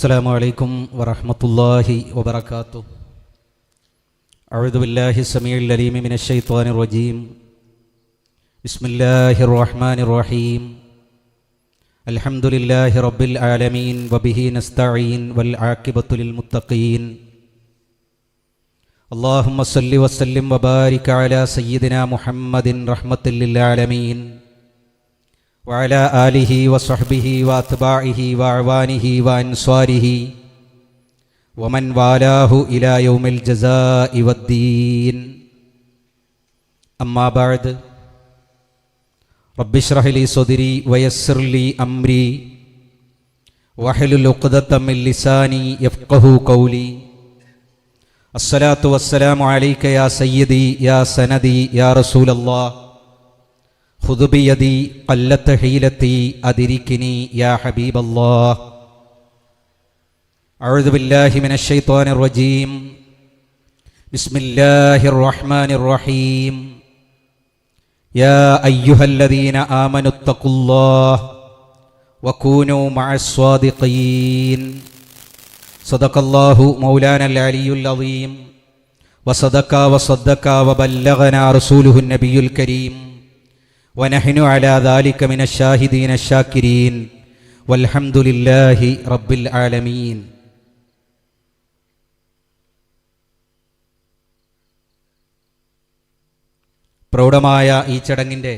السلام عليكم ورحمة الله وبركاته. أعوذ بالله السميع العليم من الشيطان الرجيم. بسم الله الرحمن الرحيم. الحمد لله رب العالمين وبه نستعين والعاقبة للمتقين. اللهم صل وسلم وبارك على سيدنا محمد رحمة للعالمين وعلى آله وصحبه وأتباعه وأعوانه وأنصاره ومن والاه إلى يوم الجزاء والدين. أما بعد، رب اشرح لي صدري ويسر لي أمري واحلل عقدة من لساني يفقهوا قولي. الصلاة والسلام عليك يا سيدي يا سندي يا رسول الله. خذ بيدي قلت حيلتي أدركني يا حبيب الله. أعوذ بالله من الشيطان الرجيم. بسم الله الرحمن الرحيم. يا أيها الذين آمنوا اتقوا الله وكونوا مع الصادقين. صدق الله مولانا العلي العظيم وصدق وبلغنا رسوله النبي الكريم ونحن على ذلك من الشاهدين الشاكرين والحمد لله رب العالمين. പ്രൗഢമായ ഈ ചടങ്ങിൻ്റെ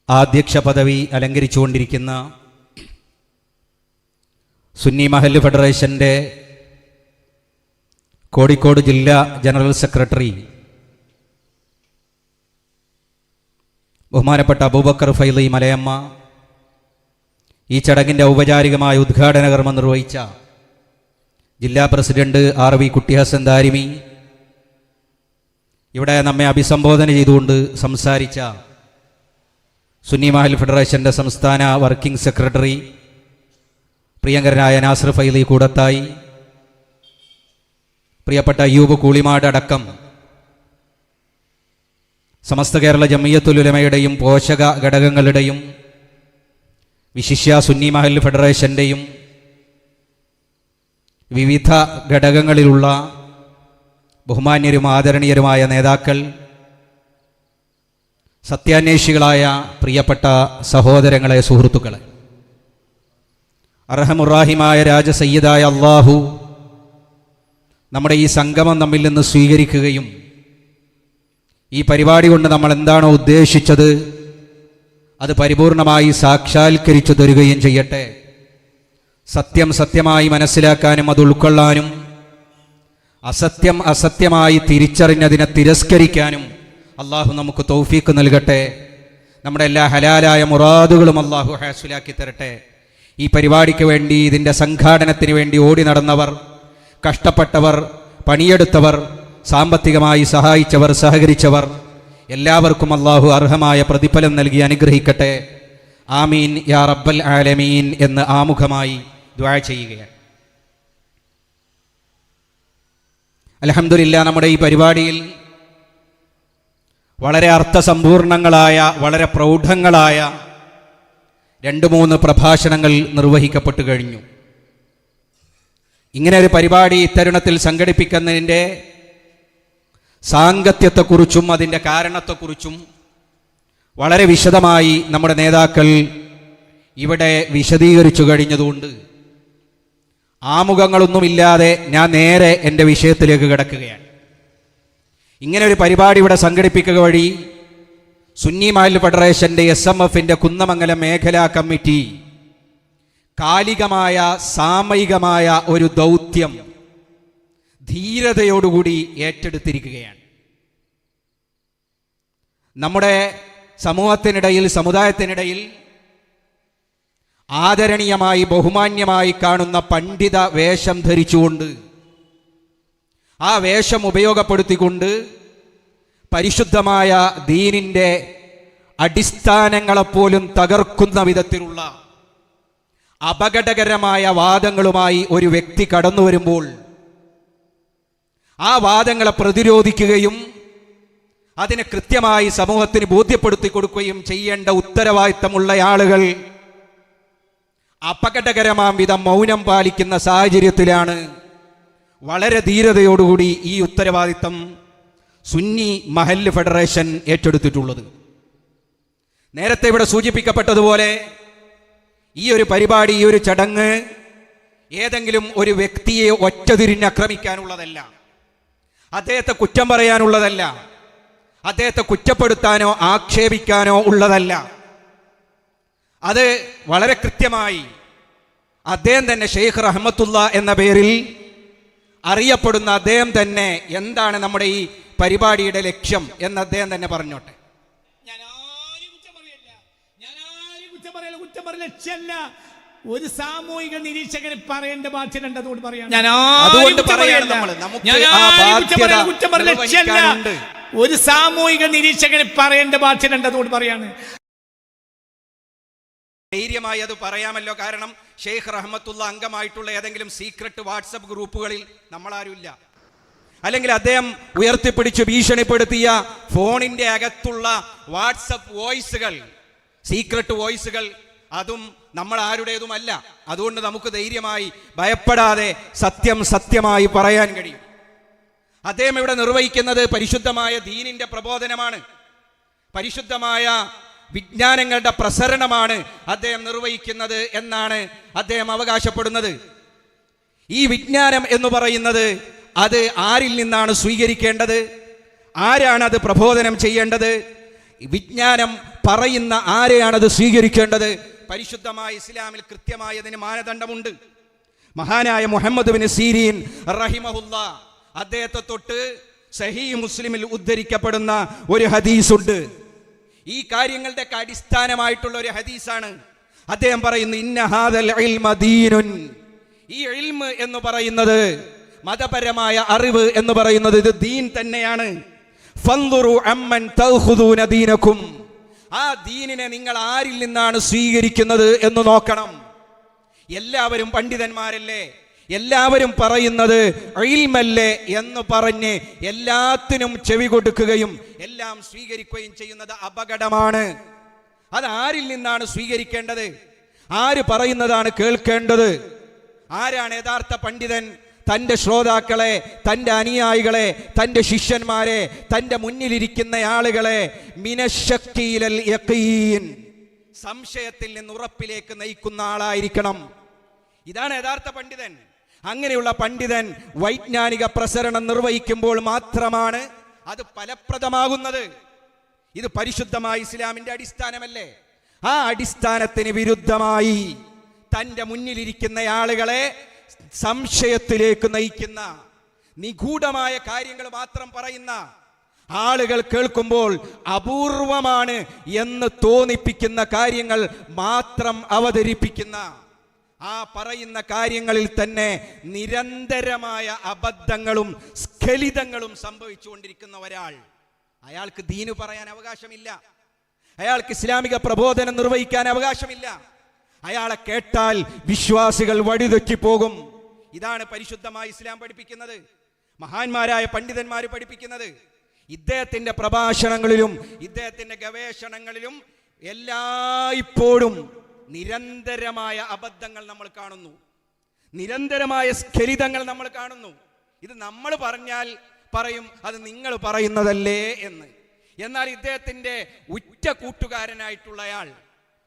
അധ്യക്ഷ പദവി അലങ്കരിച്ചുകൊണ്ടിരിക്കുന്ന സുന്നി മഹല്ല് ഫെഡറേഷൻ്റെ കോഴിക്കോട് ജില്ലാ ജനറൽ സെക്രട്ടറി ബഹുമാനപ്പെട്ട അബൂബക്കർ ഫൈലി മലയമ്മ, ഈ ചടങ്ങിൻ്റെ ഔപചാരികമായ ഉദ്ഘാടന കർമ്മം നിർവഹിച്ച ജില്ലാ പ്രസിഡന്റ് RV കുട്ടിഹസൻ ദാരിമി, ഇവിടെ നമ്മെ അഭിസംബോധന ചെയ്തുകൊണ്ട് സംസാരിച്ച സുന്നി മഹല്ല് ഫെഡറേഷൻ്റെ സംസ്ഥാന വർക്കിംഗ് സെക്രട്ടറി പ്രിയങ്കരനായ നാസർ ഫൈലി കൂടത്തായി, പ്രിയപ്പെട്ട അയ്യൂബ് കൂളിമാട് അടക്കം സമസ്ത കേരള ജമിയത്തുൽ ഉലമയുടെയും പോഷക ഘടകങ്ങളുടെയും വിശിഷ്യ സുന്നി മഹല്ല് ഫെഡറേഷൻ്റെയും വിവിധ ഘടകങ്ങളിലുള്ള ബഹുമാന്യരും ആദരണീയരുമായ നേതാക്കൾ, സത്യാന്വേഷികളായ പ്രിയപ്പെട്ട സഹോദരങ്ങളെ, സുഹൃത്തുക്കളെ, അർഹമുറാഹിമായ രാജസയ്യിദായ അല്ലാഹു നമ്മുടെ ഈ സംഗമം നമ്മിൽ നിന്ന് സ്വീകരിക്കുകയും ഈ പരിപാടി കൊണ്ട് നമ്മൾ എന്താണോ ഉദ്ദേശിച്ചത് അത് പരിപൂർണമായി സാക്ഷാത്കരിച്ചു തരികയും ചെയ്യട്ടെ. സത്യം സത്യമായി മനസ്സിലാക്കാനും അത് ഉൾക്കൊള്ളാനും അസത്യം അസത്യമായി തിരിച്ചറിഞ്ഞതിനെ തിരസ്കരിക്കാനും അള്ളാഹു നമുക്ക് തൗഫീക്ക് നൽകട്ടെ. നമ്മുടെ എല്ലാ ഹലാലായ മുറാദുകളും അള്ളാഹു ഹാസുലാക്കി തരട്ടെ. ഈ പരിപാടിക്ക് വേണ്ടി, ഇതിൻ്റെ സംഘാടനത്തിന് വേണ്ടി ഓടി നടന്നവർ, കഷ്ടപ്പെട്ടവർ, പണിയെടുത്തവർ, സാമ്പത്തികമായി സഹായിച്ചവർ, സഹകരിച്ചവർ, എല്ലാവർക്കും അള്ളാഹു അർഹമായ പ്രതിഫലം നൽകി അനുഗ്രഹിക്കട്ടെ. ആമീൻ യാ റബ്ബൽ ആലമീൻ എന്ന് ആമുഖമായി ദുആ ചെയ്യുകയാണ്. അൽഹംദുലില്ലാ, നമ്മുടെ ഈ പരിപാടിയിൽ വളരെ അർത്ഥസമ്പൂർണങ്ങളായ, വളരെ പ്രൗഢങ്ങളായ 2-3 പ്രഭാഷണങ്ങൾ നിർവഹിക്കപ്പെട്ടു കഴിഞ്ഞു. ഇങ്ങനെ ഒരു പരിപാടി ഇത്തരുണത്തിൽ സംഘടിപ്പിക്കുന്നതിൻ്റെ സാങ്കത്യത്തെക്കുറിച്ചും അതിൻ്റെ കാരണത്തെക്കുറിച്ചും വളരെ വിശദമായി നമ്മുടെ നേതാക്കൾ ഇവിടെ വിശദീകരിച്ചു കഴിഞ്ഞതുകൊണ്ട് ആമുഖങ്ങളൊന്നുമില്ലാതെ ഞാൻ നേരെ എൻ്റെ വിഷയത്തിലേക്ക് കിടക്കുകയാണ്. ഇങ്ങനെ ഒരു പരിപാടി ഇവിടെ സംഘടിപ്പിക്കുക വഴി സുന്നി മഹല്ല് ഫെഡറേഷൻ്റെ SMFൻ്റെ കുന്നമംഗലം മേഖലാ കമ്മിറ്റി കാലികമായ, സാമയികമായ ഒരു ദൗത്യം ധീരതയോടുകൂടി ഏറ്റെടുത്തിരിക്കുകയാണ്. നമ്മുടെ സമൂഹത്തിനിടയിൽ, സമുദായത്തിനിടയിൽ ആദരണീയമായി, ബഹുമാന്യമായി കാണുന്ന പണ്ഡിത വേഷം ധരിച്ചുകൊണ്ട്, ആ വേഷം ഉപയോഗപ്പെടുത്തിക്കൊണ്ട് പരിശുദ്ധമായ ദീനിൻ്റെ അടിസ്ഥാനങ്ങളെപ്പോലും തകർക്കുന്ന വിധത്തിലുള്ള അപകടകരമായ വാദങ്ങളുമായി ഒരു വ്യക്തി കടന്നു വരുമ്പോൾ ആ വാദങ്ങളെ പ്രതിരോധിക്കുകയും അതിനെ കൃത്യമായി സമൂഹത്തിന് ബോധ്യപ്പെടുത്തി കൊടുക്കുകയും ചെയ്യേണ്ട ഉത്തരവാദിത്തമുള്ള ആളുകൾ അപകടകരമാം വിധം മൗനം പാലിക്കുന്ന സാഹചര്യത്തിലാണ് വളരെ ധീരതയോടുകൂടി ഈ ഉത്തരവാദിത്തം സുന്നി മഹല്ല് ഫെഡറേഷൻ ഏറ്റെടുത്തിട്ടുള്ളത്. നേരത്തെ ഇവിടെ സൂചിപ്പിക്കപ്പെട്ടതുപോലെ ഈ ഒരു പരിപാടി, ഈ ഒരു ചടങ്ങ് ഏതെങ്കിലും ഒരു വ്യക്തിയെ ഒറ്റതിരിഞ്ഞാക്രമിക്കാനുള്ളതല്ല, അദ്ദേഹത്തെ കുറ്റം പറയാനുള്ളതല്ല, അദ്ദേഹത്തെ കുറ്റപ്പെടുത്താനോ ആക്ഷേപിക്കാനോ ഉള്ളതല്ല. അത് വളരെ കൃത്യമായി അദ്ദേഹം തന്നെ ഷെയ്ഖ് റഹ്മത്തുള്ള എന്ന പേരിൽ അറിയപ്പെടുന്ന അദ്ദേഹം തന്നെ എന്താണ് നമ്മുടെ ഈ പരിപാടിയുടെ ലക്ഷ്യം എന്ന് അദ്ദേഹം തന്നെ പറഞ്ഞോട്ടെ. ഒരു സാമൂഹിക നിരീക്ഷകന് പറയേണ്ട ബാധ്യതയുണ്ട്. അതുകൊണ്ട് പറയാം, ഒരു സാമൂഹിക നിരീക്ഷകന് പറയേണ്ട ബാധ്യതയുണ്ട്. അതുകൊണ്ട് പറയാണ്, ധൈര്യമായി അത് പറയാമല്ലോ. കാരണം ഷെയ്ഖ് റഹ്മത്തുള്ള അംഗമായിട്ടുള്ള ഏതെങ്കിലും സീക്രട്ട് വാട്സപ്പ് ഗ്രൂപ്പുകളിൽ നമ്മളാരുമില്ല. അല്ലെങ്കിൽ അദ്ദേഹം ഉയർത്തിപ്പിടിച്ച് ഭീഷണിപ്പെടുത്തിയ ഫോണിന്റെ അകത്തുള്ള വാട്സപ്പ് വോയിസുകൾ, സീക്രട്ട് വോയിസുകൾ, അതും നമ്മൾ ആരുടേതുമല്ല. അതുകൊണ്ട് നമുക്ക് ധൈര്യമായി ഭയപ്പെടാതെ സത്യം സത്യമായി പറയാൻ കഴിയും. അദ്ദേഹം ഇവിടെ നിർവഹിക്കുന്നത് പരിശുദ്ധമായ ദീനിന്റെ പ്രബോധനമാണ്, പരിശുദ്ധമായ വിജ്ഞാനങ്ങളുടെ പ്രസരണമാണ് അദ്ദേഹം നിർവഹിക്കുന്നത് എന്നാണ് അദ്ദേഹം അവകാശപ്പെടുന്നത്. ഈ വിജ്ഞാനം എന്ന് പറയുന്നത് അത് ആരിൽ നിന്നാണ് സ്വീകരിക്കേണ്ടത്? ആരാണ് അത് പ്രബോധനം ചെയ്യേണ്ടത്? വിജ്ഞാനം പറയുന്ന ആരെയാണത് സ്വീകരിക്കേണ്ടത്? പരിശുദ്ധമായ ഇസ്ലാമിൽ കൃത്യമായതിന് മാനദണ്ഡമുണ്ട്. മഹാനായ മുഹമ്മദ് ബിൻ സീരീൻ റഹിമഹുല്ലാ, അദ്ദേഹത്തെ തൊട്ട് സഹീഹ് മുസ്ലിമിൽ ഉദ്ധരിക്കപ്പെടുന്ന ഒരു ഹദീസുണ്ട്. ഈ കാര്യങ്ങളുടെ അടിസ്ഥാനമായിട്ടുള്ള ഒരു ഹദീസാണ്. അദ്ദേഹം പറയുന്നു, ഇന്ന ഹാദൽ ഇൽമ ദീനുൻ. ഈ ഇൽമ് എന്ന് പറയുന്നത്, മതപരമായ അറിവ് എന്ന് പറയുന്നത്, ഇത് ദീൻ തന്നെയാണ്. ഫൻദുറു അമ്മൻ തഖുദൂന ദീനകും. ആ ദീനിനെ നിങ്ങൾ ആരിൽ നിന്നാണ് സ്വീകരിക്കുന്നത് എന്ന് നോക്കണം. എല്ലാവരും പണ്ഡിതന്മാരല്ലേ, എല്ലാവരും പറയുന്നത് ഇൽമല്ലേ എന്ന് പറഞ്ഞ് എല്ലാത്തിനും ചെവി കൊടുക്കുകയും എല്ലാം സ്വീകരിക്കുകയും ചെയ്യുന്നത് അപകടമാണ്. അത് ആരിൽ നിന്നാണ് സ്വീകരിക്കേണ്ടത്? ആര് പറയുന്നതാണ് കേൾക്കേണ്ടത്? ആരാണ് യഥാർത്ഥ പണ്ഡിതൻ? തൻ്റെ ശ്രോതാക്കളെ, തൻ്റെ അനുയായികളെ, തൻ്റെ ശിഷ്യന്മാരെ, തൻ്റെ മുന്നിലിരിക്കുന്ന ആളുകളെ മിനശ്ശക്കീലൽ യഖീൻ, സംശയത്തിൽ നിന്ന് ഉറപ്പിലേക്ക് നയിക്കുന്ന ആളായിരിക്കണം. ഇതാണ് യഥാർത്ഥ പണ്ഡിതൻ. അങ്ങനെയുള്ള പണ്ഡിതൻ വൈജ്ഞാനിക പ്രസരണം നിർവഹിക്കുമ്പോൾ മാത്രമാണ് അത് ഫലപ്രദമാകുന്നത്. ഇത് പരിശുദ്ധമായ ഇസ്ലാമിന്റെ അടിസ്ഥാനമല്ലേ? ആ അടിസ്ഥാനത്തിന് വിരുദ്ധമായി തൻ്റെ മുന്നിലിരിക്കുന്ന ആളുകളെ സംശയത്തിലേക്ക് നയിക്കുന്ന, നിഗൂഢമായ കാര്യങ്ങൾ മാത്രം പറയുന്ന, ആളുകൾ കേൾക്കുമ്പോൾ അപൂർവമാണ് എന്ന് തോന്നിപ്പിക്കുന്ന കാര്യങ്ങൾ മാത്രം അവതരിപ്പിക്കുന്ന, ആ പറയുന്ന കാര്യങ്ങളിൽ തന്നെ നിരന്തരമായ അബദ്ധങ്ങളും സ്ഖലിതങ്ങളും സംഭവിച്ചുകൊണ്ടിരിക്കുന്ന ഒരാൾ, അയാൾക്ക് ദീന് പറയാൻ അവകാശമില്ല, അയാൾക്ക് ഇസ്ലാമിക പ്രബോധനം നിർവഹിക്കാൻ അവകാശമില്ല. അയാളെ കേട്ടാൽ വിശ്വാസികൾ വഴിതെറ്റിപ്പോകും. ഇതാണ് പരിശുദ്ധമായ ഇസ്ലാം പഠിപ്പിക്കുന്നത്, മഹാന്മാരായ പണ്ഡിതന്മാർ പഠിപ്പിക്കുന്നത്. ഇദ്ദേഹത്തിന്റെ പ്രഭാഷണങ്ങളിലും ഇദ്ദേഹത്തിന്റെ ഗവേഷണങ്ങളിലും എല്ലായ്പ്പോഴും നിരന്തരമായ അബദ്ധങ്ങൾ നമ്മൾ കാണുന്നു, നിരന്തരമായ സ്ഖലിതങ്ങൾ നമ്മൾ കാണുന്നു. ഇത് നമ്മൾ പറഞ്ഞാൽ പറയും അത് നിങ്ങൾ പറയുന്നതല്ലേ എന്ന്. എന്നാൽ ഇദ്ദേഹത്തിന്റെ ഉറ്റ കൂട്ടുകാരനായിട്ടുള്ളയാൾ,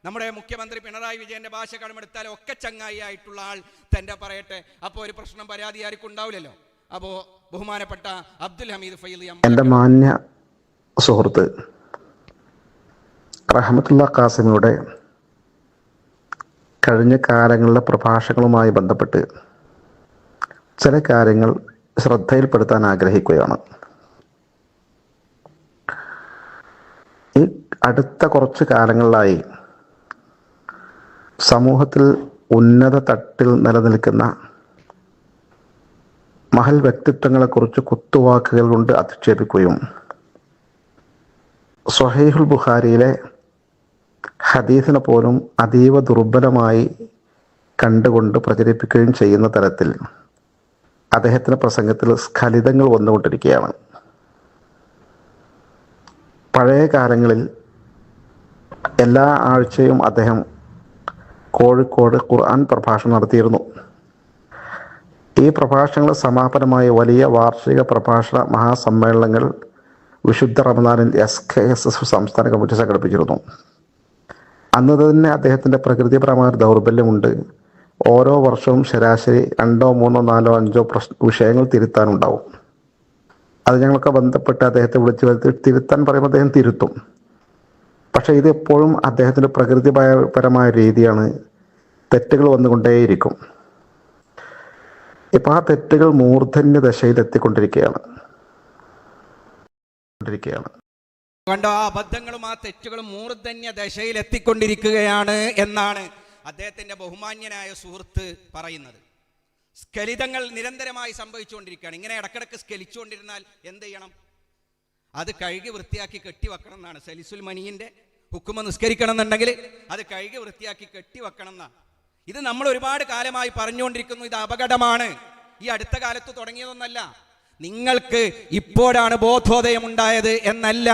നമ്മുടെ മുഖ്യമന്ത്രി പിണറായി വിജയന്റെ ഭാഷ കടമെടുത്താൽ ഒക്കെ ചങ്ങായി ആയിട്ടുള്ള ആൾ തന്നെ പറയട്ടെ. അപ്പോൾ ഒരു പ്രശ്നം പരാതി ആർക്കും ഉണ്ടാവില്ലല്ലോ. അപ്പോൾ ബഹുമാനപ്പെട്ട അബ്ദുൽ ഹമീദ് ഫൈലി, എൻ്റെ മാന്യ സുഹൃത്ത് റഹ്മത്തുള്ള ഖാസിമിയുടെ കഴിഞ്ഞ കാലങ്ങളിലെ പ്രഭാഷണങ്ങളുമായി ബന്ധപ്പെട്ട് ചില കാര്യങ്ങൾ ശ്രദ്ധയിൽപ്പെടുത്താൻ ആഗ്രഹിക്കുകയാണ്. ഈ അടുത്ത കുറച്ച് കാലങ്ങളിലായി സമൂഹത്തിൽ ഉന്നത തട്ടിൽ നിലനിൽക്കുന്ന മഹൽ വ്യക്തിത്വങ്ങളെക്കുറിച്ച് കുത്തുവാക്കുകൾ കൊണ്ട് അധിക്ഷേപിക്കുകയും സ്വഹീഹുൽ ബുഖാരിയിലെ ഹദീസിനെ പോലും അതീവ ദുർബലമായി കണ്ടുകൊണ്ട് പ്രചരിപ്പിക്കുകയും ചെയ്യുന്ന തരത്തിൽ അദ്ദേഹത്തിൻ്റെ പ്രസംഗത്തിൽ സ്ഖലിതങ്ങൾ വന്നുകൊണ്ടിരിക്കുകയാണ്. പഴയ കാലങ്ങളിൽ എല്ലാ ആഴ്ചയും അദ്ദേഹം കോഴിക്കോട് ഖുർആൻ പ്രഭാഷണം നടത്തിയിരുന്നു. ഈ പ്രഭാഷണങ്ങൾ സമാപനമായ വലിയ വാർഷിക പ്രഭാഷണ മഹാസമ്മേളനങ്ങൾ വിശുദ്ധ റമദാനിൽ SKSS സംസ്ഥാന കമ്മിറ്റി സംഘടിപ്പിച്ചിരുന്നു. അന്ന് തന്നെ അദ്ദേഹത്തിൻ്റെ പ്രകൃതിപരമായ ദൗർബല്യമുണ്ട്. ഓരോ വർഷവും ശരാശരി 2, 3, 4, 5 വിഷയങ്ങൾ തിരുത്താനുണ്ടാവും. അത് ഞങ്ങളൊക്കെ ബന്ധപ്പെട്ട് അദ്ദേഹത്തെ വിളിച്ചു വരുത്തി തിരുത്താൻ പറയുമ്പോൾ അദ്ദേഹം തിരുത്തും. പക്ഷേ ഇത് എപ്പോഴും അദ്ദേഹത്തിൻ്റെ പ്രകൃതിപരമായ രീതിയാണ്. തെറ്റുകൾ വന്നുകൊണ്ടേയിരിക്കും. ഇപ്പം ആ തെറ്റുകൾ മൂർധന്യ ദശയിലെത്തിക്കൊണ്ടിരിക്കുകയാണ്. കണ്ടോ, ആ അബദ്ധങ്ങളും ആ തെറ്റുകളും മൂർധന്യ ദശയിൽ എത്തിക്കൊണ്ടിരിക്കുകയാണ് എന്നാണ് അദ്ദേഹത്തിന്റെ ബഹുമാന്യനായ സുഹൃത്ത് പറയുന്നത്. സ്ഖലിതങ്ങൾ നിരന്തരമായി സംഭവിച്ചുകൊണ്ടിരിക്കുകയാണ്. ഇങ്ങനെ ഇടക്കിടക്ക് സ്ഖലിച്ചുകൊണ്ടിരുന്നാൽ എന്ത് ചെയ്യണം? അത് കഴുകി വൃത്തിയാക്കി കെട്ടിവെക്കണം എന്നാണ് സലിസുൽ മനിയുടെ ഹുക്കുമ. നിസ്കരിക്കണം എന്നുണ്ടെങ്കിൽ അത് കഴുകി വൃത്തിയാക്കി കെട്ടിവെക്കണം എന്നാണ്. ഇത് നമ്മൾ ഒരുപാട് കാലമായി പറഞ്ഞുകൊണ്ടിരിക്കുന്നു. ഇത് അപകടമാണ്. ഈ അടുത്ത കാലത്ത് തുടങ്ങിയതൊന്നല്ല. നിങ്ങൾക്ക് ഇപ്പോഴാണ് ബോധോദയം ഉണ്ടായത് എന്നല്ല.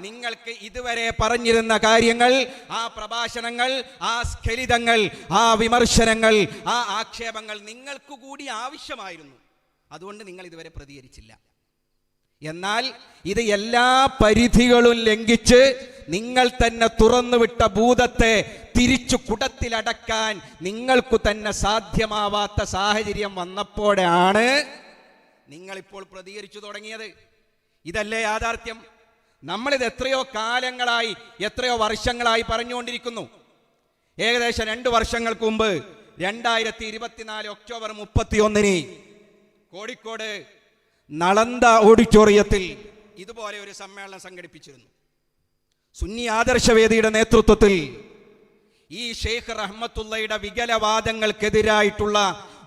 നിങ്ങൾക്ക് ഇതുവരെ പറഞ്ഞിരുന്ന കാര്യങ്ങൾ, ആ പ്രഭാഷണങ്ങൾ, ആ സ്ഖലിതങ്ങൾ, ആ വിമർശനങ്ങൾ, ആ ആക്ഷേപങ്ങൾ നിങ്ങൾക്ക് കൂടി ആവശ്യമായിരുന്നു. അതുകൊണ്ട് നിങ്ങൾ ഇതുവരെ പ്രതികരിച്ചില്ല. എന്നാൽ ഇത് എല്ലാ പരിധികളും ലംഘിച്ച് നിങ്ങൾ തന്നെ തുറന്നുവിട്ട ഭൂതത്തെ തിരിച്ചു കുടത്തിലടക്കാൻ നിങ്ങൾക്കു തന്നെ സാധ്യമാവാത്ത സാഹചര്യം വന്നപ്പോഴാണ് നിങ്ങളിപ്പോൾ പ്രതികരിച്ചു തുടങ്ങിയത്. ഇതല്ലേ യാഥാർത്ഥ്യം? നമ്മളിത് എത്രയോ കാലങ്ങളായി, എത്രയോ വർഷങ്ങളായി പറഞ്ഞുകൊണ്ടിരിക്കുന്നു. ഏകദേശം 2 വർഷങ്ങൾക്ക് മുമ്പ് 2024 ഒക്ടോബർ 31 കോഴിക്കോട് നളന്ദ ഓഡിറ്റോറിയത്തിൽ ഇതുപോലെ ഒരു സമ്മേളനം സംഘടിപ്പിച്ചിരുന്നു. സുന്നി ആദർശവേദിയുടെ നേതൃത്വത്തിൽ ഈ ഷെയ്ഖ് റഹ്മത്തുള്ളയുടെ വികലവാദങ്ങൾക്കെതിരായിട്ടുള്ള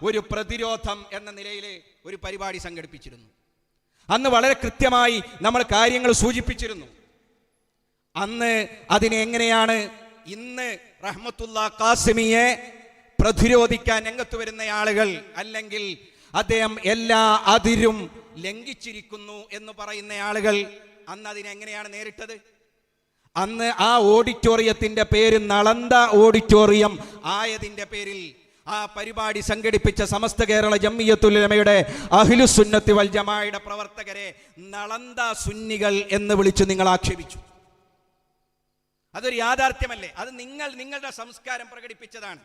ഒരു പ്രതിരോധം എന്ന നിലയിൽ ഒരു പരിപാടി സംഘടിപ്പിച്ചിരുന്നു. അന്ന് വളരെ കൃത്യമായി നമ്മൾ കാര്യങ്ങൾ സൂചിപ്പിച്ചിരുന്നു. അന്ന് അതിനെ എങ്ങനെയാണ് ഇന്ന് റഹ്മത്തുള്ള ഖാസിമിയെ പ്രതിരോധിക്കാൻ രംഗത്ത് വരുന്ന ആളുകൾ, അല്ലെങ്കിൽ അദ്ദേഹം എല്ലാ അതിരും ലംഘിച്ചിരിക്കുന്നു എന്ന് പറയുന്ന ആളുകൾ അന്ന് അതിനെങ്ങനെയാണ് നേരിട്ടത്? അന്ന് ആ ഓഡിറ്റോറിയത്തിന്റെ പേര് നളന്ദ ഓഡിറ്റോറിയം ആയതിന്റെ പേരിൽ ആ പരിപാടി സംഘടിപ്പിച്ച സമസ്ത കേരള ജംഇയ്യത്തുൽ ഉലമയുടെ അഹ്ലുസുന്നത്തി വൽ ജമാഅയുടെ പ്രവർത്തകരെ നളന്ദ സുന്നികൾ എന്ന് വിളിച്ച് നിങ്ങൾ ആക്ഷേപിച്ചു. അതൊരു യാഥാർത്ഥ്യമല്ലേ? അത് നിങ്ങളുടെ സംസ്കാരം പ്രകടിപ്പിച്ചതാണ്.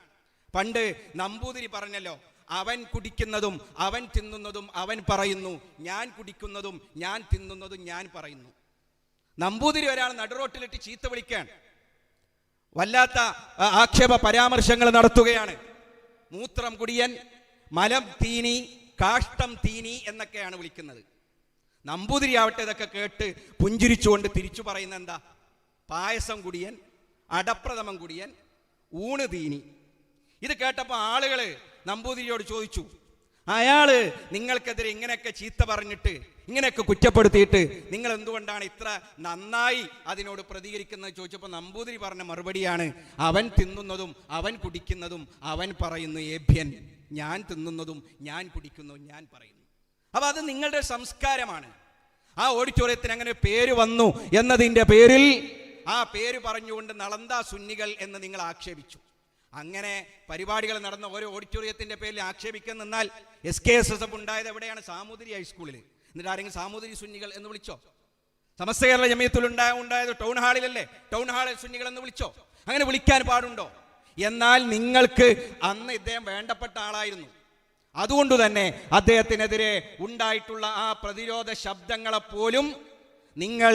പണ്ട് നമ്പൂതിരി പറഞ്ഞല്ലോ, അവൻ കുടിക്കുന്നതും അവൻ തിന്നുന്നതും അവൻ പറയുന്നു, ഞാൻ കുടിക്കുന്നതും ഞാൻ തിന്നുന്നതും ഞാൻ പറയുന്നു. നമ്പൂതിരി ഒരാൾ നടുറോട്ടിലിട്ട് ചീത്ത വിളിക്കാൻ വല്ലാത്ത ആക്ഷേപ പരാമർശങ്ങൾ നടത്തുകയാണ്. മൂത്രം കുടിയൻ, മലം തീനി, കാഷ്ടം തീനി എന്നൊക്കെയാണ് വിളിക്കുന്നത്. നമ്പൂതിരി ആവട്ടെ ഇതൊക്കെ കേട്ട് പുഞ്ചിരിച്ചുകൊണ്ട് തിരിച്ചു പറയുന്ന എന്താ? പായസം കുടിയൻ, അടപ്രഥമൻ കുടിയൻ, ഊണ് തീനി. ഇത് കേട്ടപ്പോൾ ആളുകൾ നമ്പൂതിരിയോട് ചോദിച്ചു, അയാള് നിങ്ങൾക്കെതിരെ ഇങ്ങനെയൊക്കെ ചീത്ത പറഞ്ഞിട്ട്, ഇങ്ങനെയൊക്കെ കുറ്റപ്പെടുത്തിയിട്ട് നിങ്ങൾ എന്തുകൊണ്ടാണ് ഇത്ര നന്നായി അതിനോട് പ്രതികരിക്കുന്നത് ചോദിച്ചപ്പോൾ നമ്പൂതിരി പറഞ്ഞ മറുപടിയാണ്, അവൻ തിന്നുന്നതും അവൻ കുടിക്കുന്നതും അവൻ പറയുന്നു ഏഭ്യൻ, ഞാൻ തിന്നുന്നതും ഞാൻ കുടിക്കുന്നതും ഞാൻ പറയുന്നു. അപ്പൊ അത് നിങ്ങളുടെ സംസ്കാരമാണ്. ആ ഓഡിറ്റോറിയത്തിന് അങ്ങനെ പേര് വന്നു എന്നതിൻ്റെ പേരിൽ ആ പേര് പറഞ്ഞുകൊണ്ട് നളന്ദ സുന്നികൾ എന്ന് നിങ്ങൾ ആക്ഷേപിച്ചു. അങ്ങനെ പരിപാടികൾ നടന്ന ഓരോ ഓഡിറ്റോറിയത്തിന്റെ പേരിൽ ആക്ഷേപിക്കാൻ നിന്നാൽ SKSS ഉണ്ടായത് എവിടെയാണ്? സാമൂതിരി ഹൈസ്കൂളിൽ. എന്നിട്ട് ആരെങ്കിലും സാമൂതിരി സുന്നികൾ എന്ന് വിളിച്ചോ? സമസ്ത കേരള ജമിയത്തുൽ ഉണ്ടായത് ടൗൺ ഹാളിലല്ലേ? ടൗൺ ഹാളിൽ സുന്നികൾ എന്ന് വിളിച്ചോ? അങ്ങനെ വിളിക്കാൻ പാടുണ്ടോ? എന്നാൽ നിങ്ങൾക്ക് അന്ന് ഇദ്ദേഹം വേണ്ടപ്പെട്ട ആളായിരുന്നു. അതുകൊണ്ട് തന്നെ അദ്ദേഹത്തിനെതിരെ ഉണ്ടായിട്ടുള്ള ആ പ്രതിരോധ ശബ്ദങ്ങളെപ്പോലും നിങ്ങൾ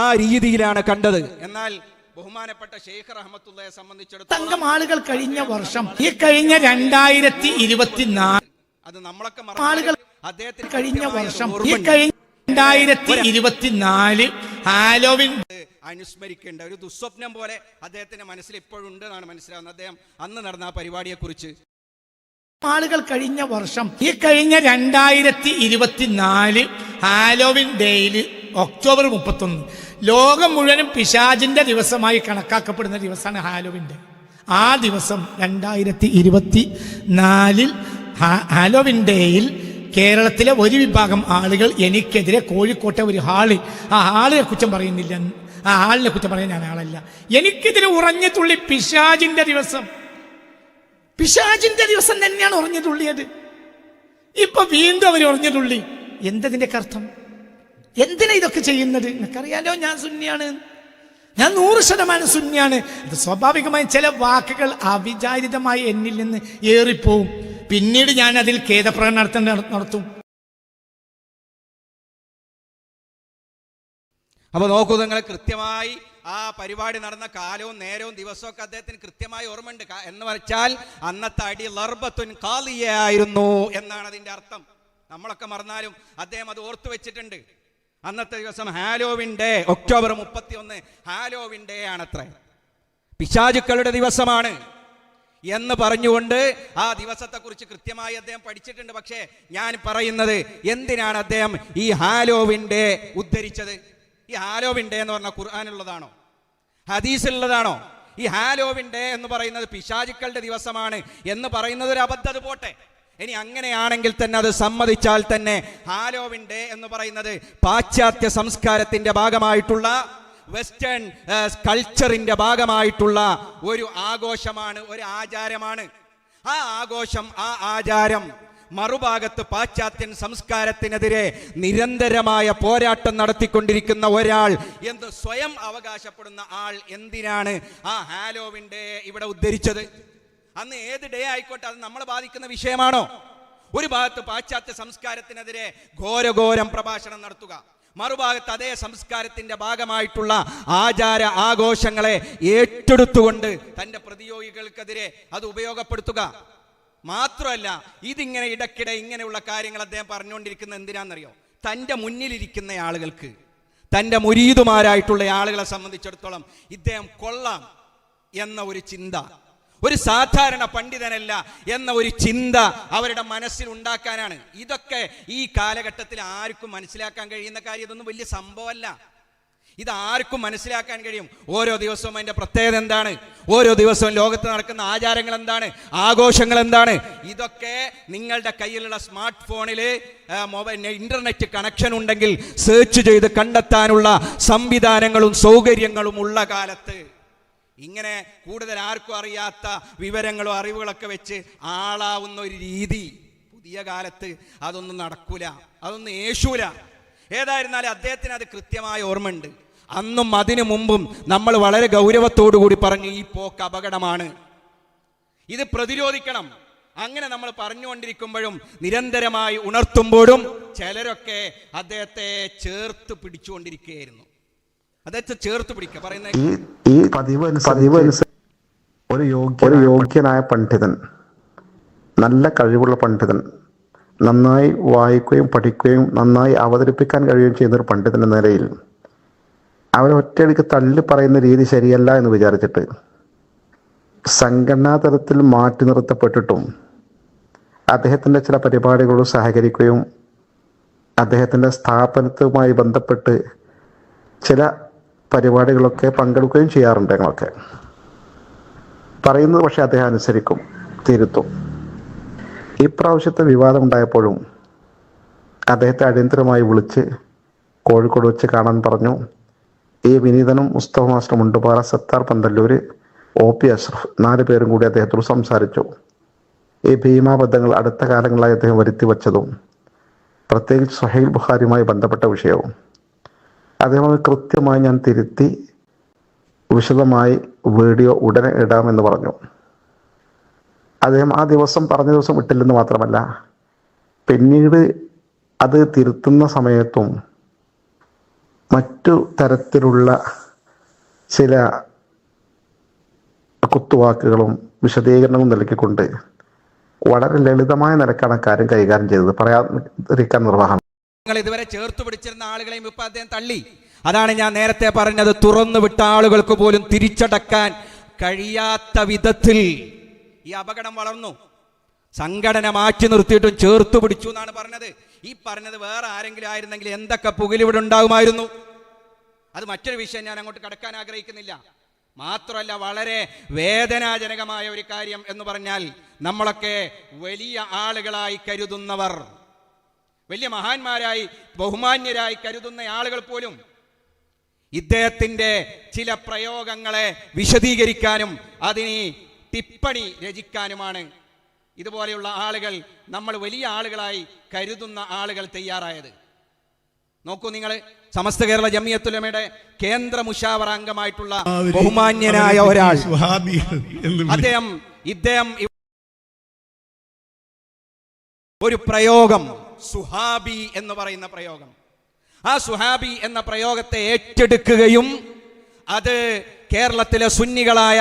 ആ രീതിയിലാണ് കണ്ടത്. എന്നാൽ ബഹുമാനപ്പെട്ട ഷെയ്ഖ് റഹ്മത്തുള്ളയെ സംബന്ധിച്ചിടത്തോളം ആളുകൾ കഴിഞ്ഞ വർഷം, ഈ കഴിഞ്ഞ 2024 അത് നമ്മളൊക്കെ ആളുകൾ അദ്ദേഹത്തിന് കഴിഞ്ഞ വർഷം, ഈ കഴിഞ്ഞ 2024 ഹാലോവിൻ അനുസ്മരിക്കേണ്ട ഒരു ദുസ്വപ്നം പോലെ അദ്ദേഹത്തിന്റെ മനസ്സിൽ ഇപ്പോഴുണ്ട് എന്നാണ് മനസ്സിലാവുന്നത്. അദ്ദേഹം അന്ന് നടന്ന ആ പരിപാടിയെ കുറിച്ച് ആളുകൾ കഴിഞ്ഞ വർഷം, ഈ കഴിഞ്ഞ 2024 ഹാലോവിൻ ഡേയിൽ ഒക്ടോബർ 31 ലോകം മുഴുവനും പിശാചിന്റെ ദിവസമായി കണക്കാക്കപ്പെടുന്ന ദിവസമാണ് ഹാലോവിൻ ഡേ. ആ ദിവസം 2024 ഹാലോവിൻ ഡേയിൽ കേരളത്തിലെ ഒരു വിഭാഗം ആളുകൾ എനിക്കെതിരെ കോഴിക്കോട്ടെ ഒരു ഹാളിൽ, ആ ഹാളിനെ കുറ്റം പറയുന്നില്ല, ആ ഹാളിനെ കുറ്റം പറയാൻ ഞാൻ ആളല്ല, എനിക്കെതിരെ ഉറഞ്ഞു തുള്ളി പിശാചിന്റെ ദിവസം പിശാചിന്റെ ദിവസം തന്നെയാണ് ഉറഞ്ഞു തുള്ളിയത്. ഇപ്പൊ വീണ്ടും അവർ ഉറഞ്ഞു തുള്ളി. എന്തതിന്റെ അർത്ഥം? എന്തിനാ ഇതൊക്കെ ചെയ്യുന്നത്? നിനക്കറിയാലോ ഞാൻ സുന്നിയാണ്, ഞാൻ 100% സുന്നിയാണ്. അത് സ്വാഭാവികമായും ചില വാക്കുകൾ അവിചാരിതമായി എന്നിൽ നിന്ന് ഏറിപ്പോവും. പിന്നീട് ഞാൻ അതിൽ ഖേദപ്രകടനം നടത്തും. അപ്പൊ നോക്കൂ, നിങ്ങൾ കൃത്യമായി ആ പരിപാടി നടന്ന കാലവും നേരവും ദിവസവും ഒക്കെ അദ്ദേഹത്തിന് കൃത്യമായി ഓർമ്മയുണ്ട്. എന്ന് വെച്ചാൽ അന്നത്തെ അടി ലർബത്തുൻ ഖാലിയായിരുന്നു എന്നാണ് അതിന്റെ അർത്ഥം. നമ്മളൊക്കെ മറന്നാലും അദ്ദേഹം അത് ഓർത്തു വെച്ചിട്ടുണ്ട്. അന്നത്തെ ദിവസം Halloween day, October 31 Halloween day ആണത്രേ, പിശാചുക്കളുടെ ദിവസമാണ് എന്ന് പറഞ്ഞുകൊണ്ട് ആ ദിവസത്തെക്കുറിച്ച് കൃത്യമായി അദ്ദേഹം പഠിച്ചിട്ടുണ്ട്. പക്ഷേ ഞാൻ പറയുന്നത്, എന്തിനാണ് അദ്ദേഹം ഈ ഹാലോവിൻ ഡേ ഉദ്ധരിച്ചത്? ഈ ഹാലോവിൻ ഡേ എന്ന് പറഞ്ഞാൽ ഖുർആനിലുള്ളതാണോ, ഹദീസിലുള്ളതാണോ? ഈ ഹാലോവിൻ ഡേ എന്ന് പറയുന്നത് പിശാചുക്കളുടെ ദിവസമാണ് എന്ന് പറയുന്നത് ഒരു അബദ്ധത പോട്ടെ. ഇനി അങ്ങനെയാണെങ്കിൽ തന്നെ അത് സമ്മതിച്ചാൽ തന്നെ ഹാലോവിൻ ഡേ എന്ന് പറയുന്നത് പാശ്ചാത്യ സംസ്കാരത്തിന്റെ ഭാഗമായിട്ടുള്ള, വെസ്റ്റേൺ കൾച്ചറിന്റെ ഭാഗമായിട്ടുള്ള ഒരു ആഘോഷമാണ്, ഒരു ആചാരമാണ്. ആ ആഘോഷം, ആ ആചാരം മറുഭാഗത്ത് പാശ്ചാത്യൻ സംസ്കാരത്തിനെതിരെ നിരന്തരമായ പോരാട്ടം നടത്തിക്കൊണ്ടിരിക്കുന്ന ഒരാൾ എന്ന് സ്വയം അവകാശപ്പെടുന്ന ആൾ എന്തിനാണ് ആ ഹാലോവിൻ ഡേ ഇവിടെ ഉദ്ധരിച്ചത്? അന്ന് ഏത് ഡേ ആയിക്കോട്ടെ, അത് നമ്മളെ ബാധിക്കുന്ന വിഷയമാണോ? ഒരു ഭാഗത്ത് പാശ്ചാത്യ സംസ്കാരത്തിനെതിരെ ഘോരഘോരം പ്രഭാഷണം നടത്തുക, മറുഭാഗത്ത് അതേ സംസ്കാരത്തിന്റെ ഭാഗമായിട്ടുള്ള ആചാര ആഘോഷങ്ങളെ ഏറ്റെടുത്തുകൊണ്ട് തന്റെ പ്രതിയോഗികൾക്കെതിരെ അത് ഉപയോഗപ്പെടുത്തുക. മാത്രമല്ല, ഇതിങ്ങനെ ഇടയ്ക്കിടെ ഇങ്ങനെയുള്ള കാര്യങ്ങൾ അദ്ദേഹം പറഞ്ഞുകൊണ്ടിരിക്കുന്നത് എന്തിനാണെന്നറിയോ? തൻ്റെ മുന്നിലിരിക്കുന്ന ആളുകൾക്ക്, തൻ്റെ മുരീദുമാരായിട്ടുള്ള ആളുകളെ സംബന്ധിച്ചിടത്തോളം ഇദ്ദേഹം കൊള്ളാം എന്ന ഒരു ചിന്ത, ഒരു സാധാരണ പണ്ഡിതനല്ല എന്ന ഒരു ചിന്ത അവരുടെ മനസ്സിൽ ഉണ്ടാക്കാനാണ്. ഇതൊക്കെ ഈ കാലഘട്ടത്തിൽ ആർക്കും മനസ്സിലാക്കാൻ കഴിയുന്ന കാര്യം, ഇതൊന്നും വലിയ സംഭവമല്ല. ഇത് ആർക്കും മനസ്സിലാക്കാൻ കഴിയും. ഓരോ ദിവസവും അതിന്റെ പ്രത്യേകത എന്താണ്, ഓരോ ദിവസവും ലോകത്ത് നടക്കുന്ന ആചാരങ്ങൾ എന്താണ്, ആഘോഷങ്ങൾ എന്താണ്, ഇതൊക്കെ നിങ്ങളുടെ കയ്യിലുള്ള സ്മാർട്ട് ഫോണിൽ മൊബൈൽ ഇന്റർനെറ്റ് കണക്ഷൻ ഉണ്ടെങ്കിൽ സെർച്ച് ചെയ്ത് കണ്ടെത്താനുള്ള സംവിധാനങ്ങളും സൗകര്യങ്ങളും ഉള്ള കാലത്ത് ഇങ്ങനെ കൂടുതൽ ആർക്കും അറിയാത്ത വിവരങ്ങളോ അറിവുകളൊക്കെ വെച്ച് ആളാവുന്ന ഒരു രീതി പുതിയ കാലത്ത് അതൊന്നും നടക്കൂല, അതൊന്നും ഏശൂല. ഏതായിരുന്നാലും അദ്ദേഹത്തിന് അത് കൃത്യമായ ഓർമ്മയുണ്ട്. അന്നും അതിനു മുമ്പും നമ്മൾ വളരെ ഗൗരവത്തോടു കൂടി പറഞ്ഞു, ഈ പോക്ക് അപകടമാണ്, ഇത് പ്രതിരോധിക്കണം. അങ്ങനെ നമ്മൾ പറഞ്ഞുകൊണ്ടിരിക്കുമ്പോഴും നിരന്തരമായി ഉണർത്തുമ്പോഴും ചിലരൊക്കെ അദ്ദേഹത്തെ ചേർത്ത് പിടിച്ചുകൊണ്ടിരിക്കുകയായിരുന്നു. അദ്ദേഹത്തെ ചേർത്ത് പിടിക്കുക പറയുന്ന ഈ പതിവ് ഒരു യോഗ്യനായ പണ്ഡിതൻ, നല്ല കഴിവുള്ള പണ്ഡിതൻ, നന്നായി വായിക്കുകയും പഠിക്കുകയും നന്നായി അവതരിപ്പിക്കാൻ കഴിയുകയും ചെയ്യുന്ന ഒരു പണ്ഡിതൻ എന്ന നിലയിൽ അവരെ ഒറ്റയടിക്ക് തള്ളി പറയുന്ന രീതി ശരിയല്ല എന്ന് വിചാരിച്ചിട്ട് സംഘടനാ തലത്തിൽ മാറ്റി നിർത്തപ്പെട്ടിട്ടും അദ്ദേഹത്തിൻ്റെ ചില പരിപാടികളോട് സഹകരിക്കുകയും അദ്ദേഹത്തിൻ്റെ സ്ഥാപനത്തുമായി ബന്ധപ്പെട്ട് ചില പരിപാടികളൊക്കെ പങ്കെടുക്കുകയും ചെയ്യാറുണ്ട്. ഞങ്ങളൊക്കെ പറയുന്നത് പക്ഷെ അദ്ദേഹം അനുസരിക്കും, തിരുത്തും. ഈ പ്രാവശ്യത്തെ വിവാദം ഉണ്ടായപ്പോഴും അദ്ദേഹത്തെ അടിയന്തരമായി വിളിച്ച് കോഴിക്കോട് വെച്ച് കാണാൻ പറഞ്ഞു. ഈ വിനീതനും മുസ്തഫ മാസ്റ്റർ മുണ്ടുപാറ, സത്താർ പന്തല്ലൂർ, OP അഷ്റഫ് 4 പേരും കൂടി അദ്ദേഹത്തോട് സംസാരിച്ചു. ഈ ഭീമാബദ്ധങ്ങൾ അടുത്ത കാലങ്ങളായി അദ്ദേഹം വരുത്തി വച്ചതും പ്രത്യേകിച്ച് സഹീഹ് ബുഖാരിയുമായി ബന്ധപ്പെട്ട വിഷയവും അദ്ദേഹം കൃത്യമായി ഞാൻ തിരുത്തി വിശദമായി വീഡിയോ ഉടനെ ഇടാമെന്ന് പറഞ്ഞു. അദ്ദേഹം ആ ദിവസം പറഞ്ഞ ദിവസം ഇട്ടില്ലെന്ന് മാത്രമല്ല, പിന്നീട് അത് തിരുത്തുന്ന സമയത്തും മറ്റു തരത്തിലുള്ള ചില കുത്തുവാക്കുകളും വിശദീകരണവും നൽകിക്കൊണ്ട് വളരെ ലളിതമായ നിലക്കാണ് കാര്യം കൈകാര്യം ചെയ്തത്. പറയാതിരിക്കാൻ നിർവാഹം. ഇതുവരെ ചേർത്ത് പിടിച്ചിരുന്ന ആളുകളെയും ഇപ്പൊ അദ്ദേഹം തള്ളി. അതാണ് ഞാൻ നേരത്തെ പറഞ്ഞത്, തുറന്നു വിട്ട ആളുകൾക്ക് പോലും തിരിച്ചടക്കാൻ കഴിയാത്ത വിധത്തിൽ ഈ അപകടം വളർന്നു. സംഘടന മാറ്റി നിർത്തിയിട്ടും ചേർത്തു പിടിച്ചു എന്നാണ് പറഞ്ഞത്. ഈ പറഞ്ഞത് വേറെ ആരെങ്കിലും ആയിരുന്നെങ്കിൽ എന്തൊക്കെ പുകലിവിടെ ഉണ്ടാകുമായിരുന്നു. അത് മറ്റൊരു വിഷയം, ഞാൻ അങ്ങോട്ട് കടക്കാൻ ആഗ്രഹിക്കുന്നില്ല. മാത്രമല്ല, വളരെ വേദനാജനകമായ ഒരു കാര്യം എന്ന് പറഞ്ഞാൽ, നമ്മളൊക്കെ വലിയ ആളുകളായി കരുതുന്നവർ, വലിയ മഹാന്മാരായി ബഹുമാന്യരായി കരുതുന്ന ആളുകൾ പോലും ഇദ്ദേഹത്തിന്റെ ചില പ്രയോഗങ്ങളെ വിശദീകരിക്കാനും അതിന് ടിപ്പണി രചിക്കാനുമാണ് ഇതുപോലെയുള്ള ആളുകൾ, നമ്മൾ വലിയ ആളുകളായി കരുതുന്ന ആളുകൾ തയ്യാറായത്. നോക്കൂ നിങ്ങൾ, സമസ്ത കേരള ജമിയത്തുൽ ഉലമയുടെ കേന്ദ്ര മുശാവറ അംഗമായിട്ടുള്ള ബഹുമാന്യനായ ഒരാൾ, ഇദ്ദേഹം ഒരു പ്രയോഗം, സുഹാബി എന്ന് പറയുന്ന പ്രയോഗം, ആ സുഹാബി എന്ന പ്രയോഗത്തെ ഏറ്റെടുക്കുകയും അത് കേരളത്തിലെ സുന്നികളായ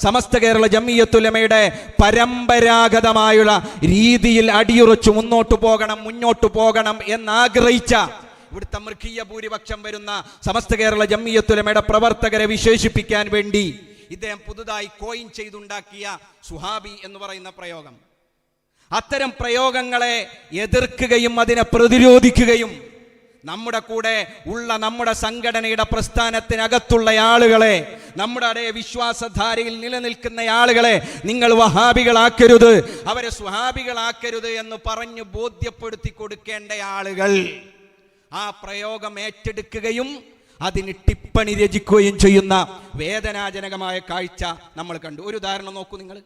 സമസ്ത കേരള ജമിയത്തുൽ ഉലമയുടെ പരമ്പരാഗതമായുള്ള രീതിയിൽ അടിയുറച്ചു മുന്നോട്ടു പോകണം എന്നാഗ്രഹിച്ച ഇവിടുത്തെ മൃഗീയ ഭൂരിപക്ഷം വരുന്ന സമസ്ത കേരള ജമിയത്തുൽ ഉലമയുടെ പ്രവർത്തകരെ വിശേഷിപ്പിക്കാൻ വേണ്ടി ഇദ്ദേഹം പുതുതായി കോയിൻ ചെയ്തുണ്ടാക്കിയ സുഹാബി എന്ന് പറയുന്ന പ്രയോഗം, അത്തരം പ്രയോഗങ്ങളെ എതിർക്കുകയും അതിനെ പ്രതിരോധിക്കുകയും നമ്മുടെ കൂടെ ഉള്ള നമ്മുടെ സംഘടനയുടെ പ്രസ്ഥാനത്തിനകത്തുള്ള ആളുകളെ, നമ്മുടെ അതേ വിശ്വാസധാരയിൽ നിലനിൽക്കുന്ന ആളുകളെ നിങ്ങൾ വഹാബികളാക്കരുത്, അവരെ സ്വഹാബികളാക്കരുത് എന്ന് പറഞ്ഞു ബോധ്യപ്പെടുത്തി കൊടുക്കേണ്ട ആളുകൾ ആ പ്രയോഗം ഏറ്റെടുക്കുകയും അതിന് ടിപ്പണി രചിക്കുകയും ചെയ്യുന്ന വേദനാജനകമായ കാഴ്ച നമ്മൾ കണ്ടു. ഒരു ഉദാഹരണം നോക്കൂ നിങ്ങൾ.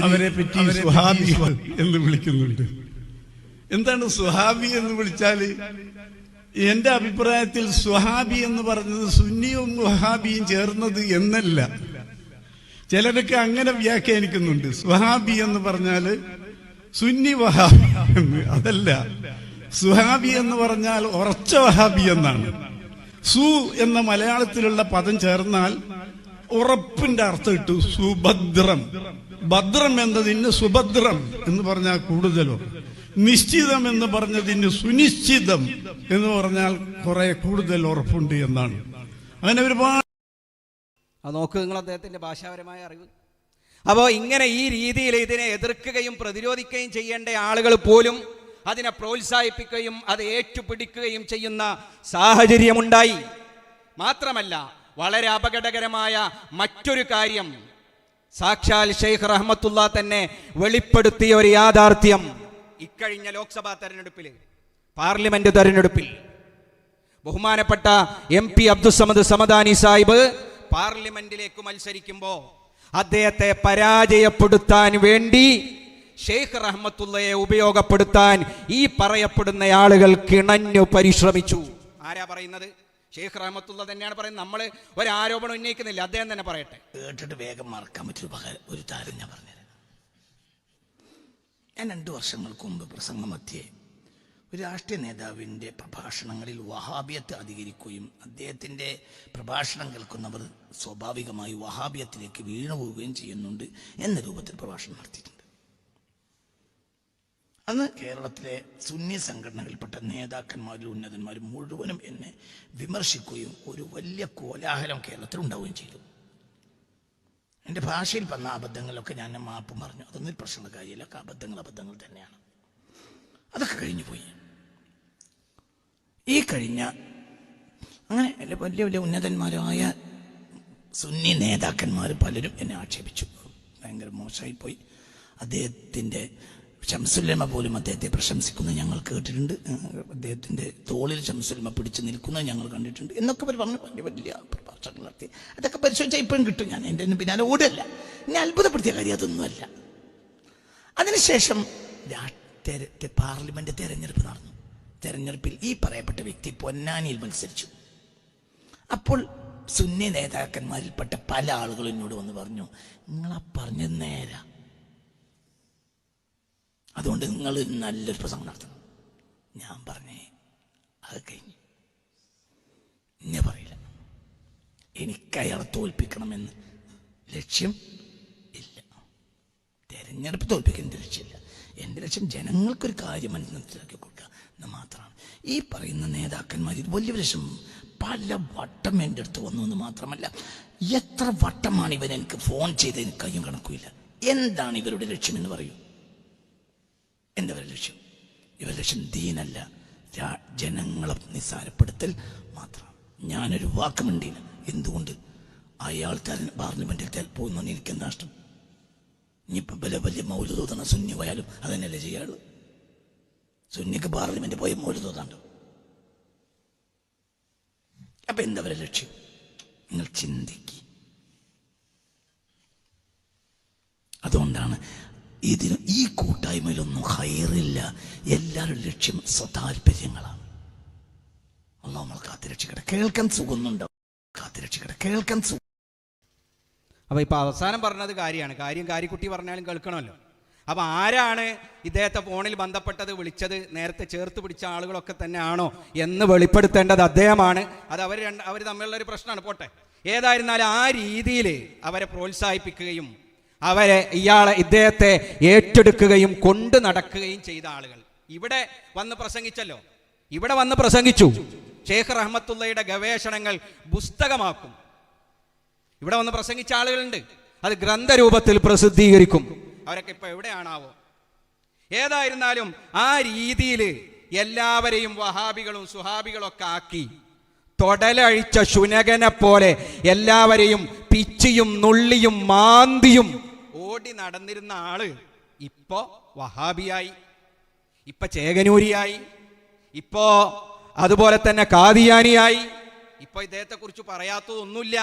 അവരെ പറ്റി സുഹാബി എന്ന് വിളിക്കുന്നുണ്ട്. എന്താണ് സുഹാബി എന്ന് വിളിച്ചാൽ? എന്റെ അഭിപ്രായത്തിൽ സുഹാബി എന്ന് പറഞ്ഞത് സുന്നിയും വഹാബിയും ചേർന്നത് എന്നല്ല. ചിലരൊക്കെ അങ്ങനെ വ്യാഖ്യാനിക്കുന്നുണ്ട്. സുഹാബി എന്ന് പറഞ്ഞാല് സുന്നി വഹാബി എന്ന്. അതല്ല, സുഹാബി എന്ന് പറഞ്ഞാൽ ഉറച്ച വഹാബി എന്നാണ്. സു എന്ന മലയാളത്തിലുള്ള പദം ചേർന്നാൽ ഉറപ്പിന്റെ അർത്ഥം ഇട്ടു സുഭദ്രം. ഭദ്രം എന്നതിന് സുഭദ്രം എന്ന് പറഞ്ഞാൽ കൂടുതലോ, നിശ്ചിതം എന്ന് പറഞ്ഞതിന് സുനിശ്ചിതം എന്ന് പറഞ്ഞാൽ കുറെ കൂടുതൽ ഉറപ്പുണ്ട് എന്നാണ്. അങ്ങനെ ഒരുപാട് നോക്ക് നിങ്ങൾ അദ്ദേഹത്തിന്റെ ഭാഷാപരമായ അറിവ്. അപ്പോൾ ഇങ്ങനെ ഈ രീതിയിൽ ഇതിനെ എതിർക്കുകയും പ്രതിരോധിക്കുകയും ചെയ്യേണ്ട ആളുകൾ പോലും അതിനെ പ്രോത്സാഹിപ്പിക്കുകയും അത് ഏറ്റുപിടിക്കുകയും ചെയ്യുന്ന സാഹചര്യമുണ്ടായി. മാത്രമല്ല, വളരെ അപകടകരമായ മറ്റൊരു കാര്യം സാക്ഷാൽ ഷെയ്ഖ് റഹ്മത്തുള്ള തന്നെ വെളിപ്പെടുത്തിയ ഒരു യാഥാർത്ഥ്യം, ഇക്കഴിഞ്ഞ ലോക്സഭാ തെരഞ്ഞെടുപ്പിൽ, പാർലമെന്റ് തെരഞ്ഞെടുപ്പിൽ ബഹുമാനപ്പെട്ട MP അബ്ദുസ്സമദ് സമദാനി സാഹിബ് പാർലമെന്റിലേക്ക് മത്സരിക്കുമ്പോൾ അദ്ദേഹത്തെ പരാജയപ്പെടുത്താൻ വേണ്ടി ഷെയ്ഖ് റഹ്മത്തുള്ളയെ ഉപയോഗപ്പെടുത്താൻ ഈ പറയപ്പെടുന്ന ആളുകൾ കിണഞ്ഞു പരിശ്രമിച്ചു. ആരാ പറയുന്നത്? ഷെയ്ഖ് റഹ്മത്തുള്ള തന്നെയാണ് പറയുന്നത്. നമ്മൾ ഒരു ആരോപണം ഉന്നയിക്കുന്നില്ല, അദ്ദേഹം തന്നെ പറയട്ടെ. കേട്ടിട്ട് വേഗം മറക്കാൻ പറ്റൊരു താരം ഞാൻ പറഞ്ഞുതരാം. ഞാൻ 2 വർഷങ്ങൾക്ക് മുമ്പ് പ്രസംഗമധ്യേ ഒരു രാഷ്ട്രീയ നേതാവിൻ്റെ പ്രഭാഷണങ്ങളിൽ വഹാബിയത്ത് അധികരിക്കുകയും അദ്ദേഹത്തിൻ്റെ പ്രഭാഷണം കേൾക്കുന്നവർ സ്വാഭാവികമായി വഹാബിയത്തിലേക്ക് വീണുപോവുകയും ചെയ്യുന്നുണ്ട് എന്ന രൂപത്തിൽ പ്രഭാഷണം നടത്തിയിട്ടുണ്ട്. അന്ന് കേരളത്തിലെ സുന്നി സംഘടനകളിൽപ്പെട്ട നേതാക്കന്മാരും ഉന്നതന്മാരും മുഴുവനും എന്നെ വിമർശിക്കുകയും ഒരു വലിയ കോലാഹലം കേരളത്തിൽ ഉണ്ടാവുകയും ചെയ്തു. എൻ്റെ ഭാഷയിൽ വന്ന അബദ്ധങ്ങളൊക്കെ ഞാൻ മാപ്പ് പറഞ്ഞു. അതൊന്നും പ്രശ്നമുള്ള കാര്യമില്ല. അബദ്ധങ്ങൾ തന്നെയാണ്. അതൊക്കെ കഴിഞ്ഞു പോയി. ഈ കഴിഞ്ഞ അങ്ങനെ വലിയ വലിയ ഉന്നതന്മാരായ സുന്നി നേതാക്കന്മാർ പലരും എന്നെ ആക്ഷേപിച്ചു. ഭയങ്കര മോശമായിപ്പോയി. അദ്ദേഹത്തിൻ്റെ ശംസുല്ലമ പോലും അദ്ദേഹത്തെ പ്രശംസിക്കുന്നത് ഞങ്ങൾ കേട്ടിട്ടുണ്ട്. അദ്ദേഹത്തിൻ്റെ തോളിൽ ശംസുല്ലമ പിടിച്ചു നിൽക്കുന്നത് ഞങ്ങൾ കണ്ടിട്ടുണ്ട് എന്നൊക്കെ പറഞ്ഞു. വലിയ വലിയ പ്രഭാഷണങ്ങൾ നടത്തി. അതൊക്കെ പരിശോധിച്ചാൽ ഇപ്പോഴും കിട്ടും. ഞാൻ എൻ്റെ പിന്നാലെ ഓടല്ല. എന്നെ അത്ഭുതപ്പെടുത്തിയ കാര്യം അതൊന്നുമല്ല. അതിനുശേഷം പാർലമെന്റ് തെരഞ്ഞെടുപ്പ് നടന്നു. തെരഞ്ഞെടുപ്പിൽ ഈ പറയപ്പെട്ട വ്യക്തി പൊന്നാനിയിൽ മത്സരിച്ചു. അപ്പോൾ സുന്നി നേതാക്കന്മാരിൽപ്പെട്ട പല ആളുകളും എന്നോട് വന്ന് പറഞ്ഞു, നിങ്ങളാ പറഞ്ഞത് നേരാ, അതുകൊണ്ട് നിങ്ങൾ നല്ലൊരു പ്രസംഗം നടത്തണം. ഞാൻ പറഞ്ഞേ അത് കഴിഞ്ഞു, ഞാൻ പറയില്ല. എനിക്ക് അയാളെ തോൽപ്പിക്കണമെന്ന് ലക്ഷ്യം ഇല്ല. തെരഞ്ഞെടുപ്പ് തോൽപ്പിക്കാൻ എൻ്റെ ലക്ഷ്യമില്ല. എൻ്റെ ലക്ഷ്യം ജനങ്ങൾക്കൊരു കാര്യം മനസ്സിലാക്കി കൊടുക്കുക എന്ന് മാത്രമാണ്. ഈ പറയുന്ന നേതാക്കന്മാർ ഇത് വലിയ ലക്ഷ്യം പല വട്ടം എൻ്റെ അടുത്ത് വന്നു എന്ന് മാത്രമല്ല, എത്ര വട്ടമാണ് ഇവർ എനിക്ക് ഫോൺ ചെയ്ത് എനിക്ക് കയ്യും കണക്കുമില്ല. എന്താണ് ഇവരുടെ ലക്ഷ്യം എന്ന് പറയൂ. എന്തവരുടെ ലക്ഷ്യം? ഇവരുടെ ലക്ഷ്യം ദീനല്ല, ജനങ്ങളെ നിസ്സാരപ്പെടുത്തൽ മാത്രം. ഞാനൊരു വാക്ക് മിണ്ടിയില്ല. എന്തുകൊണ്ട്? അയാൾ പാർലമെന്റിൽ പോകുന്നു എനിക്കെന്താ നഷ്ടം? ഇനിയിപ്പോൾ വലിയ വലിയ മൗലൂദ് സുന്നി പോയാലും അതന്നെയല്ലേ ചെയ്യാളൂ. സുന്നിക്ക് പാർലമെന്റ് പോയ മൗലൂദാണ്ടോ? അപ്പൊ എന്താ അവരുടെ ലക്ഷ്യം? നിങ്ങൾ ചിന്തിക്കുക. അതുകൊണ്ടാണ് ഈ കൂട്ടായ്മയിലൊന്നും ഹൈറില്ല. എല്ലാവരും ലക്ഷ്യം സ്വതാല്പര്യങ്ങളാണ്. അള്ളാഹു നമ്മളെ കാത്തിരക്ഷിക്കട്ടെ. കേൾക്കാൻ സുഖമുണ്ടോ? കാത്തിരക്ഷിക്കട്ടെ. കേൾക്കാൻ സുഖം. അപ്പോൾ ഇപ്പോൾ അവസാനം പറഞ്ഞത് കാര്യക്കുട്ടി പറഞ്ഞാലും കേൾക്കണമല്ലോ. അപ്പോൾ ആരാണ് ഇദ്ദേഹത്തെ ഫോണിൽ ബന്ധപ്പെട്ടത്, വിളിച്ചത്, നേരത്തെ ചേർത്ത് പിടിച്ച ആളുകളൊക്കെ തന്നെ ആണോ എന്ന് വെളിപ്പെടുത്തേണ്ടത് അദ്ദേഹമാണ്. അത് അവർ തമ്മിലുള്ളൊരു പ്രശ്നമാണ്. പോട്ടെ, ഏതായിരുന്നാലും ആ രീതിയിൽ അവരെ പ്രോത്സാഹിപ്പിക്കുകയും ഇദ്ദേഹത്തെ ഏറ്റെടുക്കുകയും കൊണ്ട് നടക്കുകയും ചെയ്ത ആളുകൾ ഇവിടെ വന്ന് പ്രസംഗിച്ചല്ലോ. ഇവിടെ വന്ന് പ്രസംഗിച്ചു. ഷെയ്ഖ് റഹ്മത്തുള്ളയുടെ ഗവേഷണങ്ങൾ പുസ്തകമാക്കും. ഇവിടെ വന്ന് പ്രസംഗിച്ച ആളുകളുണ്ട്. അത് ഗ്രന്ഥരൂപത്തിൽ പ്രസിദ്ധീകരിക്കും. അവരൊക്കെ ഇപ്പൊ എവിടെയാണാവോ? ഏതായിരുന്നാലും ആ രീതിയിൽ എല്ലാവരെയും വഹാബികളും സുഹാബികളും ഒക്കെ ആക്കി തൊടലഴിച്ച ശുനകനെ പോലെ എല്ലാവരെയും പിച്ചിയും നുള്ളിയും മാന്തിയും ഓടി നടന്നിരുന്ന ആള് ഇപ്പോ വഹാബിയായി, ഇപ്പൊ ചേകനൂരിയായി, ഇപ്പോ അതുപോലെ തന്നെ കാദിയാനിയായി. ഇപ്പൊ ഇദ്ദേഹത്തെക്കുറിച്ച് പറയാത്തതൊന്നുമില്ല,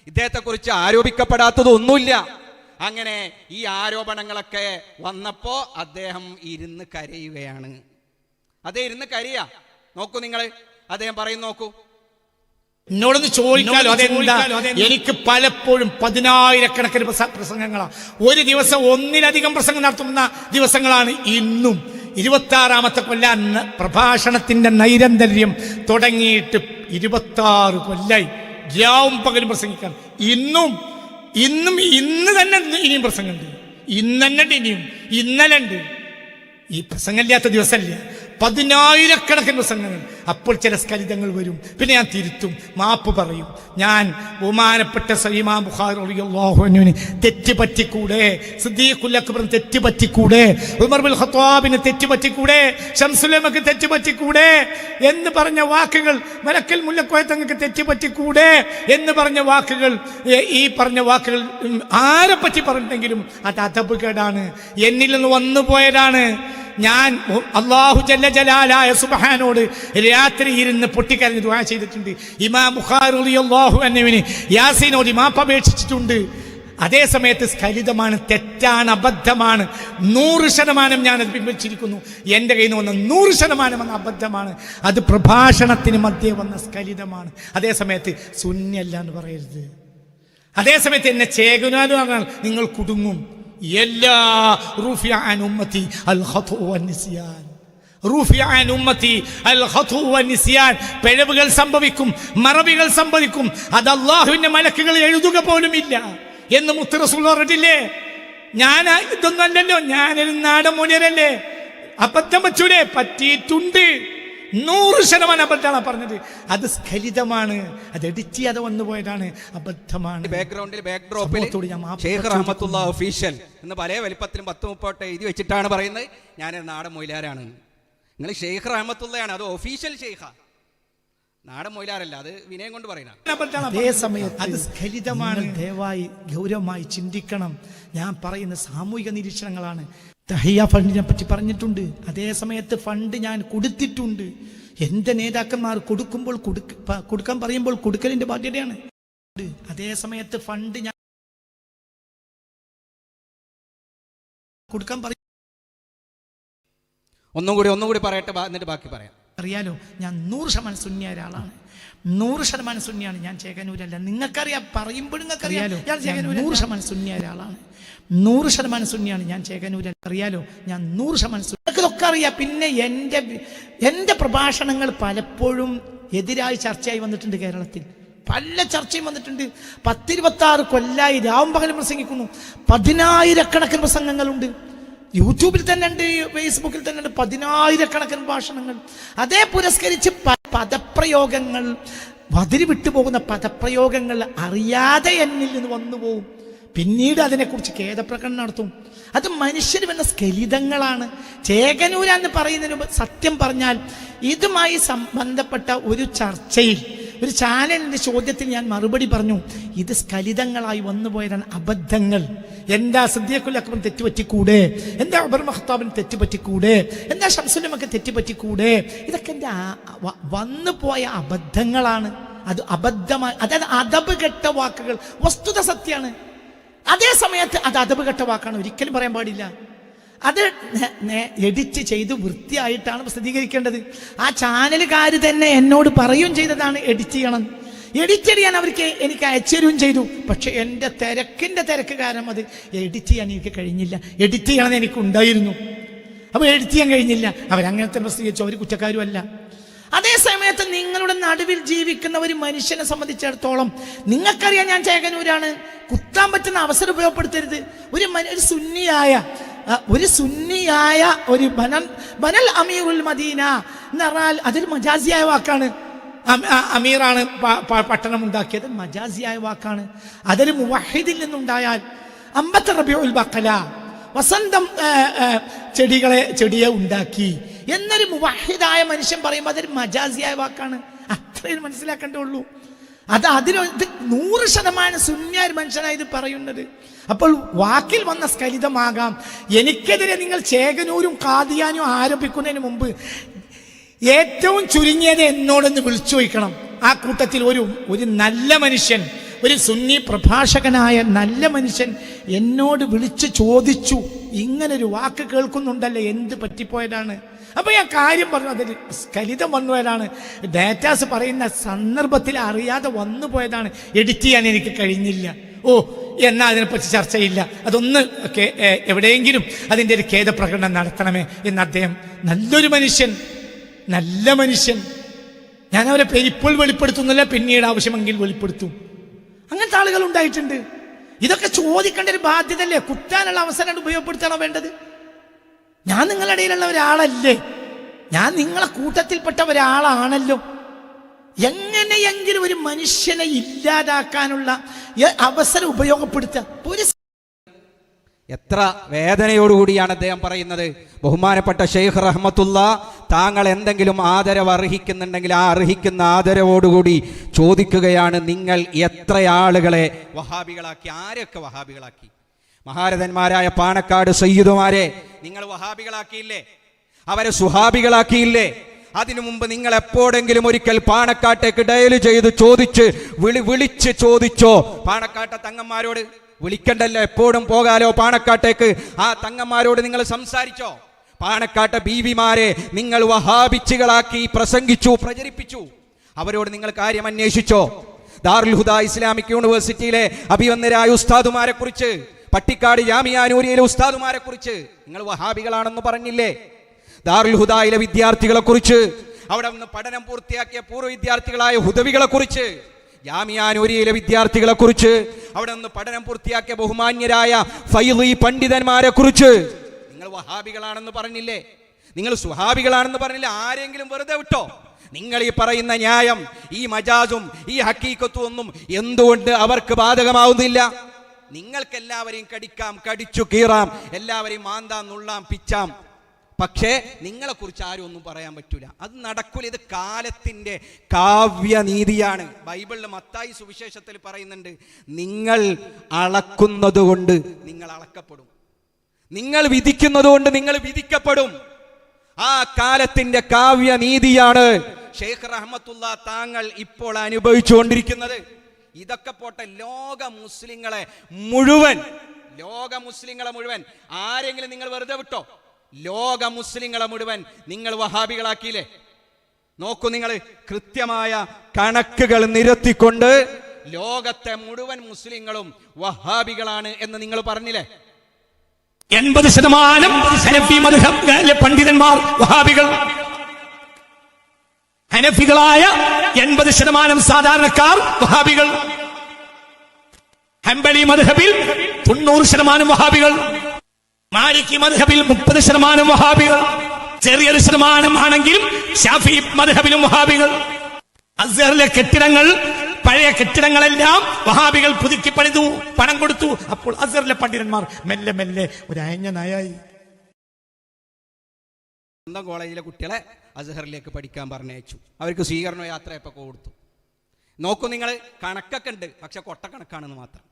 ഇദ്ദേഹത്തെക്കുറിച്ച് ആരോപിക്കപ്പെടാത്തതൊന്നുമില്ല. അങ്ങനെ ഈ ആരോപണങ്ങളൊക്കെ വന്നപ്പോ അദ്ദേഹം ഇരുന്ന് കരയുകയാണ്. അതേ ഇരുന്ന് കരയാ. നോക്കൂ നിങ്ങൾ, അദ്ദേഹം പറയും നോക്കൂ. എന്നോടൊന്ന് ചോദിക്കാലോ അതെന്താ? എനിക്ക് പലപ്പോഴും 10,000-കണക്കിന് പ്രസംഗങ്ങളാണ്. ഒരു ദിവസം ഒന്നിലധികം പ്രസംഗം നടത്തുന്ന ദിവസങ്ങളാണ് ഇന്നും. 26ാമത്തെ കൊല്ലം പ്രഭാഷണത്തിന്റെ നൈരന്തര്യം തുടങ്ങിയിട്ട് 26 കൊല്ലായി. രാവും പകലും പ്രസംഗിക്കാൻ. ഇന്ന് തന്നെ ഇനിയും പ്രസംഗമുണ്ട്. ഇന്ന് തന്നെ ഇനിയും ഇന്നലെ ഉണ്ട്. ഈ പ്രസംഗമില്ലാത്ത ദിവസമല്ല. 10,000-കണക്കിന് പ്രസംഗങ്ങൾ. അപ്പോൾ ചില സ്ഖലിതങ്ങൾ വരും, പിന്നെ ഞാൻ തിരുത്തും, മാപ്പ് പറയും. ഞാൻ ബഹുമാനപ്പെട്ട ഇമാം ബുഖാരി റളിയല്ലാഹു അൻഹുവിന് തെറ്റുപറ്റിക്കൂടെ, സിദ്ദീഖുൽ അക്ബറിന് തെറ്റുപറ്റിക്കൂടെ, ഉമർ ബിൻ ഖത്താബിന് തെറ്റുപറ്റിക്കൂടെ, ശംസുലമക്ക് തെറ്റുപറ്റിക്കൂടെ എന്ന് പറഞ്ഞ വാക്കുകൾ, മലക്കൽ മുല്ലക്കോയ തങ്ങൾക്ക് തെറ്റുപറ്റിക്കൂടെ എന്ന് പറഞ്ഞ വാക്കുകൾ, ഈ പറഞ്ഞ വാക്കുകൾ ആരെ പറ്റി പറഞ്ഞിട്ടെങ്കിലും അത് അദബ് കേടാണ്, എന്നിൽ നിന്ന് വന്നു പോയതാണ്. ഞാൻ അല്ലാഹു ജല്ല ജലാലായ സുബ്ഹാനോട് രാത്രി ഇരുന്ന് പൊട്ടിക്കരഞ്ഞ് ദുആ ചെയ്തിട്ടുണ്ട്. ഇമാം ബുഖാരി റളിയല്ലാഹു അൻഹുവിന് യാസീനോട് മാപ്പ് അപേക്ഷിച്ചിട്ടുണ്ട്. അതേ സമയത്ത് സ്ഖലിതമാണ്, തെറ്റാണ്, അബദ്ധമാണ്. 100% ഞാനത് പിൻവലിച്ചിരിക്കുന്നു. എൻ്റെ കയ്യിൽ നിന്ന് വന്ന 100% എന്ന അബദ്ധമാണ്. അത് പ്രഭാഷണത്തിന് മധ്യേ വന്ന സ്ഖലിതമാണ്. അതേ സമയത്ത് സുന്നിയല്ല എന്ന് പറയരുത്. അതേ സമയത്ത് എന്നെ ചേകുനാലും പറഞ്ഞാൽ നിങ്ങൾ കുടുങ്ങും. എല്ലാ റൂഫിയ അൻ ഉമ്മത്തി അൽ ഖത്ഉ വന്നിസ്യാൻ, റൂഫിയ അൻ ഉമ്മത്തി അൽ ഖത്ഉ വന്നിസ്യാൻ. പിഴവുകൾ സംഭവിക്കും, മറവികൾ സംഭവിക്കും. അത് അല്ലാഹുവിന്റെ മലക്കുകൾ എഴുതുക പോലും ഇല്ല എന്ന് മുത്ത് റസൂൽ പറഞ്ഞിട്ടില്ലേ? ഞാൻ ഇതൊന്നല്ലല്ലോ, ഞാനൊരു നാടൻ മുനിയരല്ലേ. അബദ്ധം വച്ചൂലേ? പറ്റിയിട്ടുണ്ട്. 100% അബദ്ധമാണ് പറഞ്ഞത്. അത് സ്ഖലിതമാണ്, അത് എഡിറ്റ് ചെയ്യാതെ വന്നു പോയതാണ്, അബദ്ധമാണ്. ബാക്ക്ഗ്രൗണ്ടിൽ ബാക്ക്ഡ്രോപ്പിൽ ഷെയ്ഖ് റഹ്മത്തുള്ള ഒഫീഷ്യൽ എന്ന് പല വലിപ്പത്തിലും 10-30 എഴുതി വെച്ചിട്ടാണ് പറയുന്നത് ഞാൻ നാടൻ മൊയിലാരാണ്. നിങ്ങൾ ഷെയ്ഖ് റഹ്മത്തുള്ളയാണ്, അത് ഒഫീഷ്യൽ ഷെയ്ഖ, നാടൻ മൊയിലാരല്ല. അത് വിനയം കൊണ്ട് പറയുന്നത്. അതേ സമയത്ത് അത് സ്ഖലിതമാണ്. ദയവായി ഗൗരവമായി ചിന്തിക്കണം. ഞാൻ പറയുന്ന സാമൂഹിക നിരീക്ഷണങ്ങളാണ്. തഹിയ ഫണ്ടിനെ പറ്റി പറഞ്ഞിട്ടുണ്ട്. അതേ സമയത്ത് ഫണ്ട് ഞാൻ കൊടുത്തിട്ടുണ്ട്. എൻ്റെ നേതാക്കന്മാർ കൊടുക്കാൻ പറയുമ്പോൾ കൊടുക്കലിന്റെ ബാധ്യതയാണ്. അതേ സമയത്ത് ഫണ്ട് ഞാൻ കൊടുക്കാൻ പറയും. ഒന്നും കൂടി പറയട്ടെ, എന്നിട്ട് ബാക്കി പറയാം. അറിയാലോ, ഞാൻ 100% സുന്നിയ ഒരാളാണ്. 100% സുന്നിയാണ് ഞാൻ. ചേകനൂരല്ല. നിങ്ങൾക്കറിയാം, പറയുമ്പോഴും നിങ്ങൾക്കറിയാലോ ഞാൻ 100% സുന്നിയ ഒരാളാണ്. 100% സുന്നിയാണ് ഞാൻ. ചേകനൂരല്ല. അറിയാലോ, ഞാൻ 100% നിങ്ങൾക്കൊക്കെ അറിയാം. പിന്നെ എൻ്റെ പ്രഭാഷണങ്ങൾ പലപ്പോഴും എതിരായി ചർച്ചയായി വന്നിട്ടുണ്ട്. കേരളത്തിൽ പല ചർച്ചയും വന്നിട്ടുണ്ട്. 10-26 കൊല്ലായി രാവും പകലും പ്രസംഗിക്കുന്നു. 10,000-കണക്കിന് പ്രസംഗങ്ങളുണ്ട്. യൂട്യൂബിൽ തന്നെ ഉണ്ട്, ഫേസ്ബുക്കിൽ തന്നെ ഉണ്ട്. 10,000-കണക്കിന് ഭാഷണങ്ങൾ. അതേ പുരസ്കരിച്ച് പദപ്രയോഗങ്ങൾ, വതിരി വിട്ടുപോകുന്ന പദപ്രയോഗങ്ങൾ അറിയാതെ എന്നിൽ നിന്ന് വന്നു പോകും. പിന്നീട് അതിനെക്കുറിച്ച് ഖേദപ്രകടനം നടത്തും. അത് മനുഷ്യന് വന്ന സ്ഖലിതങ്ങളാണ്. ചേകനൂര എന്ന് പറയുന്നതിന് സത്യം പറഞ്ഞാൽ ഇതുമായി ബന്ധപ്പെട്ട ഒരു ചർച്ചയിൽ, ഒരു ചാനലിന്റെ ചോദ്യത്തിൽ ഞാൻ മറുപടി പറഞ്ഞു, ഇത് സ്ഖലിതങ്ങളായി വന്നുപോയതാണ്, അബദ്ധങ്ങൾ. എന്താ സിദ്ദീഖുൽ അക്ബർ തെറ്റുപറ്റിക്കൂടെ? എന്താ ഉമർ ഖത്താബിന് തെറ്റുപറ്റിക്കൂടെ? എന്താ ശംസുലമക്ക് തെറ്റുപറ്റിക്കൂടെ? ഇതൊക്കെ എൻ്റെ വന്നുപോയ അബദ്ധങ്ങളാണ്. അത് അബദ്ധമായി, അതായത് അദബ് കെട്ട വാക്കുകൾ. വസ്തുത സത്യമാണ്. അതേ സമയത്ത് അത് അദബ് കെട്ട വാക്കാണ്, ഒരിക്കലും പറയാൻ പാടില്ല. അത് എഡിറ്റ് ചെയ്ത് വൃത്തിയായിട്ടാണ് പ്രസിദ്ധീകരിക്കേണ്ടത്. ആ ചാനലുകാർ തന്നെ എന്നോട് പറയുകയും ചെയ്തതാണ് എഡിറ്റ് ചെയ്യണം. എഡിറ്റ് ചെയ്യാൻ എനിക്ക് അയച്ചു തരുകയും ചെയ്തു. പക്ഷെ എൻ്റെ തിരക്ക് കാരണം അത് എഡിറ്റ് ചെയ്യാൻ എനിക്ക് കഴിഞ്ഞില്ല. എഡിറ്റ് ചെയ്യണമെന്ന് എനിക്കുണ്ടായിരുന്നു, അപ്പോൾ എഡിറ്റ് ചെയ്യാൻ കഴിഞ്ഞില്ല. അവരങ്ങനത്തെ പ്രസിദ്ധീകരിച്ചു, അവർ കുറ്റക്കാരുമല്ല. അതേ സമയത്ത് നിങ്ങളുടെ നടുവിൽ ജീവിക്കുന്ന ഒരു മനുഷ്യനെ സംബന്ധിച്ചിടത്തോളം നിങ്ങൾക്കറിയാം, ഞാൻ ചേകനൂരാണ്, കുത്താൻ പറ്റുന്ന അവസരം ഉപയോഗപ്പെടുത്തരുത്. ഒരു സുന്നിയായ ഒരു ബനൽ അമീറുൽ മദീന എന്ന് പറഞ്ഞാൽ അതൊരു മജാസിയായ വാക്കാണ്. അമീറാണ് പട്ടണം ഉണ്ടാക്കിയത്, മജാസിയായ വാക്കാണ്. അതൊരു മുവഹിദിൽ നിന്നുണ്ടായാൽ അമ്പത്ത റബീഉൽ ബഖല, വസന്തം ചെടിയെ ഉണ്ടാക്കി എന്നൊരു മുവഹിദായ മനുഷ്യൻ പറയുമ്പോൾ അതൊരു മജാസിയായ വാക്കാണ്. അത്രയും മനസ്സിലാക്കേണ്ടുള്ളൂ. അതിന് 100% സുന്നിയായ മനുഷ്യനായി ഇത് പറയുന്നത്. അപ്പോൾ വാക്കിൽ വന്ന സ്ഖലിതമാകാം. എനിക്കെതിരെ നിങ്ങൾ ചേകനൂരും കാദിയാനും ആരോപിക്കുന്നതിന് മുമ്പ് ഏറ്റവും ചുരുങ്ങിയത് എന്നോടൊന്ന് വിളിച്ചു ചോദിക്കണം. ആ കൂട്ടത്തിൽ ഒരു നല്ല മനുഷ്യൻ, ഒരു സുന്നി പ്രഭാഷകനായ നല്ല മനുഷ്യൻ എന്നോട് വിളിച്ച് ചോദിച്ചു, ഇങ്ങനൊരു വാക്ക് കേൾക്കുന്നുണ്ടല്ലേ, എന്ത് പറ്റിപ്പോയതാണ്? അപ്പൊ ഞാൻ കാര്യം പറഞ്ഞു, അതിൽ സ്ഖലിതം വന്നുപോയതാണ്, ഡാറ്റാസ് പറയുന്ന സന്ദർഭത്തിൽ അറിയാതെ വന്നു പോയതാണ്, എഡിറ്റ് ചെയ്യാൻ എനിക്ക് കഴിഞ്ഞില്ല. എന്നാൽ അതിനെപ്പറ്റി ചർച്ചയില്ല, അതൊന്ന് എവിടെയെങ്കിലും അതിൻ്റെ ഒരു ഖേദപ്രകടനം നടത്തണമേ എന്ന് അദ്ദേഹം, നല്ല മനുഷ്യൻ, ഞാൻ അവരെ ഇപ്പോൾ വെളിപ്പെടുത്തുന്നില്ല, പിന്നീട് ആവശ്യമെങ്കിൽ വെളിപ്പെടുത്തും. അങ്ങനത്തെ ആളുകൾ ഉണ്ടായിട്ടുണ്ട്. ഇതൊക്കെ ചോദിക്കേണ്ട ഒരു ബാധ്യതയല്ലേ? കുത്താനുള്ള അവസരം ഉപയോഗപ്പെടുത്തണോ വേണ്ടത്? ഞാൻ നിങ്ങളുടെ ഇടയിലുള്ള ഒരാളല്ലേ? ഞാൻ നിങ്ങളെ കൂട്ടത്തിൽപ്പെട്ട ഒരാളാണല്ലോ. എങ്ങനെയെങ്കിലും ഒരു മനുഷ്യനെ ഇല്ലാതാക്കാനുള്ള അവസരം ഉപയോഗപ്പെടുത്തുക. എത്ര വേദനയോടുകൂടിയാണ് അദ്ദേഹം പറയുന്നത്. ബഹുമാനപ്പെട്ട ഷെയ്ഖ് റഹ്മത്തുള്ള, താങ്കൾ എന്തെങ്കിലും ആദരവ് അർഹിക്കുന്നുണ്ടെങ്കിൽ ആ അർഹിക്കുന്ന ആദരവോടുകൂടി ചോദിക്കുകയാണ്, നിങ്ങൾ എത്ര ആളുകളെ വഹാബികളാക്കി? ആരൊക്കെ വഹാബികളാക്കി? മഹാരഥന്മാരായ പാണക്കാട് സയ്യിദുമാരെ നിങ്ങൾ വഹാബികളാക്കിയില്ലേ? അവരെ സുഹാബികളാക്കിയില്ലേ? അതിനു മുമ്പ് നിങ്ങൾ എപ്പോഴെങ്കിലും ഒരിക്കൽ പാണക്കാട്ടേക്ക് ഡയൽ ചെയ്ത് വിളിച്ച് ചോദിച്ചോ? പാണക്കാട്ടെ തങ്ങന്മാരോട് വിളിക്കണ്ടല്ലോ, എപ്പോഴും പോകാലോ പാണക്കാട്ടേക്ക്. ആ തങ്ങന്മാരോട് നിങ്ങൾ സംസാരിച്ചോ? പാണക്കാട്ടെ ബീവിമാരെ നിങ്ങൾ വഹാബിച്ചുകളാക്കി പ്രസംഗിച്ചു, പ്രചരിപ്പിച്ചു. അവരോട് നിങ്ങൾ കാര്യം അന്വേഷിച്ചോ? ദാറുൽ ഹുദ ഇസ്ലാമിക് യൂണിവേഴ്സിറ്റിയിലെ അഭിവന്ദരായ ഉസ്താദുമാരെ കുറിച്ച്, പട്ടിക്കാട് ജാമിഅ നൂരിയയിലെ ഉസ്താദുമാരെ കുറിച്ച് നിങ്ങൾ വഹാബികളാണെന്ന് പറഞ്ഞില്ലേ? ദാറുൽ ഹുദയിലെ വിദ്യാർത്ഥികളെ കുറിച്ച്, അവിടെ നിന്ന് പഠനം പൂർത്തിയാക്കിയ പൂർവ്വ വിദ്യാർത്ഥികളായ ഹുദവികളെ കുറിച്ച്, ജാമിഅ നൂരിയയിലെ വിദ്യാർത്ഥികളെ കുറിച്ച്, അവിടെ നിന്ന് പഠനം പൂർത്തിയാക്കിയ ബഹുമാന്യരായ ഫൈളി പണ്ഡിതന്മാരെ കുറിച്ച് നിങ്ങൾ വഹാബികളാണെന്ന് പറഞ്ഞില്ലേ? നിങ്ങൾ സുഹാബികളാണെന്ന് പറഞ്ഞില്ലേ? ആരെങ്കിലും വെറുതെ വിട്ടോ? നിങ്ങൾ ഈ പറയുന്ന ന്യായം, ഈ മജാസും ഈ ഹക്കീക്കത്തും ഒന്നും എന്തുകൊണ്ട് അവർക്ക് ബാധകമാവുന്നില്ല? നിങ്ങൾക്ക് എല്ലാവരെയും കടിക്കാം, കടിച്ചു കീറാം, എല്ലാവരെയും മാന്താം, നുള്ളാം, പിച്ചാം. പക്ഷേ നിങ്ങളെക്കുറിച്ച് ആരും ഒന്നും പറയാൻ പറ്റൂല. അത് നടക്കൂല. ഇത് കാലത്തിന്റെ കാവ്യനീതിയാണ്. ബൈബിളിൽ മത്തായി സുവിശേഷത്തിൽ പറയുന്നുണ്ട്, നിങ്ങൾ അളക്കുന്നത് കൊണ്ട് നിങ്ങൾ അളക്കപ്പെടും, നിങ്ങൾ വിധിക്കുന്നത് കൊണ്ട് നിങ്ങൾ വിധിക്കപ്പെടും. ആ കാലത്തിന്റെ കാവ്യനീതിയാണ് ഷെയ്ഖ് റഹ്മത്തുള്ള താങ്കൾ ഇപ്പോൾ അനുഭവിച്ചുകൊണ്ടിരിക്കുന്നത്. ഇതൊക്കെ പോട്ടെ, ലോക മുസ്ലിങ്ങളെ മുഴുവൻ ആരെങ്കിലും നിങ്ങൾ വെറുതെ വിട്ടോ? ലോക മുസ്ലിങ്ങളെ മുഴുവൻ നിങ്ങൾ വഹാബികളാക്കിയില്ലേ? നോക്കൂ, നിങ്ങൾ കൃത്യമായ കണക്കുകൾ നിരത്തിക്കൊണ്ട് ലോകത്തെ മുഴുവൻ മുസ്ലിങ്ങളും വഹാബികളാണ് എന്ന് നിങ്ങൾ പറഞ്ഞില്ലേ? 80% ഹനഫി മദ്ഹബിലെ പണ്ഡിതന്മാർ വഹാബികൾ. ഹനഫികളായ 80% സാധാരണക്കാർ വഹാബികൾ. ഹംബലി മദ്ഹബിൽ 90% വഹാബികൾ. മാലിക്കി മദ്ഹബിൽ 30% വഹാബികൾ. ചെറിയൊരു ശതമാനം ആണെങ്കിലും ഷാഫി മദ്ഹബിലും വഹാബികൾ. അസ്ഹറിലെ കെട്ടിടങ്ങൾ, പഴയ കെട്ടിടങ്ങളെല്ലാം വഹാബികൾ പുതുക്കി പണിതു, പണം കൊടുത്തു. അപ്പോൾ അസ്ഹറിലെ പണ്ഡിതന്മാർ മെല്ലെ മെല്ലെ ഒരു അയഞ്ഞ നായായി. സ്വന്തം കോളേജിലെ കുട്ടികളെ അസ്ഹറിലേക്ക് പഠിക്കാൻ പറഞ്ഞയച്ചു. അവർക്ക് സ്വീകരണ യാത്രയൊക്കെ കൊടുത്തു. നോക്കൂ, നിങ്ങൾ കണക്കൊക്കെ ഉണ്ട്, പക്ഷെ കൊട്ടക്കണക്കാണെന്ന് മാത്രം.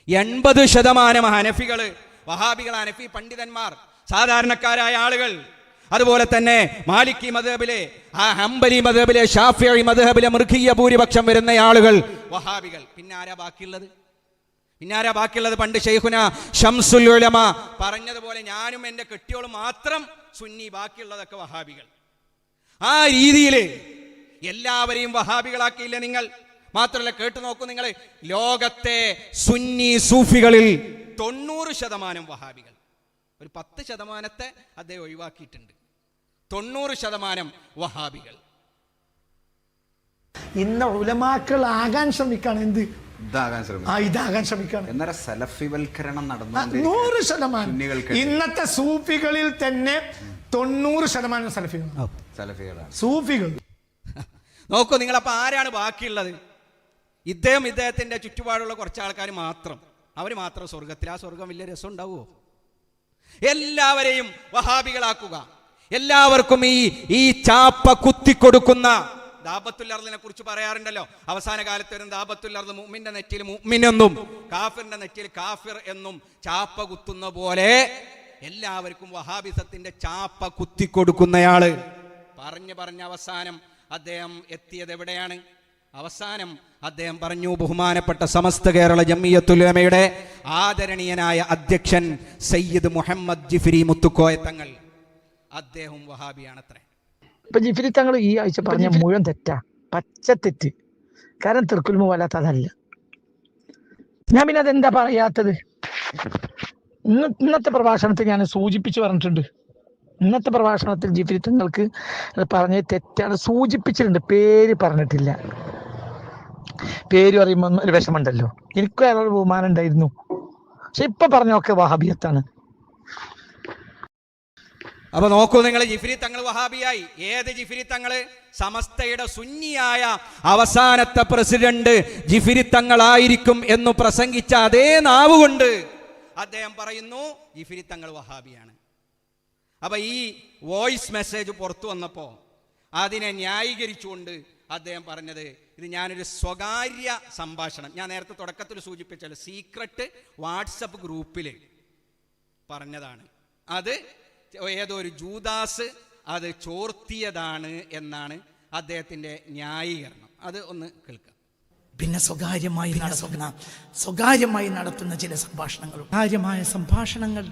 80% ഹനഫികൾ, വഹാബികൾ, ഹനഫി പണ്ഡിതന്മാർ, സാധാരണക്കാരായ ആളുകൾ. അതുപോലെ തന്നെ മാലിക്കി മദ്ഹബിലെ, ഹംബലി മദ്ഹബിലെ, ഷാഫിഈ മദ്ഹബിലെ മൃഗീയ ഭൂരിപക്ഷം വരുന്ന ആളുകൾ വഹാബികൾ. പിന്നെ ആരാ ബാക്കിയുള്ളത്? പിന്നാരാ ബാക്കിയുള്ളത്? പണ്ട് ശൈഖുന ശംസുൽ ഉലമ പറഞ്ഞതുപോലെ ഞാനും എൻ്റെ കെട്ടിയോളും മാത്രം സുന്നി, ബാക്കിയുള്ളതൊക്കെ വഹാബികൾ. ആ രീതിയിൽ എല്ലാവരെയും വഹാബികളാക്കിയില്ല നിങ്ങൾ. മാത്രമല്ല, കേട്ടു നോക്കൂ നിങ്ങൾ, ലോകത്തെ സുന്നി സൂഫികളിൽ 90% വഹാബികൾ. ഒരു 10% അദ്ദേഹം ഒഴിവാക്കിയിട്ടുണ്ട്. 90% വഹാബികൾ. ഇന്ന് ഉലമാക്കൾ ആകാൻ ശ്രമിക്കാണ്. എന്ത് ഇതാകാൻ ശ്രമിക്കാണ്. എന്നാൽ സലഫിവൽക്കരണം നടന്നു 100%. ഇന്നത്തെ സൂഫികളിൽ തന്നെ 90% സലഫികളാണ്, സൂഫികൾ. നോക്കൂ നിങ്ങൾ, അപ്പൊ ആരാണ് ബാക്കിയുള്ളത്? ഇദ്ദേഹത്തിന്റെ ചുറ്റുപാടുള്ള കുറച്ച് ആൾക്കാർ മാത്രം. അവർ മാത്രം സ്വർഗത്തിൽ. ആ സ്വർഗം വലിയ രസം ഉണ്ടാവുമോ? എല്ലാവരെയും വഹാബികളാക്കുക, എല്ലാവർക്കും ഈ ചാപ്പ കുത്തിക്കൊടുക്കുന്ന ദാബത്തുൽ അർദിനെ കുറിച്ച് പറയാറുണ്ടല്ലോ. അവസാന കാലത്ത് വരും ദാബത്തുൽ അർദ്, മുഅ്മിന്റെ നെറ്റിയിൽ മുഅ്മിൻ എന്നും കാഫിറിന്റെ നെറ്റിയിൽ കാഫിർ എന്നും ചാപ്പ കുത്തുന്ന പോലെ എല്ലാവർക്കും വഹാബിസത്തിന്റെ ചാപ്പ കുത്തിക്കൊടുക്കുന്നയാള് പറഞ്ഞ് അവസാനം അദ്ദേഹം എത്തിയത് എവിടെയാണ്? അവസാനം അദ്ദേഹം പറഞ്ഞു, ബഹുമാനപ്പെട്ട സമസ്ത കേരള ജംഇയ്യത്തുൽ ഉലമയുടെ ആദരണീയനായ അധ്യക്ഷൻ സയ്യിദ് മുഹമ്മദ് ജിഫ്രി മുത്തുക്കോയ തങ്ങൾ, അദ്ദേഹം വഹാബിയാണത്രേ. ഇപ്പൊ ജിഫ്രി തങ്ങൾ ഈ ആഴ്ച പറഞ്ഞ മുഴുവൻ തെറ്റാ, പച്ചത്തെറ്റ്. കാരണം തിർക്കുൽ മുവാലാത്ത് അതല്ല. ഞാൻ പിന്നെ അതെന്താ പറയാത്തത്? ഇന്നത്തെ പ്രഭാഷണത്തിൽ ഞാൻ സൂചിപ്പിച്ചു പറഞ്ഞിട്ടുണ്ട്. ഇന്നത്തെ പ്രഭാഷണത്തിൽ ജിഫ്രി തങ്ങൾക്ക് പറഞ്ഞ തെറ്റാണ്, സൂചിപ്പിച്ചിട്ടുണ്ട്, പേര് പറഞ്ഞിട്ടില്ല. പേര് പറയുമ്പോൾ ഒരു വിഷമുണ്ടല്ലോ. എനിക്കും അയാളൊരു ബഹുമാനം ഉണ്ടായിരുന്നു. പക്ഷെ ഇപ്പൊ പറഞ്ഞൊക്കെ വഹാബിയത്താണ്. അപ്പൊ നോക്കൂ നിങ്ങൾ, ജിഫ്രി തങ്ങൾ വഹാബിയായി. ഏത് ജിഫ്രി തങ്ങള്? സമസ്തയുടെ സുന്നിയായ അവസാനത്തെ പ്രസിഡന്റ് ജിഫ്രി തങ്ങളായിരിക്കും എന്ന് പ്രസംഗിച്ച അതേ നാവുകൊണ്ട് അദ്ദേഹം പറയുന്നു ജിഫ്രി തങ്ങൾ വഹാബിയാണ്. അപ്പൊ ഈ വോയിസ് മെസ്സേജ് പുറത്തു വന്നപ്പോ അതിനെ ന്യായീകരിച്ചുകൊണ്ട് അദ്ദേഹം പറഞ്ഞത്, ഇത് ഞാനൊരു സ്വകാര്യ സംഭാഷണം, ഞാൻ നേരത്തെ തുടക്കത്തിൽ സൂചിപ്പിച്ചല്ലോ, സീക്രട്ട് വാട്സപ്പ് ഗ്രൂപ്പിൽ പറഞ്ഞതാണ്. അത് ഏതോ ഒരു ജൂദാസ് അത് ചോർത്തിയതാണ് എന്നാണ് അദ്ദേഹത്തിന്റെ ന്യായീകരണം. അത് ഒന്ന് കേൾക്കാം. പിന്നെ സ്വകാര്യമായി നടത്തുന്ന ചില സംഭാഷണങ്ങൾ,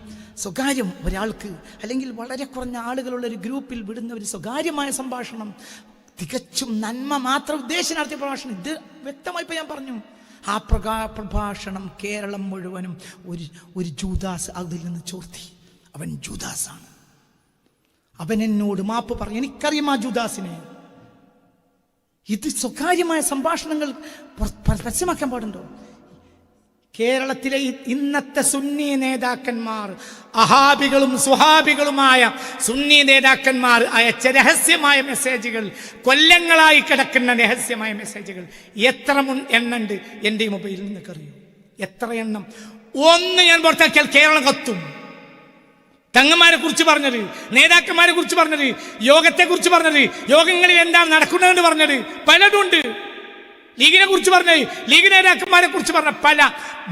സ്വകാര്യം ഒരാൾക്ക് അല്ലെങ്കിൽ വളരെ കുറഞ്ഞ ആളുകളുള്ള ഒരു ഗ്രൂപ്പിൽ വിടുന്ന ഒരു സ്വകാര്യമായ സംഭാഷണം, തികച്ചും നന്മ മാത്രം ഉദ്ദേശം നടത്തിയ പ്രഭാഷണം. ഇത് വ്യക്തമായി ഇപ്പൊ ഞാൻ പറഞ്ഞു. ആ പ്രഭാഷണം കേരളം മുഴുവനും ഒരു ജൂദാസ് അതിൽ നിന്ന് ചോർത്തി. അവൻ ജൂദാസാണ്, അവൻ എന്നോട് മാപ്പ് പറഞ്ഞു. എനിക്കറിയാം ആ ജൂദാസിനെ. ഇത് സ്വകാര്യമായ സംഭാഷണങ്ങൾ പരസ്യമാക്കാൻ പാടുണ്ടോ? കേരളത്തിലെ ഇന്നത്തെ സുന്നി നേതാക്കന്മാർ, അഹാബികളും സുഹാബികളുമായ സുന്നി നേതാക്കന്മാർ അയച്ച രഹസ്യമായ മെസ്സേജുകൾ, കൊല്ലങ്ങളായി കിടക്കുന്ന രഹസ്യമായ മെസ്സേജുകൾ എത്ര എണ്ണുണ്ട് എൻ്റെ ഈ മൊബൈലിൽ നിന്നൊക്കെ അറിയൂ? എത്ര എണ്ണം? ഒന്ന് ഞാൻ പുറത്താക്കിയാൽ കേരളം കത്തും. തങ്ങന്മാരെ കുറിച്ച് പറഞ്ഞത്, നേതാക്കന്മാരെ കുറിച്ച് പറഞ്ഞത്, യോഗത്തെ കുറിച്ച് പറഞ്ഞത്, യോഗങ്ങളിൽ എന്താണ് നടക്കുന്നതെന്ന് പറഞ്ഞത് പലതുണ്ട്. ലീഗിനെ കുറിച്ച് പറഞ്ഞത്, ലീഗ് നേതാക്കന്മാരെ കുറിച്ച് പറഞ്ഞ പല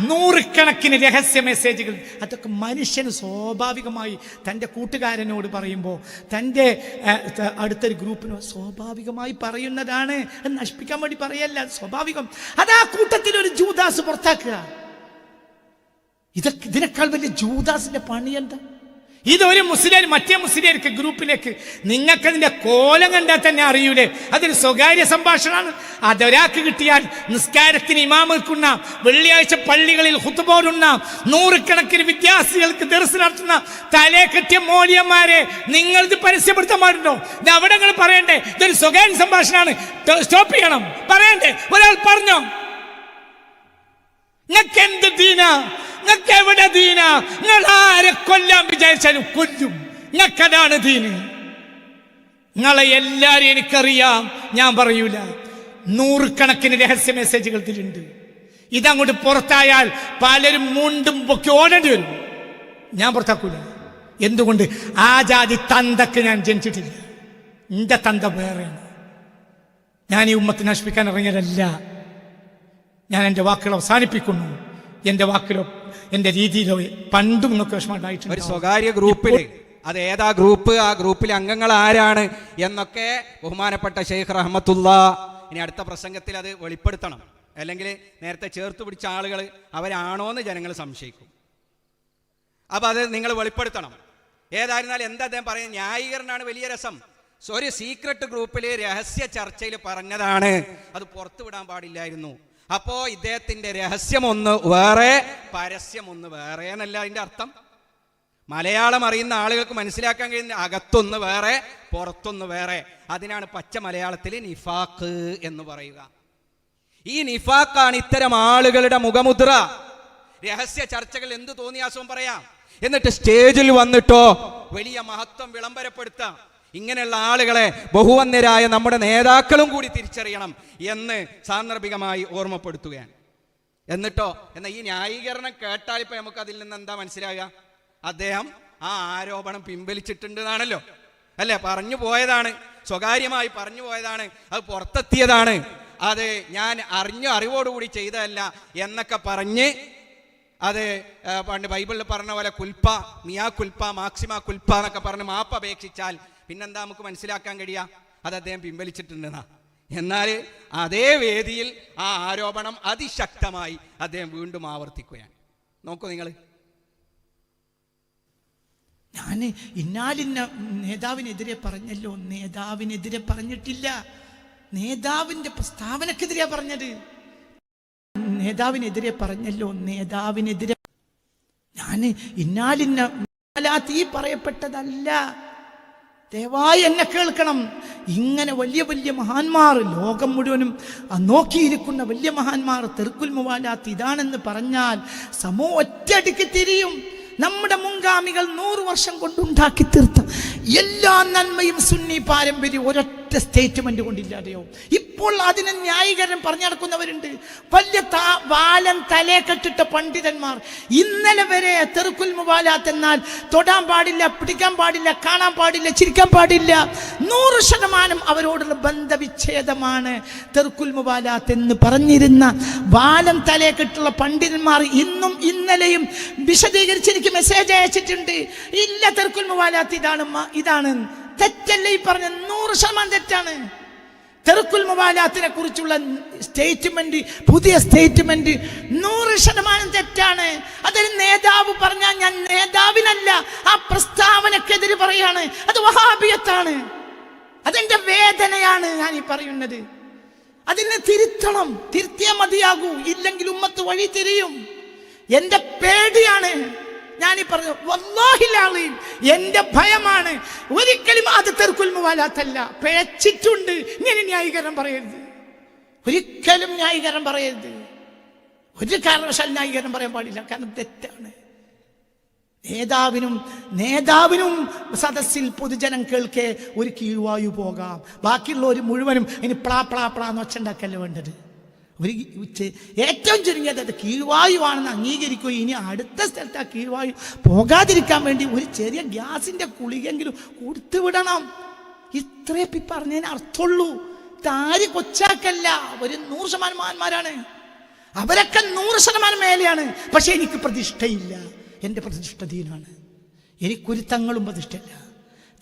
നൂറുകണക്കിന് രഹസ്യ മെസ്സേജുകൾ. അതൊക്കെ മനുഷ്യന് സ്വാഭാവികമായി തൻ്റെ കൂട്ടുകാരനോട് പറയുമ്പോൾ, തൻ്റെ അടുത്തൊരു ഗ്രൂപ്പിനോ സ്വാഭാവികമായി പറയുന്നതാണ്. അത് നശിപ്പിക്കാൻ വേണ്ടി പറയല്ല, സ്വാഭാവികം. അതാ കൂട്ടത്തിൽ ഒരു ജൂദാസ് പുറത്താക്കുക. ഇതിനേക്കാൾ വലിയ ജൂദാസിന്റെ പണി എന്താ? ഇതൊരു മുസ്ലിം മറ്റേ മുസ്ലിംക്ക് ഗ്രൂപ്പിലേക്ക് നിങ്ങൾക്കതിന്റെ കോലം കണ്ടാൽ തന്നെ അറിയൂലേ അതൊരു സ്വകാര്യ സംഭാഷണമാണ്. അതൊരാൾക്ക് കിട്ടിയാൽ നിസ്കാരത്തിന് ഇമാം നിൽക്കുന്ന, വെള്ളിയാഴ്ച പള്ളികളിൽ ഖുത്ബ ഓതുന്ന, നൂറുകണക്കിന് വിദ്യാർത്ഥികൾക്ക് ദർസ് നടത്തുന്ന തലേ കെട്ടിയ മോലിയന്മാരെ നിങ്ങൾ ഇത് പരസ്യപ്പെടുത്താൻ പാടുണ്ടോ? ഇത് അവിടെ നിങ്ങൾ പറയണ്ടേ ഇതൊരു സ്വകാര്യ സംഭാഷണമാണ്, സ്റ്റോപ്പ് ചെയ്യണം പറയണ്ടേ? ഒരാൾ പറഞ്ഞോ? നിങ്ങൾക്ക് എന്ത് ദീനാ? നിങ്ങൾക്ക് എവിടെ ദീനാ? നിങ്ങൾ ആരെ കൊല്ലാൻ വിചാരിച്ചാലും കൊല്ലും. നിങ്ങൾക്കതാണ് ദീന്. നിങ്ങളെ എല്ലാരും എനിക്കറിയാം, ഞാൻ പറയൂല. നൂറുകണക്കിന് രഹസ്യ മെസ്സേജുകൾ ഇതിലുണ്ട്. ഇതങ്ങോട്ട് പുറത്തായാൽ പലരും മുണ്ടും പൊക്കി ഓടേണ്ടി വരും. ഞാൻ പുറത്താക്കൂല. എന്തുകൊണ്ട്? ആ ജാതി തന്തക്ക് ഞാൻ ജനിച്ചിട്ടില്ല. എന്റെ തന്ത വേറെയാണ്. ഞാൻ ഈ ഉമ്മത്ത് നശിപ്പിക്കാൻ ഇറങ്ങിയതല്ല. ഞാൻ എൻ്റെ വാക്കുകൾ അവസാനിപ്പിക്കുന്നു. എൻ്റെ വാക്കിലോ എൻ്റെ രീതിയിലോ പണ്ടും നിങ്ങൾക്ക് വിഷമം ഉണ്ടായിട്ടുണ്ട്. ഒരു സ്വകാര്യ ഗ്രൂപ്പിൽ, അത് ഏതാ ഗ്രൂപ്പ്, ആ ഗ്രൂപ്പിലെ അംഗങ്ങൾ ആരാണ് എന്നൊക്കെ ബഹുമാനപ്പെട്ട ഷെയ്ഖ് റഹ്മത്തുള്ള ഇനി അടുത്ത പ്രസംഗത്തിൽ അത് വെളിപ്പെടുത്തണം. അല്ലെങ്കിൽ നേരത്തെ ചേർത്ത് പിടിച്ച ആളുകൾ അവരാണോ എന്ന് ജനങ്ങൾ സംശയിക്കും. അപ്പോൾ അത് നിങ്ങൾ വെളിപ്പെടുത്തണം. ഏതായിരുന്നാലും എന്താ അദ്ദേഹം പറയുന്നത്, ന്യായീകരണമാണ് വലിയ രസം. ഒരു സീക്രട്ട് ഗ്രൂപ്പിൽ രഹസ്യ ചർച്ചയിൽ പറഞ്ഞതാണ്, അത് പുറത്തു വിടാൻ പാടില്ലായിരുന്നു. അപ്പോൾ ഇദ്ദേഹത്തിൻ്റെ രഹസ്യമൊന്ന് വേറെ, പരസ്യമൊന്ന് വേറെ എന്നല്ല അതിൻ്റെ അർത്ഥം. മലയാളം അറിയുന്ന ആളുകൾക്ക് മനസ്സിലാക്കാൻ കഴിയുന്ന അകത്തൊന്ന് വേറെ, പുറത്തൊന്ന് വേറെ. അതിനാണ് പച്ച മലയാളത്തിൽ നിഫാഖ് എന്ന് പറയുക. ഈ നിഫാഖാണ് ഇത്തരം ആളുകളുടെ മുഖമുദ്ര. രഹസ്യ ചർച്ചകൾ എന്ത് തോന്നിയാസവും പറയാം, എന്നിട്ട് സ്റ്റേജിൽ വന്നിട്ടോ വലിയ മഹത്വം വിളംബരപ്പെടുത്താം. ഇങ്ങനെയുള്ള ആളുകളെ ബഹുവന്യരായ നമ്മുടെ നേതാക്കളും കൂടി തിരിച്ചറിയണം എന്ന് സാന്ദർഭികമായി ഓർമ്മപ്പെടുത്തുകയാണ്. എന്നിട്ടോ എന്നാൽ ഈ ന്യായീകരണം കേട്ടാൽ ഇപ്പൊ നമുക്ക് അതിൽ നിന്ന് എന്താ മനസ്സിലാകുക, അദ്ദേഹം ആ ആരോപണം പിൻവലിച്ചിട്ടുണ്ട് എന്നാണല്ലോ, അല്ലേ? പറഞ്ഞു പോയതാണ്, സ്വകാര്യമായി പറഞ്ഞു പോയതാണ്, അത് പുറത്തെത്തിയതാണ്, അത് ഞാൻ അറിവോടുകൂടി ചെയ്തതല്ല എന്നൊക്കെ പറഞ്ഞ് അത് പണ്ട് ബൈബിളിൽ പറഞ്ഞ പോലെ കുൽപ്പ, മിയാ കുൽപ്പ, മാക്സിമ കുൽപ്പ എന്നൊക്കെ പറഞ്ഞ് മാപ്പ് അപേക്ഷിച്ചാൽ പിന്നെന്താ നമുക്ക് മനസ്സിലാക്കാൻ കഴിയുക, അത് അദ്ദേഹം പിൻവലിച്ചിട്ടുണ്ടെന്നാ. എന്നാൽ അതേ വേദിയിൽ ആ ആരോപണം അതിശക്തമായി അദ്ദേഹം വീണ്ടും ആവർത്തിക്കുകയാണ്. നോക്കൂ നിങ്ങൾ, ഞാൻ ഇന്നാലിന്ന നേതാവിനെതിരെ പറഞ്ഞല്ലോ, നേതാവിനെതിരെ പറഞ്ഞിട്ടില്ല, നേതാവിന്റെ പ്രസ്താവനക്കെതിരെയാ പറഞ്ഞത്. നേതാവിനെതിരെ പറഞ്ഞല്ലോ, നേതാവിനെതിരെ. ഞാൻ ഇന്നാലിന്ന ഈ പറയപ്പെട്ടതല്ല. ദയവായി എന്നെ കേൾക്കണം. ഇങ്ങനെ വലിയ വലിയ മഹാന്മാർ, ലോകം മുഴുവനും നോക്കിയിരിക്കുന്ന വലിയ മഹാന്മാർ തെർക്കുൽ മുവാലാത്ത് ഇതാണെന്ന് പറഞ്ഞാൽ സമൂഹം ഒറ്റയടിക്ക് തിരിയും. നമ്മുടെ മുൻഗാമികൾ 100 വർഷം കൊണ്ടുണ്ടാക്കി തീർത്ത എല്ലാ നന്മയും സുന്നി പാരമ്പര്യം ഒരൊറ്റ സ്റ്റേറ്റ്മെന്റ് കൊണ്ടില്ലാതെയോ. ഇപ്പോൾ അതിന് ന്യായീകരണം പറഞ്ഞു നടക്കുന്നവരുണ്ട്. വലിയ വാലൻ തലേ കെട്ടിട്ട പണ്ഡിതന്മാർ ഇന്നലെ വരെ തെർക്കുൽ മുവാലാത്ത് എന്നാൽ തൊടാൻ പാടില്ല, പിടിക്കാൻ പാടില്ല, കാണാൻ പാടില്ല, ചിരിക്കാൻ പാടില്ല, 100% അവരോടുള്ള ബന്ധവിച്ഛേദമാണ് തെർക്കുൽ മുവാലാത്ത് എന്ന് പറഞ്ഞിരുന്ന വാലൻ തലേ കെട്ടുള്ള പണ്ഡിതന്മാർ ഇന്നും ഇന്നലെയും വിശദീകരിച്ചിരിക്കും, മെസ്സേജ് അയച്ചിട്ടുണ്ട്. ഇല്ല, തെർക്കുൽ മുവാലാത്ത് ഇതാണ് തെറ്റല്ലേ ഈ പറഞ്ഞ, 100% തെറ്റാണ്. തെർക്കുൽ മുവാലാത്തിനെ കുറിച്ചുള്ള സ്റ്റേറ്റ്മെന്റ്, പുതിയ സ്റ്റേറ്റ്മെന്റ് 100% തെറ്റാണ്. അതൊരു നേതാവ് പറഞ്ഞാൽ ഞാൻ നേതാവിനല്ല, ആ പ്രസ്താവനക്കെതിരെ പറയാണ്. അത് വഹാബിയത്താണ്. അതെന്റെ വേദനയാണ് ഞാൻ ഈ പറയുന്നത്. അതിനെ തിരുത്തണം, തിരുത്തിയേ മതിയാകൂ, ഇല്ലെങ്കിൽ ഉമ്മത്ത് വഴി തിരിയും. എന്റെ പേടിയാണ് ഞാനീ പറഞ്ഞു, വല്ലാഹിൽ അലീം, എന്റെ ഭയമാണ്. ഒരിക്കലും അത് തെർക്കുൽ മുവാലാത്തല്ല, പിഴച്ചിട്ടുണ്ട്. ഇങ്ങനെ ന്യായീകരണം പറയരുത്, ഒരിക്കലും ന്യായീകരണം പറയരുത്, ഒരു കാരണവശാൽ ന്യായീകരണം പറയാൻ പാടില്ല, കാരണം തെറ്റാണ്. നേതാവിനും സദസ്സിൽ പൊതുജനം കേൾക്കെ ഒരു കീഴ്വായു പോകാം, ബാക്കിയുള്ളവർ മുഴുവനും ഇനി പ്ലാ പ്ലാ പ്ലാ എന്ന് ഒച്ചുണ്ടാക്കല്ലേ വേണ്ടത്. ഒരു ഏറ്റവും ചുരുങ്ങിയത് അത് കീഴ്വായുവാണെന്ന് അംഗീകരിക്കുക. ഇനി അടുത്ത സ്ഥലത്ത് ആ കീഴ്വായു പോകാതിരിക്കാൻ വേണ്ടി ഒരു ചെറിയ ഗ്യാസിന്റെ കുളികെങ്കിലും കൊടുത്തുവിടണം. ഇത്രേ പറഞ്ഞതിന് അർത്ഥമുള്ളൂ. താരി കൊച്ചാക്കല്ല, ഒരു 100% മഹാന്മാരാണ്, അവരൊക്കെ 100% മേലെയാണ്. പക്ഷെ എനിക്ക് പ്രതിഷ്ഠയില്ല, എൻ്റെ പ്രതിഷ്ഠ ദീനാണ്. എനിക്കൊരു തങ്ങളും പ്രതിഷ്ഠയില്ല.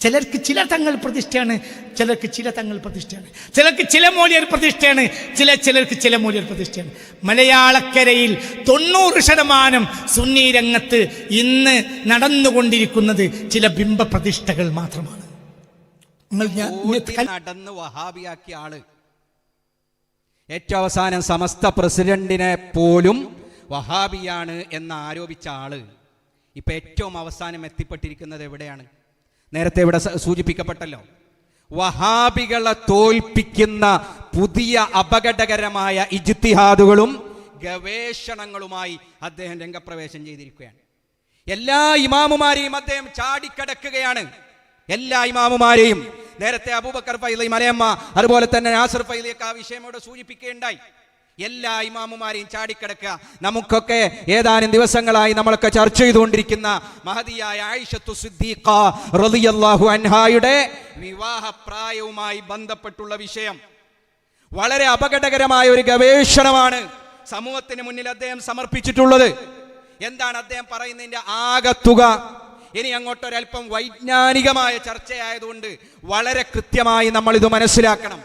ചിലർക്ക് ചില തങ്ങൾ പ്രതിഷ്ഠയാണ്, ചിലർക്ക് ചില തങ്ങൾ പ്രതിഷ്ഠയാണ്, ചിലർക്ക് ചില മൂല്യർ പ്രതിഷ്ഠയാണ്, ചിലർക്ക് ചില മൂല്യർ പ്രതിഷ്ഠയാണ്. മലയാളക്കരയിൽ 90% സുന്നി രംഗത്ത് ഇന്ന് നടന്നുകൊണ്ടിരിക്കുന്നത് ചില ബിംബ പ്രതിഷ്ഠകൾ മാത്രമാണ്. നടന്ന് വഹാബിയാക്കിയ ആള്, ഏറ്റവും അവസാനം സമസ്ത പ്രസിഡന്റിനെ പോലും വഹാബിയാണ് എന്ന് ആരോപിച്ച ആള് ഇപ്പൊ ഏറ്റവും അവസാനം എത്തിപ്പെട്ടിരിക്കുന്നത് എവിടെയാണ്? നേരത്തെ ഇവിടെ സൂചിപ്പിക്കപ്പെട്ടല്ലോ, വഹാബികളെ തോൽപ്പിക്കുന്ന പുതിയ അപകടകരമായ ഇജ്തിഹാദുകളും ഗവേഷണങ്ങളുമായി അദ്ദേഹം രംഗപ്രവേശം ചെയ്തിരിക്കുകയാണ്. എല്ലാ ഇമാമുമാരെയും അദ്ദേഹം ചാടിക്കടക്കുകയാണ്, എല്ലാ ഇമാമുമാരെയും. നേരത്തെ അബൂബക്കർ ഫൈലി മലയമ്മ, അതുപോലെ തന്നെ നാസിർ ഫൈലിയൊക്കെ ആ വിഷയം ഇവിടെ സൂചിപ്പിക്കുകയുണ്ടായി. എല്ലാ ഇമാമുമാരെയും ചാടിക്കിടക്കുക. നമുക്കൊക്കെ ഏതാനും ദിവസങ്ങളായി നമ്മളൊക്കെ ചർച്ച ചെയ്തുകൊണ്ടിരിക്കുന്ന മഹദിയായ ആയിഷത്തു സിദ്ദീഖ റളിയല്ലാഹു അൻഹായുടെ വിവാഹപ്രായവുമായി ബന്ധപ്പെട്ടുള്ള വിഷയം വളരെ അപകടകരമായ ഒരു ഗവേഷണമാണ് സമൂഹത്തിന് മുന്നിൽ അദ്ദേഹം സമർപ്പിച്ചിട്ടുള്ളത്. എന്താണ് അദ്ദേഹം പറയുന്നതിന്റെ ആകത്തുക? ഇനി അങ്ങോട്ടൊരൽപ്പം വൈജ്ഞാനികമായ ചർച്ചയായതുകൊണ്ട് വളരെ കൃത്യമായി നമ്മൾ ഇത് മനസ്സിലാക്കണം.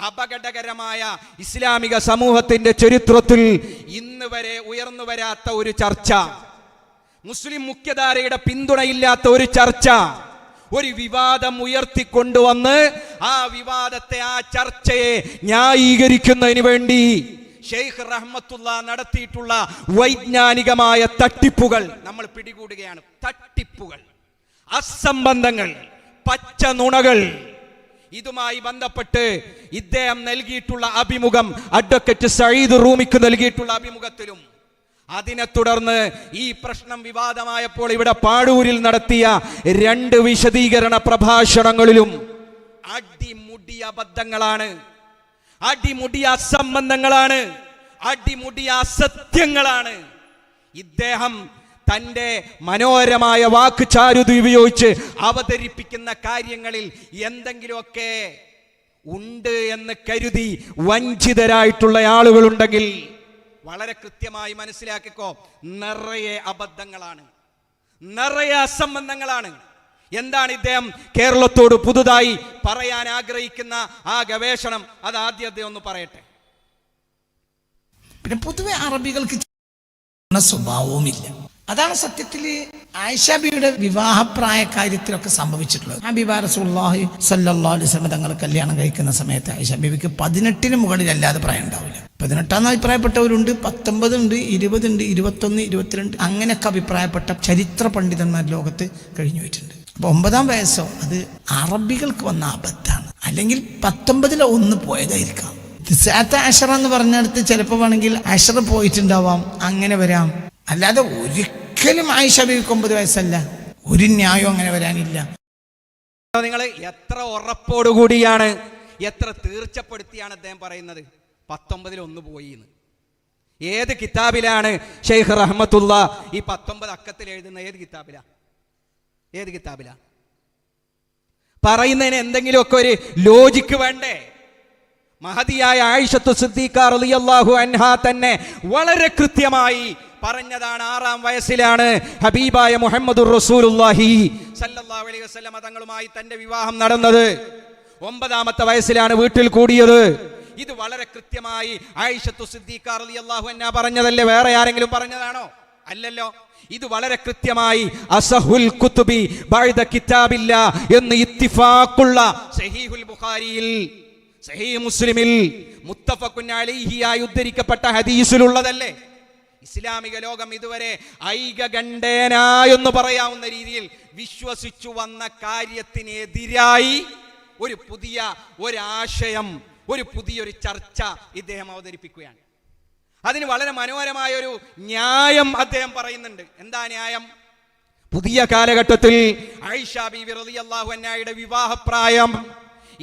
അപകടകരമായ ഇസ്ലാമിക സമൂഹത്തിന്റെ ചരിത്രത്തിൽ ഇന്ന് വരെ ഉയർന്നു വരാത്ത ഒരു ചർച്ച, മുസ്ലിം മുഖ്യധാരയുടെ പിന്തുണയില്ലാത്ത ഒരു ചർച്ച, ഒരു വിവാദം ഉയർത്തിക്കൊണ്ടുവന്ന് ആ വിവാദത്തെ, ആ ചർച്ചയെ ന്യായീകരിക്കുന്നതിന് വേണ്ടി ഷെയ്ഖ് റഹ്മത്തുള്ള നടത്തിയിട്ടുള്ള വൈജ്ഞാനികമായ തട്ടിപ്പുകൾ നമ്മൾ പിടികൂടുകയാണ്. തട്ടിപ്പുകൾ, അസംബന്ധങ്ങൾ, പച്ച നുണകൾ. ഇതുമായി ബന്ധപ്പെട്ട് ഇദ്ദേഹം നൽകിയിട്ടുള്ള അഭിമുഖം, അഡ്വക്കേറ്റ് സയ്യിദ് റൂമിക്ക് നൽകിയിട്ടുള്ള അഭിമുഖത്തിലും, അതിനെ തുടർന്ന് ഈ പ്രശ്നം വിവാദമായപ്പോൾ ഇവിടെ പാടൂരിൽ നടത്തിയ 2 വിശദീകരണ പ്രഭാഷണങ്ങളിലും അടിമുടി അബദ്ധങ്ങളാണ്, അടിമുടി അസംബന്ധങ്ങളാണ്, അടിമുടി അസത്യങ്ങളാണ്. ഇദ്ദേഹം തൻ്റെ മനോഹരമായ വാക്ക് ചാരുത ഉപയോഗിച്ച് അവതരിപ്പിക്കുന്ന കാര്യങ്ങളിൽ എന്തെങ്കിലുമൊക്കെ ഉണ്ട് എന്ന് കരുതി വഞ്ചിതരായിട്ടുള്ള ആളുകളുണ്ടെങ്കിൽ വളരെ കൃത്യമായി മനസ്സിലാക്കിക്കോ, നിറയെ അബദ്ധങ്ങളാണ്, നിറയെ അസംബന്ധങ്ങളാണ്. എന്താണ് ഇദ്ദേഹം കേരളത്തോട് പുതുതായി പറയാൻ ആഗ്രഹിക്കുന്ന ആ ഗവേഷണം? അത് ആദ്യം അദ്ദേഹം ഒന്ന് പറയട്ടെ. പിന്നെ പൊതുവെ അറബികൾക്ക് സ്വഭാവവുമില്ല. അതാണ് സത്യത്തിൽ ആയിഷ ബിയുടെ വിവാഹപ്രായ കാര്യത്തിലൊക്കെ സംഭവിച്ചിട്ടുള്ളത്. ഹബീബ റസൂലുള്ളാഹി സ്വല്ലല്ലാഹു അലൈഹി വസല്ലം തങ്ങൾ കല്യാണം കഴിക്കുന്ന സമയത്ത് ആയിഷ ബിവിക്ക് 18 മുകളിലല്ലാതെ പ്രായം ഉണ്ടാവില്ല. 18 അഭിപ്രായപ്പെട്ടവരുണ്ട്, 19 ഉണ്ട്, 20 ഉണ്ട്, 21, 22 അങ്ങനെയൊക്കെ അഭിപ്രായപ്പെട്ട ചരിത്ര പണ്ഡിതന്മാർ ലോകത്ത് കഴിഞ്ഞു പോയിട്ടുണ്ട്. അപ്പൊ 9-ാം വയസ്സോ അത് അറബികൾക്ക് വന്ന അബദ്ധാണ്, അല്ലെങ്കിൽ 19-ലെ 1 പോയതായിരിക്കാം. അഷറ എന്ന് പറഞ്ഞിടത്ത് ചിലപ്പോൾ വേണമെങ്കിൽ അഷറ പോയിട്ടുണ്ടാവാം, അങ്ങനെ വരാം. അല്ലാതെ ഒരിക്കലും ആയിഷ ബീവിക്ക് 9 വയസ്സല്ല, ഒരു ന്യായവും അങ്ങനെ വരാനില്ല. നിങ്ങൾ എത്ര ഉറപ്പോടുകൂടിയാണ്, എത്ര തീർച്ചപ്പെടുത്തിയാണ് അദ്ദേഹം പറയുന്നത് 19-ൽ 1 പോയി എന്ന്? ഏത് കിതാബിലാണ് ഷെയ്ഖ് റഹ്മത്തുള്ള ഈ 19 അക്കത്തിൽ എഴുതുന്ന? ഏത് കിതാബിലാ? ഏത് കിതാബിലാ? പറയുന്നതിന് എന്തെങ്കിലുമൊക്കെ ഒരു ലോജിക്ക് വേണ്ടേ? മഹദിയായ ആയിഷത്തു സിദ്ദീഖ റളിയല്ലാഹു അൻഹാ തന്നെ വളരെ കൃത്യമായി പറഞ്ഞതാണ്. 6-ാം വയസ്സിലാണ് ഹബീബായ മുഹമ്മദുർ റസൂലുള്ളാഹി സല്ലല്ലാഹു അലൈഹി വസല്ലം തങ്ങളുമായി തന്റെ വിവാഹം നടന്നത്. 9-ാമത്തെ വയസ്സിലാണ് വീട്ടിൽ കൂടിയത്. ഇത് വളരെ കൃത്യമായി ആയിഷത്തു സിദ്ദീഖ റളിയല്ലാഹു അൻഹാ പറഞ്ഞതല്ലേ? വേറെ ആരെങ്കിലും പറഞ്ഞതാണോ? അല്ലല്ലോ. ഇത് വളരെ കൃത്യമായി അസഹുൽ കുതുബി ബഅദ കിതാബില്ലാ എന്ന് ഇത്തിഫാഖുള്ള സഹീഹുൽ ബുഖാരിയിൽ, സഹീഹ് മുസ്ലിമിൽ മുത്തഫഖുൻ അലൈഹിയായി ഉദ്ധരിക്കപ്പെട്ട ഹദീസിലുള്ളതല്ലേ? ഇസ്ലാമിക ലോകം ഇതുവരെ ഐകകണ്ഠേനായെന്ന് പറയാവുന്ന രീതിയിൽ വിശ്വസിച്ചു വന്ന കാര്യത്തിനെതിരായി ഒരു പുതിയ ഒരാശയം, ഒരു പുതിയൊരു ചർച്ച ഇദ്ദേഹം അവതരിപ്പിക്കുകയാണ്. അതിന് വളരെ മനോഹരമായ ഒരു ന്യായം അദ്ദേഹം പറയുന്നുണ്ട്. എന്താ ന്യായം? പുതിയ കാലഘട്ടത്തിൽ ആയിഷ ബീവി റളിയല്ലാഹു അൻഹയുടെ വിവാഹപ്രായം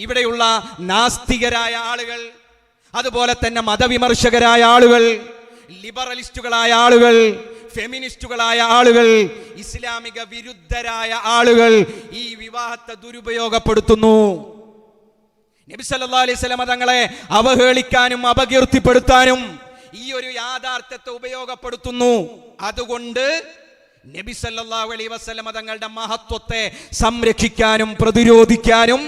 ഇവിടെയുള്ള നാസ്തികരായ ആളുകൾ, അതുപോലെ തന്നെ മതവിമർശകരായ ആളുകൾ, ലിബറലിസ്റ്റുകളായ ആളുകൾ, ഫെമിനിസ്റ്റുകളായ ആളുകൾ, ഇസ്ലാമിക വിരുദ്ധരായ ആളുകൾ ഈ വിവാഹത്തെ ദുരുപയോഗപ്പെടുത്തുന്നു. നബി സല്ലല്ലാഹു അലൈഹി വസല്ലം തങ്ങളെ അവഹേളിക്കാനും അപകീർത്തിപ്പെടുത്താനും ഈ ഒരു യാഥാർത്ഥ്യത്തെ ഉപയോഗപ്പെടുത്തുന്നു. അതുകൊണ്ട് നബി സല്ലല്ലാഹു അലൈഹി വസല്ലം തങ്ങളുടെ മഹത്വത്തെ സംരക്ഷിക്കാനും പ്രതിരോധിക്കാനും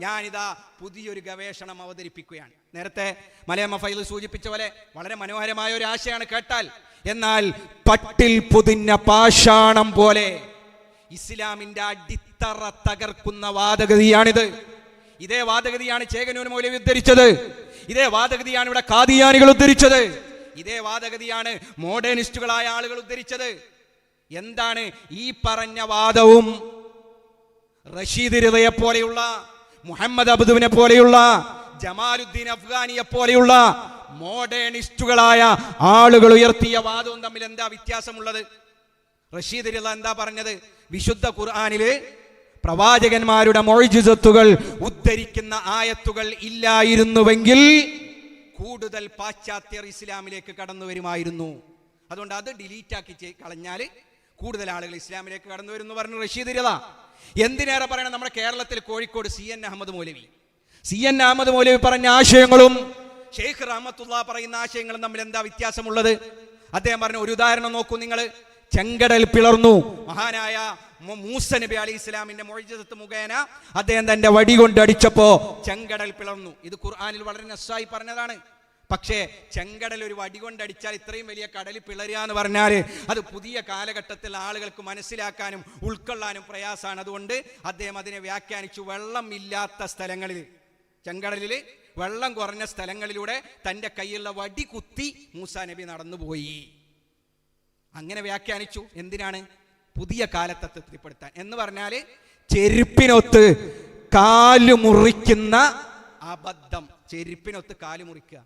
ഞാനിതാ പുതിയൊരു ഗവേഷണം അവതരിപ്പിക്കുകയാണ്. നേരത്തെ മലയമ്മ ഫൈൽ സൂചിപ്പിച്ച പോലെ വളരെ മനോഹരമായ ഒരു ആശയമാണ് കേട്ടാൽ. എന്നാൽ പട്ടിൽ പൊതിഞ്ഞ പാഷാണം പോലെ ഇസ്ലാമിന്റെ അടിത്തറ തകർക്കുന്ന വാദഗതിയാണിത്. ഇതേ വാദഗതിയാണ് ചേകനൂർ മൗലവി ഉദ്ധരിച്ചത്. ഇതേ വാദഗതിയാണ് ഇവിടെ ഖാദിയാനികൾ ഉദ്ധരിച്ചത്. ഇതേ വാദഗതിയാണ് മോഡേണിസ്റ്റുകളായ ആളുകൾ ഉദ്ധരിച്ചത്. എന്താണ് ഈ പറഞ്ഞ വാദവും? റഷീദ് റിളയെ പോലെയുള്ള, മുഹമ്മദ് അബ്ദുവിനെ പോലെയുള്ള, ജമാലുദ്ദീൻ അഫ്ഗാനിയെ പോലെയുള്ള മോഡേണിസ്റ്റുകളായ ആളുകൾ ഉയർത്തിയ വാദവും തമ്മിൽ എന്താ വ്യത്യാസമുള്ളത്? റഷീദ് റിള എന്താ പറഞ്ഞത്? വിശുദ്ധ ഖുർആനില് പ്രവാചകന്മാരുടെ മൊഴിജിസത്തുകൾ ഉദ്ധരിക്കുന്ന ആയത്തുകൾ ഇല്ലായിരുന്നുവെങ്കിൽ കൂടുതൽ പാശ്ചാത്യർ ഇസ്ലാമിലേക്ക് കടന്നു വരുമായിരുന്നു. അതുകൊണ്ട് അത് ഡിലീറ്റാക്കി കളഞ്ഞാൽ കൂടുതൽ ആളുകൾ ഇസ്ലാമിലേക്ക് കടന്നു വരുന്നു പറഞ്ഞു റഷീദ് റിള. എന്തിനേറെ പറയണം, നമ്മുടെ കേരളത്തിൽ കോഴിക്കോട് CN അഹമ്മദ് മൗലവി പറഞ്ഞ ആശയങ്ങളും ഷെയ്ഖ് റഹ്മത്തുള്ള പറയുന്ന ആശയങ്ങളും തമ്മിൽ എന്താ വ്യത്യാസമുള്ളത്? അദ്ദേഹം പറഞ്ഞ ഒരു ഉദാഹരണം നോക്കൂ നിങ്ങൾ. ചെങ്കടൽ പിളർന്നു, മഹാനായ മൂസ നബി അലൈഹി ഇസ്ലാമിന്റെ മുഅ്ജിസത്ത് മുഖേന അദ്ദേഹം തന്റെ വടി കൊണ്ട് അടിച്ചപ്പോ ചെങ്കടൽ പിളർന്നു. ഇത് ഖുർആനിൽ വളരെ നസ്സായി പറഞ്ഞതാണ്. പക്ഷേ ചെങ്കടൽ ഒരു വടി കൊണ്ടടിച്ചാൽ ഇത്രയും വലിയ കടൽ പിളരുക എന്ന് പറഞ്ഞാൽ അത് പുതിയ കാലഘട്ടത്തിൽ ആളുകൾക്ക് മനസ്സിലാക്കാനും ഉൾക്കൊള്ളാനും പ്രയാസമാണ്. അതുകൊണ്ട് അദ്ദേഹം അതിനെ വ്യാഖ്യാനിച്ചു, വെള്ളം ഇല്ലാത്ത സ്ഥലങ്ങളിൽ, ചെങ്കടലിൽ വെള്ളം കുറഞ്ഞ സ്ഥലങ്ങളിലൂടെ തൻ്റെ കയ്യിലുള്ള വടി കുത്തി മൂസാ നബി നടന്നുപോയി. അങ്ങനെ വ്യാഖ്യാനിച്ചു. എന്തിനാണ്? പുതിയ കാലത്തെ തൃപ്തിപ്പെടുത്താൻ. എന്ന് പറഞ്ഞാൽ ചെരുപ്പിനൊത്ത് കാല് മുറിക്കുന്ന അബദ്ധം, ചെരുപ്പിനൊത്ത് കാല് മുറിക്കുക.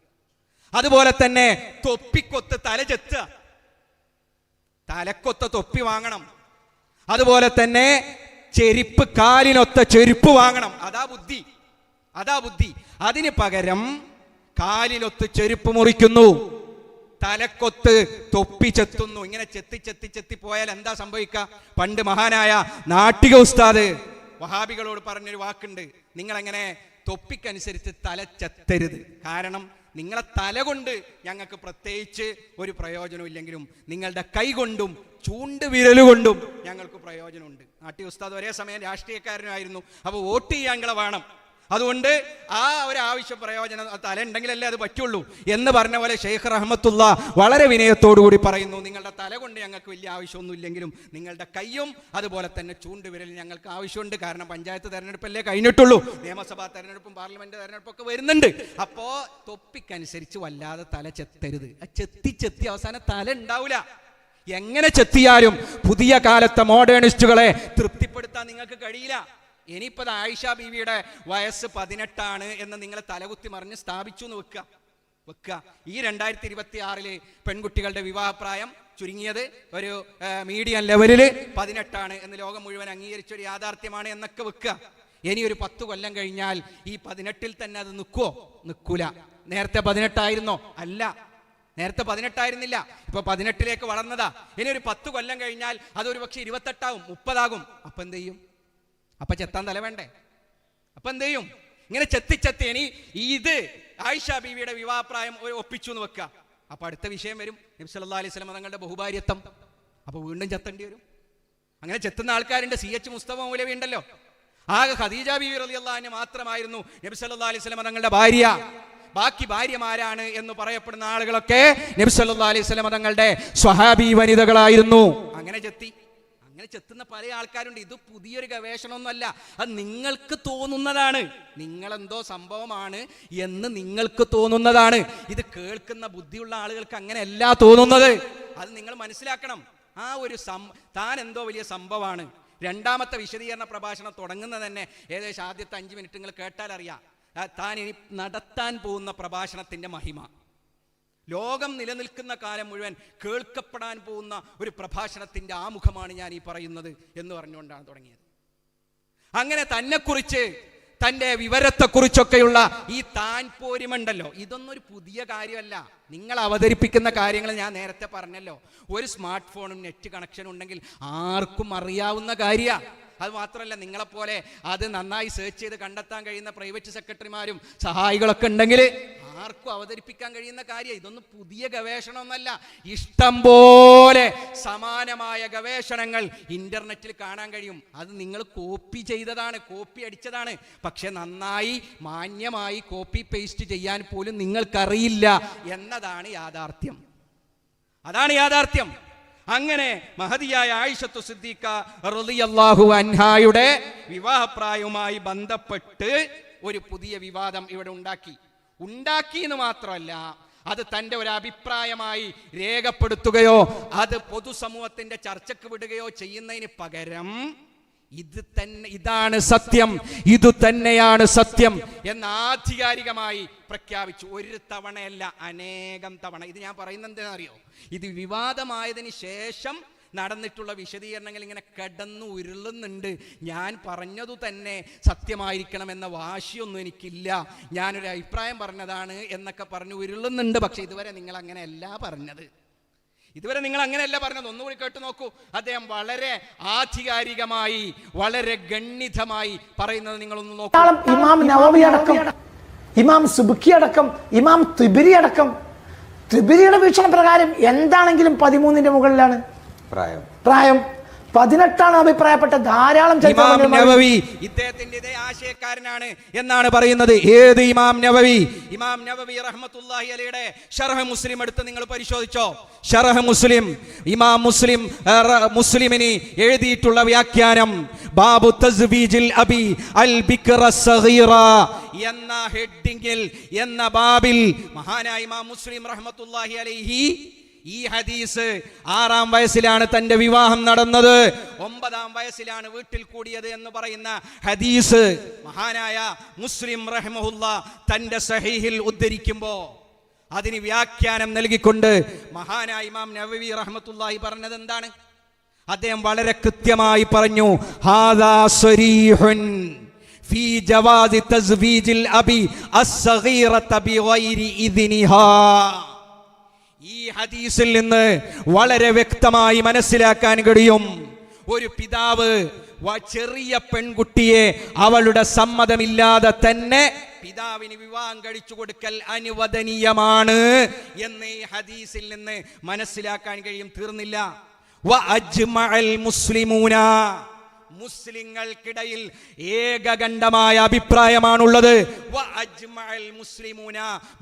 അതുപോലെ തന്നെ തൊപ്പിക്കൊത്ത് തല ചെത്തുക, തലക്കൊത്ത തൊപ്പി വാങ്ങണം. അതുപോലെ തന്നെ ചെരുപ്പ് കാലിനൊത്ത ചെരുപ്പ് വാങ്ങണം. അതാ ബുദ്ധി, അതാ ബുദ്ധി. അതിന് പകരം കാലിനൊത്ത് ചെരുപ്പ് മുറിക്കുന്നു, തലക്കൊത്ത് തൊപ്പി ചെത്തുന്നു. ഇങ്ങനെ ചെത്തി ചെത്തി ചെത്തി പോയാൽ എന്താ സംഭവിക്കുക? പണ്ട് മഹാനായ നാട്ടിക ഉസ്താദ് വഹാബികളോട് പറഞ്ഞൊരു വാക്കുണ്ട്, നിങ്ങളെങ്ങനെ തൊപ്പിക്കനുസരിച്ച് തല ചെത്തരുത്. കാരണം നിങ്ങളെ തല കൊണ്ട് ഞങ്ങൾക്ക് പ്രത്യേകിച്ച് ഒരു പ്രയോജനം ഇല്ലെങ്കിലും നിങ്ങളുടെ കൈ കൊണ്ടും ചൂണ്ട് വിരലുകൊണ്ടും ഞങ്ങൾക്ക് പ്രയോജനമുണ്ട്. നാട്ടി ഉസ്താദ് ഒരേ സമയം രാഷ്ട്രീയക്കാരനായിരുന്നു. അപ്പോൾ വോട്ട് ചെയ്യാൻ ഞങ്ങളെ വേണം, അതുകൊണ്ട് ആ ഒരു ആവശ്യ പ്രയോജനം തല ഉണ്ടെങ്കിലല്ലേ അത് പറ്റുള്ളൂ എന്ന് പറഞ്ഞ പോലെ ഷെയ്ഖ് റഹ്മത്തുള്ള വളരെ വിനയത്തോടുകൂടി പറയുന്നു, നിങ്ങളുടെ തല കൊണ്ട് ഞങ്ങൾക്ക് വലിയ ആവശ്യമൊന്നും ഇല്ലെങ്കിലും നിങ്ങളുടെ കൈയും അതുപോലെ തന്നെ ചൂണ്ടുവിരൽ ഞങ്ങൾക്ക് ആവശ്യമുണ്ട്. കാരണം പഞ്ചായത്ത് തെരഞ്ഞെടുപ്പല്ലേ കഴിഞ്ഞിട്ടുള്ളൂ, നിയമസഭാ തെരഞ്ഞെടുപ്പും പാർലമെന്റ് തെരഞ്ഞെടുപ്പൊക്കെ വരുന്നുണ്ട്. അപ്പോ തൊപ്പിക്കനുസരിച്ച് വല്ലാതെ തല ചെത്തരുത്. ചെത്തി ചെത്തി അവസാനം തല ഉണ്ടാവില്ല. എങ്ങനെ ചെത്തിയാലും പുതിയ കാലത്തെ മോഡേണിസ്റ്റുകളെ തൃപ്തിപ്പെടുത്താൻ നിങ്ങൾക്ക് കഴിയില്ല. ഇനിയിപ്പോൾ ആയിഷ ബീവിയുടെ വയസ്സ് 18 എന്ന് നിങ്ങൾ തലകുത്തി മറിഞ്ഞ് സ്ഥാപിച്ചു എന്ന് വെക്കുക. ഈ 2026 പെൺകുട്ടികളുടെ വിവാഹപ്രായം ചുരുങ്ങിയത് ഒരു മീഡിയം ലെവലിൽ 18 എന്ന് ലോകം മുഴുവൻ അംഗീകരിച്ചൊരു യാഥാർത്ഥ്യമാണ് എന്നൊക്കെ വെക്കുക. ഇനി ഒരു 10 കൊല്ലം കഴിഞ്ഞാൽ ഈ 18 തന്നെ അത് നിൽക്കുമോ? നിൽക്കൂല. നേരത്തെ 18 ആയിരുന്നോ? അല്ല, നേരത്തെ 18 ആയിരുന്നില്ല, ഇപ്പൊ 18ലേക്ക് വളർന്നതാ. ഇനി ഒരു 10 കൊല്ലം കഴിഞ്ഞാൽ അതൊരു പക്ഷെ 28 ആവും, 30 ആകും. അപ്പൊ എന്ത് ചെയ്യും? അപ്പൊ ചെത്താൻ തല വേണ്ടേ? അപ്പൊ എന്ത് ചെയ്യും? ഇങ്ങനെ ചെത്തി ചെത്തി ഇനി ഇത് ആയിഷ ബീവിയുടെ വിവാഹപ്രായം ഒപ്പിച്ചു എന്ന് വെക്കുക. അപ്പൊ അടുത്ത വിഷയം വരും നബി സല്ലല്ലാഹു അലൈഹി വസല്ലം തങ്ങളുടെ ബഹുഭാര്യത്വം. അപ്പൊ വീണ്ടും ചെത്തേണ്ടി വരും. അങ്ങനെ ചെത്തുന്ന ആൾക്കാരുണ്ട്. CH മുസ്തഫ മൗലവി ഉണ്ടല്ലോ, ആകെ ഖദീജ ബീവി റളിയല്ലാഹു അൻഹ മാത്രമായിരുന്നു നബി സല്ലല്ലാഹു അലൈഹി വസല്ലം തങ്ങളുടെ ഭാര്യ. ബാക്കി ഭാര്യമാരാണ് എന്ന് പറയപ്പെടുന്ന ആളുകളൊക്കെ നബി സല്ലല്ലാഹു അലൈഹി വസല്ലം തങ്ങളുടെ സ്വഹാബി വനിതകളായിരുന്നു. അങ്ങനെ ചെത്തുന്ന പല ആൾക്കാരുണ്ട്. ഇത് പുതിയൊരു ഗവേഷണമൊന്നുമല്ല, അത് നിങ്ങൾക്ക് തോന്നുന്നതാണ്. നിങ്ങളെന്തോ സംഭവമാണ് എന്ന് നിങ്ങൾക്ക് തോന്നുന്നതാണ്. ഇത് കേൾക്കുന്ന ബുദ്ധിയുള്ള ആളുകൾക്ക് അങ്ങനെയല്ല തോന്നുന്നത്. അത് നിങ്ങൾ മനസ്സിലാക്കണം. ആ ഒരു താൻ എന്തോ വലിയ സംഭവമാണ്. രണ്ടാമത്തെ വിശദീകരണ പ്രഭാഷണം തുടങ്ങുന്നത് തന്നെ ഏകദേശം ആദ്യത്തെ 5 മിനിറ്റ് നിങ്ങൾ കേട്ടാൽ അറിയാം താൻ ഇനി നടത്താൻ പോകുന്ന പ്രഭാഷണത്തിന്റെ മഹിമ. ലോകം നിലനിൽക്കുന്ന കാലം മുഴുവൻ കേൾക്കപ്പെടാൻ പോകുന്ന ഒരു പ്രഭാഷണത്തിന്റെ ആമുഖമാണ് ഞാൻ ഈ പറയുന്നത് എന്ന് പറഞ്ഞുകൊണ്ടാണ് തുടങ്ങിയത്. അങ്ങനെ തന്നെക്കുറിച്ച്, തൻ്റെ വിവരത്തെക്കുറിച്ചൊക്കെയുള്ള ഈ താൻ പോരിമുണ്ടല്ലോ, ഇതൊന്നും ഒരു പുതിയ കാര്യമല്ല. നിങ്ങൾ അവതരിപ്പിക്കുന്ന കാര്യങ്ങൾ ഞാൻ നേരത്തെ പറഞ്ഞല്ലോ. ഒരു സ്മാർട്ട് ഫോണും നെറ്റ് കണക്ഷനും ഉണ്ടെങ്കിൽ ആർക്കും അറിയാവുന്ന കാര്യമാണ്. അത് മാത്രമല്ല, നിങ്ങളെപ്പോലെ അത് നന്നായി സെർച്ച് ചെയ്ത് കണ്ടെത്താൻ കഴിയുന്ന പ്രൈവറ്റ് സെക്രട്ടറിമാരും സഹായികളൊക്കെ ഉണ്ടെങ്കിൽ ആർക്കും അവതരിപ്പിക്കാൻ കഴിയുന്ന കാര്യം. ഇതൊന്നും പുതിയ ഗവേഷണമൊന്നല്ല. ഇഷ്ടം പോലെ സമാനമായ ഗവേഷണങ്ങൾ ഇന്റർനെറ്റിൽ കാണാൻ കഴിയും. അത് നിങ്ങൾ കോപ്പി ചെയ്തതാണ്, കോപ്പി അടിച്ചതാണ്. പക്ഷെ നന്നായി മാന്യമായി കോപ്പി പേസ്റ്റ് ചെയ്യാൻ പോലും നിങ്ങൾക്കറിയില്ല എന്നതാണ് യാഥാർത്ഥ്യം. അതാണ് യാഥാർത്ഥ്യം. അങ്ങനെ മഹദിയായ ആയിഷത്തു സിദ്ദീഖ റളിയല്ലാഹു അൻഹായുടെ വിവാഹപ്രായവുമായി ബന്ധപ്പെട്ട് ഒരു പുതിയ വിവാദം ഇവിടെ ഉണ്ടാക്കി എന്ന് മാത്രമല്ല, അത് തൻ്റെ ഒരു അഭിപ്രായമായി രേഖപ്പെടുത്തുകയോ അത് പൊതുസമൂഹത്തിന്റെ ചർച്ചയ്ക്ക് വിടുകയോ ചെയ്യുന്നതിന് പകരം ഇതാണ് സത്യം, ഇതു തന്നെയാണ് സത്യം എന്ന് ആധികാരികമായി പ്രഖ്യാപിച്ചു. ഒരു തവണയല്ല, അനേകം തവണ. ഇത് ഞാൻ പറയുന്നത് എന്താണെന്നറിയോ? ഇത് വിവാദമായതിന് ശേഷം നടന്നിട്ടുള്ള വിശദീകരണങ്ങൾ ഇങ്ങനെ കിടന്നു ഉരുളുന്നുണ്ട്. ഞാൻ പറഞ്ഞതു തന്നെ സത്യമായിരിക്കണം എന്ന വാശിയൊന്നും എനിക്കില്ല, ഞാനൊരു അഭിപ്രായം പറഞ്ഞതാണ് എന്നൊക്കെ പറഞ്ഞു ഉരുളുന്നുണ്ട്. പക്ഷെ ഇതുവരെ നിങ്ങൾ അങ്ങനെയല്ല പറഞ്ഞത്. ഒന്നുകൂടി കേട്ടു നോക്കൂ. അദ്ദേഹം വളരെ ആധികാരികമായി, വളരെ ഗണ്ണിതമായി പറയുന്നത് നിങ്ങളൊന്ന് നോക്കൂ. ഇമാം നവവി അടക്കം, ഇമാം സുബ്കി അടക്കം, ഇമാം തിബരി അടക്കം, തിബരിയുടെ വീക്ഷണ പ്രകാരം എന്താണെങ്കിലും 13ന്റെ മുകളിലാണ് പ്രായം. 18 അഭിപ്രായപ്പെട്ട ധാരാളം ഇമാം നവവി ഇദ്ദേഹത്തിന്റെ ഇതേ ആശയക്കാരനാണ് എന്നാണ് പറയുന്നത്. ഏത് ഇമാം നവവി? ഇമാം നവവി റഹ്മത്തുള്ളാഹി അലൈഹിയുടെ ശർഹ് മുസ്ലിം എടുത്ത് നിങ്ങൾ പരിശോധിച്ചോ. ശർഹ് മുസ്ലിം, ഇമാം മുസ്ലിമിന് എഴുതിയിട്ടുള്ള വ്യാഖ്യാനം ബാബു തസ്വീജിൽ അബി അൽ ബിക്റ സഗീറ എന്ന ഹെഡിങ്ങിൽ, എന്ന ബാബിൽ മഹാനായ ഇമാം മുസ്ലിം റഹ്മത്തുള്ളാഹി അലൈഹി ഈ ഹദീസ് 6-ാം വയസ്സിലാണ് തന്റെ വിവാഹം നടന്നത്, 9-ാം വയസ്സിലാണ് വീട്ടിൽ കൂടിയത് എന്ന് പറയുന്ന ഹദീസ് മഹാനായ മുസ്ലിം റഹ്മഹുല്ലാ തന്റെ സഹീഹിൽ ഉദ്ധരിക്കുമ്പോൾ അതിന് വ്യാഖ്യാനം നൽകിക്കൊണ്ട് മഹാനായ ഇമാം നവവി റഹ്മത്തുള്ളാഹി പറഞ്ഞത് എന്താണ്? അദ്ദേഹം വളരെ കൃത്യമായി പറഞ്ഞു, ഹാദാ സ്വരീഹുൻ ഫീ ജവാസി തസ്വീജിൽ അബി അസ്സഗീറത ബിഗൈരി ഇദ്നിഹാ. ഈ ഹദീസിൽ നിന്ന് വളരെ വ്യക്തമായി മനസ്സിലാക്കാൻ കഴിയും, ഒരു പിതാവ് ചെറിയ പെൺകുട്ടിയെ അവളുടെ സമ്മതമില്ലാതെ തന്നെ പിതാവിന് വിവാഹം കഴിച്ചു കൊടുക്കൽ അനുവദനീയമാണ് എന്ന് ഈ ഹദീസിൽ നിന്ന് മനസ്സിലാക്കാൻ കഴിയും. തീർന്നില്ല, വഅജ്മഅൽ മുസ്ലിമൂന, മുസ്ലിങ്ങൾക്കിടയിൽ ഏകകണ്ഠമായ അഭിപ്രായമാണുള്ളത്. വഅജ്മഅൽ മുസ്ലിമൂന,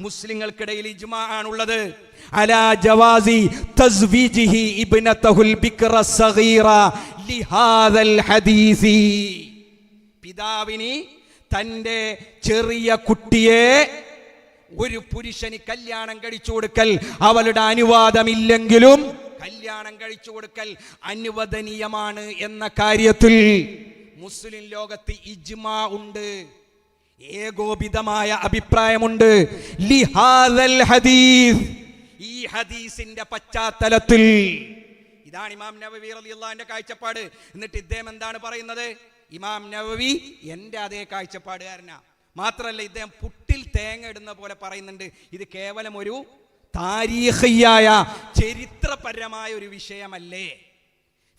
മുസ്ലിങ്ങൾക്കിടയിൽ ഇജ്മാ ആണുള്ളത്. അലാ ജവാസി തസ്വീജിഹി ഇബ്നതഹുൽ ബിക്റ സഗീറ ലിഹാദൽ ഹദീസി. പിതാവിന് തന്റെ ചെറിയ കുട്ടിയെ ഒരു പുരുഷന് കല്യാണം കഴിച്ചു കൊടുക്കൽ അവളുടെ അനുവാദമില്ലെങ്കിലും കല്യാണം കഴിച്ചു കൊടുക്കൽ അനുവദനീയമാണ് എന്ന കാര്യത്തിൽ മുസ്ലിം ലോകത്ത് ഇജ്മാ ഉണ്ട്, ഏകോപിതമായ അഭിപ്രായമുണ്ട്. ലിഹാദൽ ഹദീസ്, ഈ ഹദീസിന്റെ പശ്ചാത്തലത്തിൽ ഇതാണ് ഇമാം നവവി റളിയല്ലാഹു അൻഹുവിന്റെ കാഴ്ചപ്പാട്. എന്നിട്ട് ഇദ്ദേഹം എന്താണ് പറയുന്നത്? ഇമാം നവവി എന്റെ അതേ കാഴ്ചപ്പാടുകാരനാ. മാത്രമല്ല ഇദ്ദേഹം പുട്ടിൽ തേങ്ങ ഇടുന്ന പോലെ പറയുന്നുണ്ട്, ഇത് കേവലം ഒരു താരീഖിയായ ചരിത്രപരമായ ഒരു വിഷയമല്ലേ,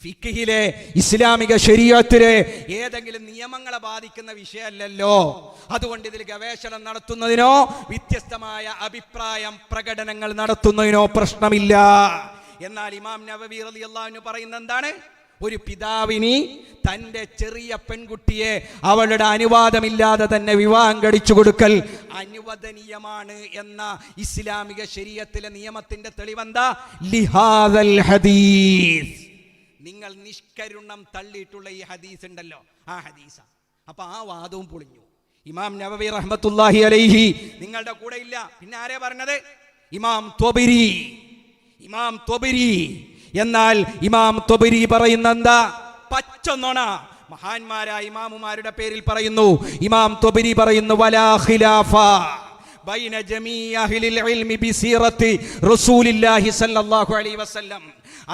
ഫിഖ്ഹിലെ ഇസ്ലാമിക ശരീഅത്തിലെ ഏതെങ്കിലും നിയമങ്ങളെ ബാധിക്കുന്ന വിഷയമല്ലല്ലോ. അതുകൊണ്ട് ഇതിൽ ഗവേഷണം നടത്തുന്നതിനോ വ്യത്യസ്തമായ അഭിപ്രായം പ്രകടനങ്ങൾ നടത്തുന്നതിനോ പ്രശ്നമില്ല. എന്നാൽ ഇമാം നവവി റളിയല്ലാഹു അൻഹു പറയുന്നത് എന്താണ്? ഒരു പിതാവിന് തൻ്റെ ചെറിയ പെൺകുട്ടിയെ അവളുടെ അനുവാദമില്ലാതെ തന്നെ വിവാഹം കഴിച്ചു കൊടുക്കൽ അനുവദനീയമാണ് എന്ന ഇസ്ലാമിക ശരീഅത്തിലെ നിയമത്തിന്റെ തെളിവെന്താ? ലിഹാദൽ ഹദീസ്. നിങ്ങൾ നിഷ്കരുണം തള്ളിയിട്ടുള്ള ഈ ഹദീസ് ഉണ്ടല്ലോ, ആ ഹദീസ. അപ്പൊ ആ വാദവും പൊളിഞ്ഞു. ഇമാം നവവി റഹ്മത്തുള്ളാഹി അലൈഹി നിങ്ങളുടെ കൂടെ ഇല്ല. പിന്നെ ആരെ പറഞ്ഞത്? ഇമാം ത്വബരി. ഇമാം ത്വബരി. എന്നാൽ ഇമാം ത്വബരി പറയുന്ന എന്താ? പച്ചനൊണ. മഹാന്മാരായ ഇമാമുമാരുടെ പേരിൽ പറയുന്നു. ഇമാം ത്വബരി പറയുന്നു, വലാ ഖിലാഫ ബൈന ജമീഇ അഹ്ലിൽ ഇൽമി ബിസീറത്തി റസൂലില്ലാഹി സ്വല്ലല്ലാഹു അലൈഹി വസല്ലം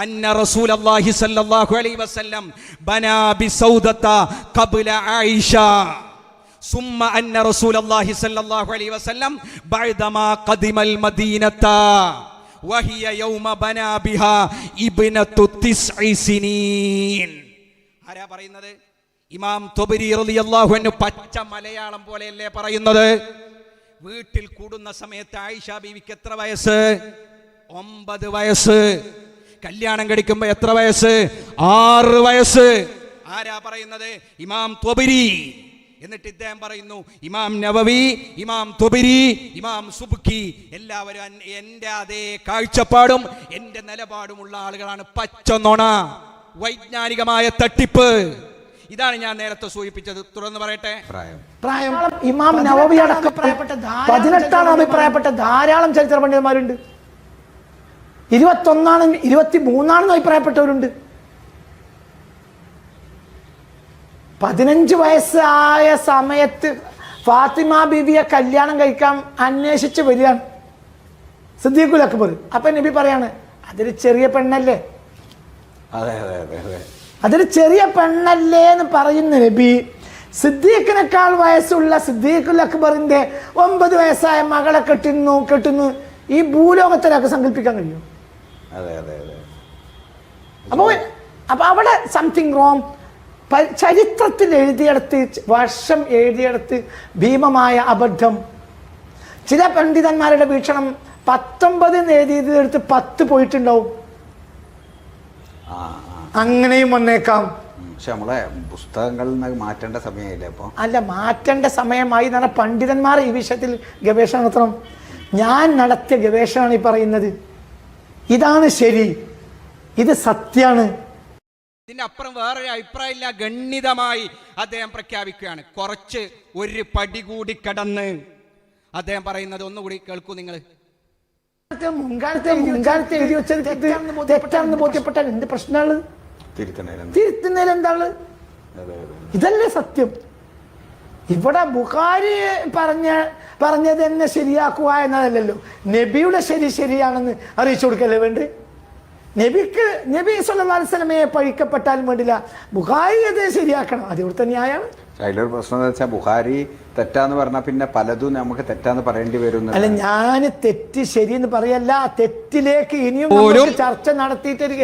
അന്ന റസൂലല്ലാഹി സ്വല്ലല്ലാഹു അലൈഹി വസല്ലം ബനാ ബിസൗദത ഖബ്ല ആയിഷ സുമ്മ അന്ന റസൂലല്ലാഹി സ്വല്ലല്ലാഹു അലൈഹി വസല്ലം ബഅദമാ ഖദിമൽ മദീനത വഹിയ യൗമ ബനാ ബിഹാ ഇബ്നതു 9 സിനീൻ. ആരാ പറയുന്നത്? ഇമാം ത്വബരി റളിയല്ലാഹു അൻഹു പച്ച മലയാളം പോലെയല്ലേ പറയുന്നത്. വീട്ടിൽ കൂടുന്ന സമയത്ത് ആയിഷ ബീവിക്ക് എത്ര വയസ്സ്? 9 വയസ്സ്. കല്യാണം കഴിക്കുമ്പോ എത്ര വയസ്സ്? 6 വയസ്സ്. ആരാ പറയുന്നത്? ഇമാം ത്വബരി. എന്നിട്ട് ഇദ്ദേഹം പറയുന്നു, ഇമാം നവവി, ഇമാം ത്വബരി, ഇമാം സുബ്കി എല്ലാവരും എൻ്റെ അതേ കാഴ്ചപ്പാടും എൻ്റെ നിലപാടുമുള്ള ആളുകളാണ്. പച്ചനൊണ, വൈജ്ഞാനികമായ തട്ടിപ്പ്. ഇതാണ് ഞാൻ നേരത്തെ സൂചിപ്പിച്ചത്. തുടർന്ന് പറയട്ടെ. പ്രായം ഇമാം നവവി അടക്കം 18 അഭിപ്രായപ്പെട്ട ധാരാളം ചരിത്ര പണ്ഡിതന്മാരുണ്ട്. 21 23 അഭിപ്രായപ്പെട്ടവരുണ്ട്. 15 വയസ്സായ സമയത്ത് ഫാത്തിമ ബീവിയെ കല്യാണം കഴിക്കാൻ അന്വേഷിച്ച് വരികയാണ് സിദ്ദീഖുൽ അക്ബർ. അപ്പൊ നബി പറയാണ്, അതൊരു ചെറിയ പെണ്ണല്ലേ, അതൊരു ചെറിയ പെണ്ണല്ലേ എന്ന് പറയുന്ന നബി സിദ്ദീഖിനേക്കാൾ വയസ്സുള്ള സിദ്ദീഖുൽ അക്ബറിന്റെ 9 വയസ്സായ മകളെ കെട്ടുന്നു. ഈ ഭൂലോകത്തിലൊക്കെ സങ്കല്പിക്കാൻ കഴിയും. അപ്പൊ അവിടെ സംതിങ് റോങ്. ചരിത്രത്തിൽ എഴുതിയെടുത്ത്, വർഷം എഴുതിയെടുത്ത് ഭീമമായ അബദ്ധം. ചില പണ്ഡിതന്മാരുടെ വീക്ഷണം 19 എഴുതിയെടുത്ത് 10 പോയിട്ടുണ്ടാവും. അങ്ങനെയും വന്നേക്കാം. പക്ഷെ നമ്മളെ പുസ്തകങ്ങളിൽ നിന്ന് മാറ്റേണ്ട സമയമില്ല. അപ്പോൾ അല്ല, മാറ്റേണ്ട സമയമായി എന്ന് പറഞ്ഞാൽ പണ്ഡിതന്മാർ ഈ വിഷയത്തിൽ ഗവേഷണം നടത്തണം. ഞാൻ നടത്തിയ ഗവേഷണമാണ് ഈ പറയുന്നത്. ഇതാണ് ശരി, ഇത് സത്യമാണ്. ഇതിന്റെ അപ്പുറം വേറൊരു അഭിപ്രായമില്ല. ഗണ്യതമായി അദ്ദേഹം പ്രഖ്യാപിക്കുകയാണ്. കുറച്ച് ഒരു പടി കൂടി കടന്ന് അദ്ദേഹം പറയുന്നത് ഒന്നുകൂടി കേൾക്കൂ നിങ്ങൾ. മുൻകാലത്തെ എഴുതി വെച്ചത് തെറ്റാണെന്ന് ബോധ്യപ്പെട്ടാൽ എന്ത് പ്രശ്നമാണ്? തിരുത്തുന്നതിൽ എന്താണ്? ഇതല്ലേ സത്യം? ഇവിടെ ബുഖാരി പറഞ്ഞത് തന്നെ ശരിയാക്കുക എന്നതല്ലല്ലോ, നബിയുടെ ശരിയാണെന്ന് അറിയിച്ചു കൊടുക്കല്ലേ വേണ്ട. നബി സല്ലല്ലാഹു അലൈഹി വസല്ലമയെ പഴിക്കപ്പെട്ടാലും വേണ്ടില്ല, ബുഖാരി അത് ശരിയാക്കണം. അത് ഇവിടുത്തെ ന്യായമാണ്. അതിലൊരു പ്രശ്നം എന്ന് വെച്ചാൽ ബുഖാരി തെറ്റാന്ന് പറഞ്ഞാൽ പിന്നെ പലതും നമുക്ക് തെറ്റാന്ന് പറയേണ്ടി വരും. അല്ല, ഞാൻ തെറ്റ് ശരിയെന്ന് പറയല്ല, തെറ്റിലേക്ക് ഇനിയും ചർച്ച നടത്തിയിട്ടൊരു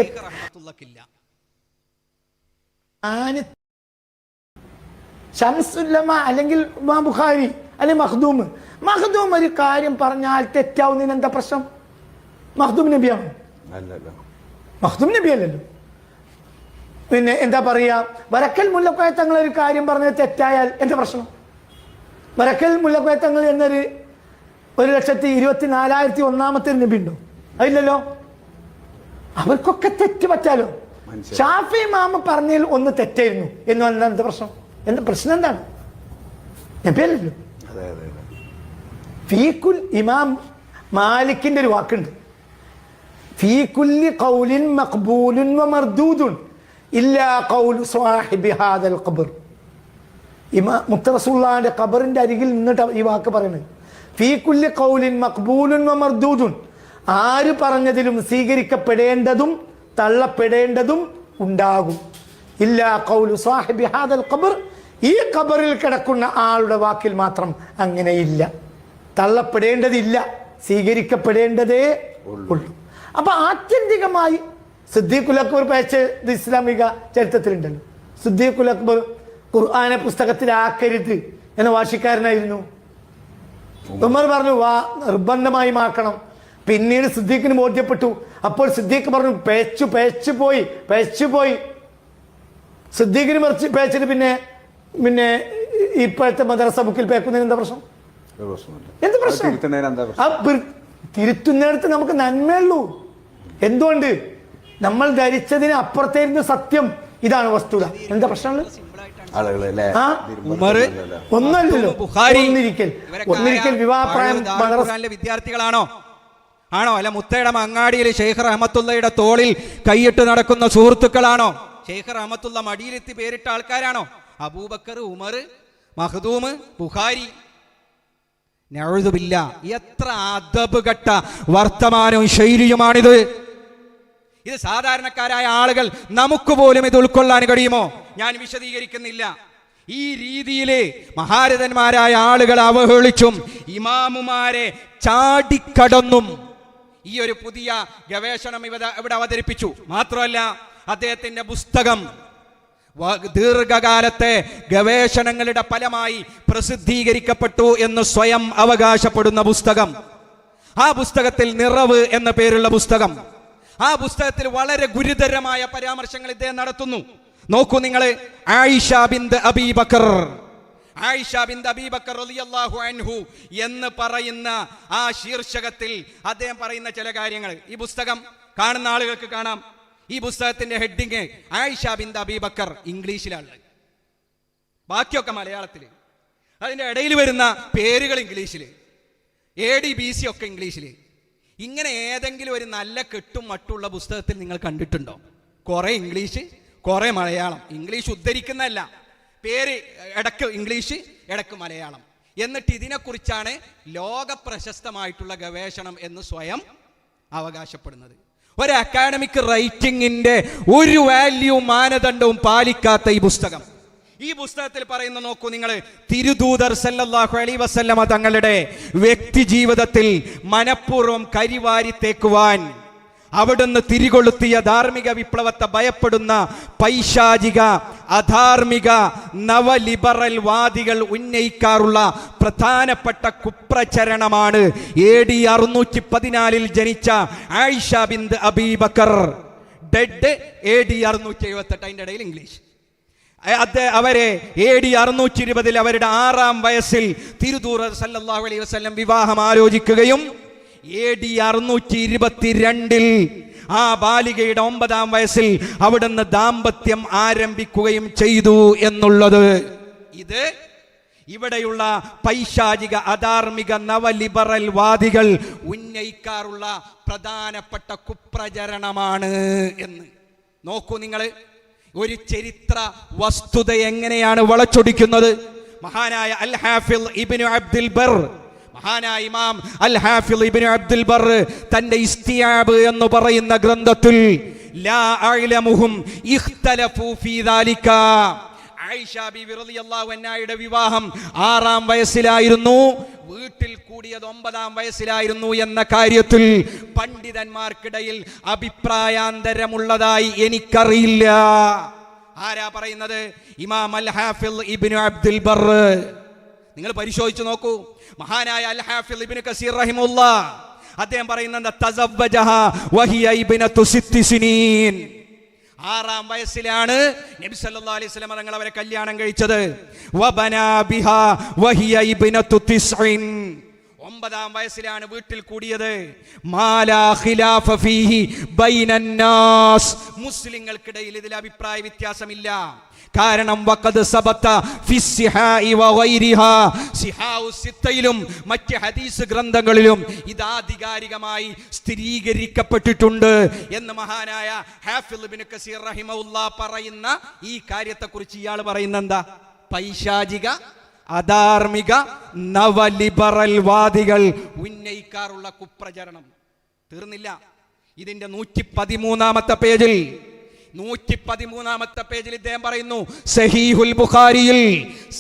ഷംസുല്ലമ അല്ലെങ്കിൽ ബുഖാരി അല്ലെങ്കിൽ മഖ്ദൂം ഒരു കാര്യം പറഞ്ഞാൽ തെറ്റാവുന്നതിന് എന്താ പ്രശ്നം? മഖ്ദൂം നബിയാണോ? മഖ്ദൂം നബി അല്ലല്ലോ. പിന്നെ എന്താ പറയാ, വരക്കൽ മുല്ലക്കോയ തങ്ങൾ ഒരു കാര്യം പറഞ്ഞത് തെറ്റായാൽ എന്താ പ്രശ്നം? വരക്കൽ മുല്ലക്കോയ തങ്ങൾ എന്നൊരു 1,24,001 നബി ഉണ്ടോ? അതില്ലല്ലോ. അവർക്കൊക്കെ തെറ്റ് പറ്റാലോ. ഷാഫി ഇമാം പറഞ്ഞതിൽ ഒന്ന് തെറ്റായിരുന്നു എന്ന് പറഞ്ഞാൽ എന്താ പ്രശ്നം? എന്താ പ്രശ്നം? എന്താണ്? നബിയല്ലല്ലോ. ഫീകുൽ ഇമാം മാലിക്കിന്റെ ഒരു വാക്കുണ്ട്, ഫീകുല്ലി ഖൗലിൻ മഖ്ബൂലുൻ വമർദൂദുൻ ഇല്ലാ ഖൗലു സ്വാഹിബി ഹാദൽ ഖബർ. മുത്ത റസൂലുള്ളാഹിന്റെ ഖബറിന്റെ അരികിൽ നിന്നിട്ട് ഈ വാക്ക് പറയുന്നത്. ഫീകുല്ലി ഖൗലിൻ മഖ്ബൂലുൻ വമർദൂദുൻ, ആര് പറഞ്ഞതിലും സ്വീകരിക്കപ്പെടേണ്ടതും തള്ളപ്പെടേണ്ടതും ഉണ്ടാകും. ഇല്ലാ ഖൗലു സ്വാഹിബി ഹാദൽ ഖബർ, ഈ ഖബറിൽ കിടക്കുന്ന ആളുടെ വാക്കിൽ മാത്രം അങ്ങനെയില്ല. തള്ളപ്പെടേണ്ടതില്ല, സ്വീകരിക്കപ്പെടേണ്ടതേ ഉള്ളൂ. അപ്പൊ ആത്യന്തികമായി സിദ്ദീഖുൽ അക്ബർ പേച്ചത് ഇസ്ലാമിക ചരിത്രത്തിലുണ്ടല്ലോ. സിദ്ദീഖുൽ അക്ബർ ഖുർആനെ പുസ്തകത്തിലാക്കരുത് എന്ന വാശിക്കാരനായിരുന്നു. ഉമർ പറഞ്ഞു നിർബന്ധമായും ആക്കണം. പിന്നീട് സിദ്ദീഖിന് ബോധ്യപ്പെട്ടു. അപ്പോൾ സിദ്ദീഖ് പറഞ്ഞു പേച്ചു പോയി. സിദ്ദീഖിന് പേച്ചിട്ട് പിന്നെ ഇപ്പോഴത്തെ മദ്രസ ബുക്കിൽ പേക്കുന്നതിന് എന്താ പ്രശ്നം? എന്ത് പ്രശ്നം? തിരുത്തുന്നിടത്ത് നമുക്ക് നന്മയുള്ളൂ. എന്തുകൊണ്ട്? നമ്മൾ ധരിച്ചതിന് അപ്പുറത്തേരുന്ന സത്യം. ഇതാണ് വസ്തുത. എന്താ പ്രശ്നമുള്ള? ഒന്നല്ലല്ലോ. ഒന്നിരിക്കൽ വിവാഹപ്രായം വിദ്യാർത്ഥികളാണോ? അല്ല മുത്തയുടെ അങ്ങാടിയിൽ ഷെയ്ഖ് റഹ്മത്തുള്ളയുടെ തോളിൽ കൈയിട്ട് നടക്കുന്ന സുഹൃത്തുക്കളാണോ? ഷെയ്ഖ് റഹ്മത്തുള്ള മടിയിലെത്തി പേരിട്ട ആൾക്കാരാണോ? അബൂബക്കർ, ഉമർ, മഖ്ദൂം, ബുഖാരി. നഅൂദുബില്ലാ. എത്ര അദബ് കെട്ട വർത്തമാനവും ശൈലിയുമാണിത്. ഇത് സാധാരണക്കാരായ ആളുകൾ നമുക്ക് പോലും ഇത് ഉൾക്കൊള്ളാൻ കഴിയുമോ? ഞാൻ വിശദീകരിക്കുന്നില്ല. ഈ രീതിയിലെ മഹാരഥന്മാരായ ആളുകൾ അവഹേളിച്ചും ഇമാമുമാരെ ചാടിക്കടന്നും ഈ ഒരു പുതിയ ഗവേഷണം ഇവിടെ അവതരിപ്പിച്ചു. മാത്രമല്ല, അദ്ദേഹത്തിന്റെ പുസ്തകം ദീർഘകാലത്തെ ഗവേഷണങ്ങളുടെ ഫലമായി പ്രസിദ്ധീകരിക്കപ്പെട്ടു എന്ന് സ്വയം അവകാശപ്പെടുന്ന പുസ്തകം. ആ പുസ്തകത്തിൽ നിറവ് എന്ന പേരുള്ള പുസ്തകം. ആ പുസ്തകത്തിൽ വളരെ ഗുരുതരമായ പരാമർശങ്ങൾ ഇദ്ദേഹം നടത്തുന്നു. നോക്കൂ നിങ്ങൾ. ആയിഷ ബിൻത് അബീ ബക്കർ റളിയല്ലാഹു അൻഹു എന്ന് പറയുന്ന ആ ശീർഷകത്തിൽ അദ്ദേഹം പറയുന്ന ചില കാര്യങ്ങൾ ഈ പുസ്തകം കാണുന്ന ആളുകൾക്ക് കാണാം. ഈ പുസ്തകത്തിന്റെ ഹെഡിങ് ആയിഷ ബിൻത് അബീ ബക്കർ ഇംഗ്ലീഷിലാണ്, ബാക്കിയൊക്കെ മലയാളത്തിൽ. അതിന്റെ ഇടയിൽ വരുന്ന പേരുകൾ ഇംഗ്ലീഷിൽ, ADBC ഒക്കെ ഇംഗ്ലീഷിൽ. ഇങ്ങനെ ഏതെങ്കിലും ഒരു നല്ല കെട്ടും മട്ടുള്ള പുസ്തകത്തിൽ നിങ്ങൾ കണ്ടിട്ടുണ്ടോ? കുറെ ഇംഗ്ലീഷ്, കുറെ മലയാളം. ഇംഗ്ലീഷ് ഉദ്ധരിക്കുന്നതല്ല, പേര് ഇടക്ക് ഇംഗ്ലീഷ് ഇടക്ക് മലയാളം. എന്നിട്ട് ഇതിനെക്കുറിച്ചാണ് ലോക പ്രശസ്തമായിട്ടുള്ള ഗവേഷണം എന്ന് സ്വയം അവകാശപ്പെടുന്നത്. ഒരു അക്കാഡമിക് റൈറ്റിംഗിന്റെ ഒരു വാല്യൂ മാനദണ്ഡവും പാലിക്കാത്ത ഈ പുസ്തകത്തിൽ പറയുന്ന നോക്കൂ നിങ്ങൾ. തിരുദൂതർ സല്ലല്ലാഹു അലൈഹി വസല്ലമ തങ്ങളുടെ വ്യക്തി ജീവിതത്തിൽ മനഃപൂർവ്വം കരിവാരി തേക്കുവാൻ അവിടുന്ന് തിരികൊളുത്തിയ ധാർമ്മിക വിപ്ലവത്തെ ഭയപ്പെടുന്ന പൈശാചിക അധാർമിക നവലിബറൽ വാദികൾ ഉന്നയിക്കാറുള്ള പ്രധാനപ്പെട്ട കുപ്രചരണമാണ് AD 614 ജനിച്ച ആയിഷ ബിൻത് അബീ ബക്കർ ഡെഡ് AD 678, അതിൻ്റെ ഇടയിൽ ഇംഗ്ലീഷ്. അവരെ AD 620 അവരുടെ 6-ാം വയസ്സിൽ തിരുദൂതർ സല്ലല്ലാഹു അലൈഹി വസല്ലം വിവാഹം ആലോചിക്കുകയും AD 622 ആ ബാലികയുടെ 9-ാം വയസ്സിൽ അവിടുന്ന് ദാമ്പത്യം ആരംഭിക്കുകയും ചെയ്തു എന്നുള്ളത് ഇത് ഇവിടെയുള്ള പൈശാചിക അധാർമിക നവലിബറൽ വാദികൾ ഉന്നയിക്കാറുള്ള പ്രധാനപ്പെട്ട കുപ്രചരണമാണ് എന്ന്. നോക്കൂ നിങ്ങൾ, ഒരു ചരിത്ര വസ്തുത എങ്ങനെയാണ് വളച്ചൊടിക്കുന്നത്. മഹാനായ അൽ ഹാഫിൽ ഇബ്നു അബ്ദുൽ ബർ, മഹാനായ ഇമാം അൽ ഹാഫിൽ ഇബ്നു അബ്ദുൽ ബർ തന്റെ ഇസ്തിയാബ് എന്ന് പറയുന്ന ഗ്രന്ഥത്തിൽ ലാ അഅലമുഹും ഇഖ്തലഫു ഫീ ദാലിക, ആയിഷ ബീവി റളിയല്ലാഹു അൻഹയുടെ വിവാഹം 6-ാം വയസ്സിലായിരുന്നു, വീട്ടിൽ കൂടിയത് 9-ാം വയസ്സിലായിരുന്നു എന്ന കാര്യത്തിൽ പണ്ഡിതന്മാർക്കിടയിൽ അഭിപ്രായാന്തരമുള്ളതായി എനിക്കറിയില്ല. ആരാ പറയുന്നത്? ഇമാം അൽ ഹാഫിൽ ഇബ്നു അബ്ദുൽ ബർ. നിങ്ങൾ പരിശോധിച്ചു നോക്കൂ. മഹാനായ അൽ ഹാഫിൽ ഇബ്നു കസീർ റഹിമഹുല്ലാഹ് അദ്ദേഹം പറയുന്നത് തസവ്വജഹ വഹിയ ഇബ്നതു 6 സിനീൻ, 6-ാം വയസ്സിലാണ് നബി സല്ലല്ലാഹു അലൈഹി വസല്ലം തങ്ങൾ അവരെ കല്യാണം കഴിച്ചത്. വബനാ ബിഹാ വഹിയ ഇബ്നതു 9, 9-ാം വയസ്സിലാണ് വീട്ടിൽ കൂടിയത്. മാലാ ഖിലാഫ ഫീഹി ബൈനൻ നാസ്, മുസ്ലിങ്ങൾക്കിടയിൽ ഇതിൽ അഭിപ്രായ വ്യത്യാസമില്ല. കാരണം വഖദ് സബത ഫി സിഹാഇ വഗൈരിഹാ, സിഹാഉ സിത്തയിലും മറ്റ് ഹദീസ് ഗ്രന്ഥങ്ങളിലും ഇത് ആധികാരികമായി സ്ഥിരീകരിക്കപ്പെട്ടിട്ടുണ്ട് എന്ന് മഹാനായ ഹാഫിദ് ഇബ്നു കസീർ റഹിമഹുല്ലാഹ് പറയുന്ന ഈ കാര്യത്തെക്കുറിച്ച് ഇയാൾ പറയുന്ന എന്താ? പൈശാചിക അധാർമിക നവലിബറൽ വാദികൾ ഉന്നയിക്കാറുള്ള കുപ്രചരണം തീർന്നില്ല. ഇതിന്റെ 113-ാമത്തെ പേജിൽ 113-ാമത്തെ പേജിൽ ഇദ്ദേഹം പറയുന്നു, സഹീഹുൽ ബുഖാരിയിൽ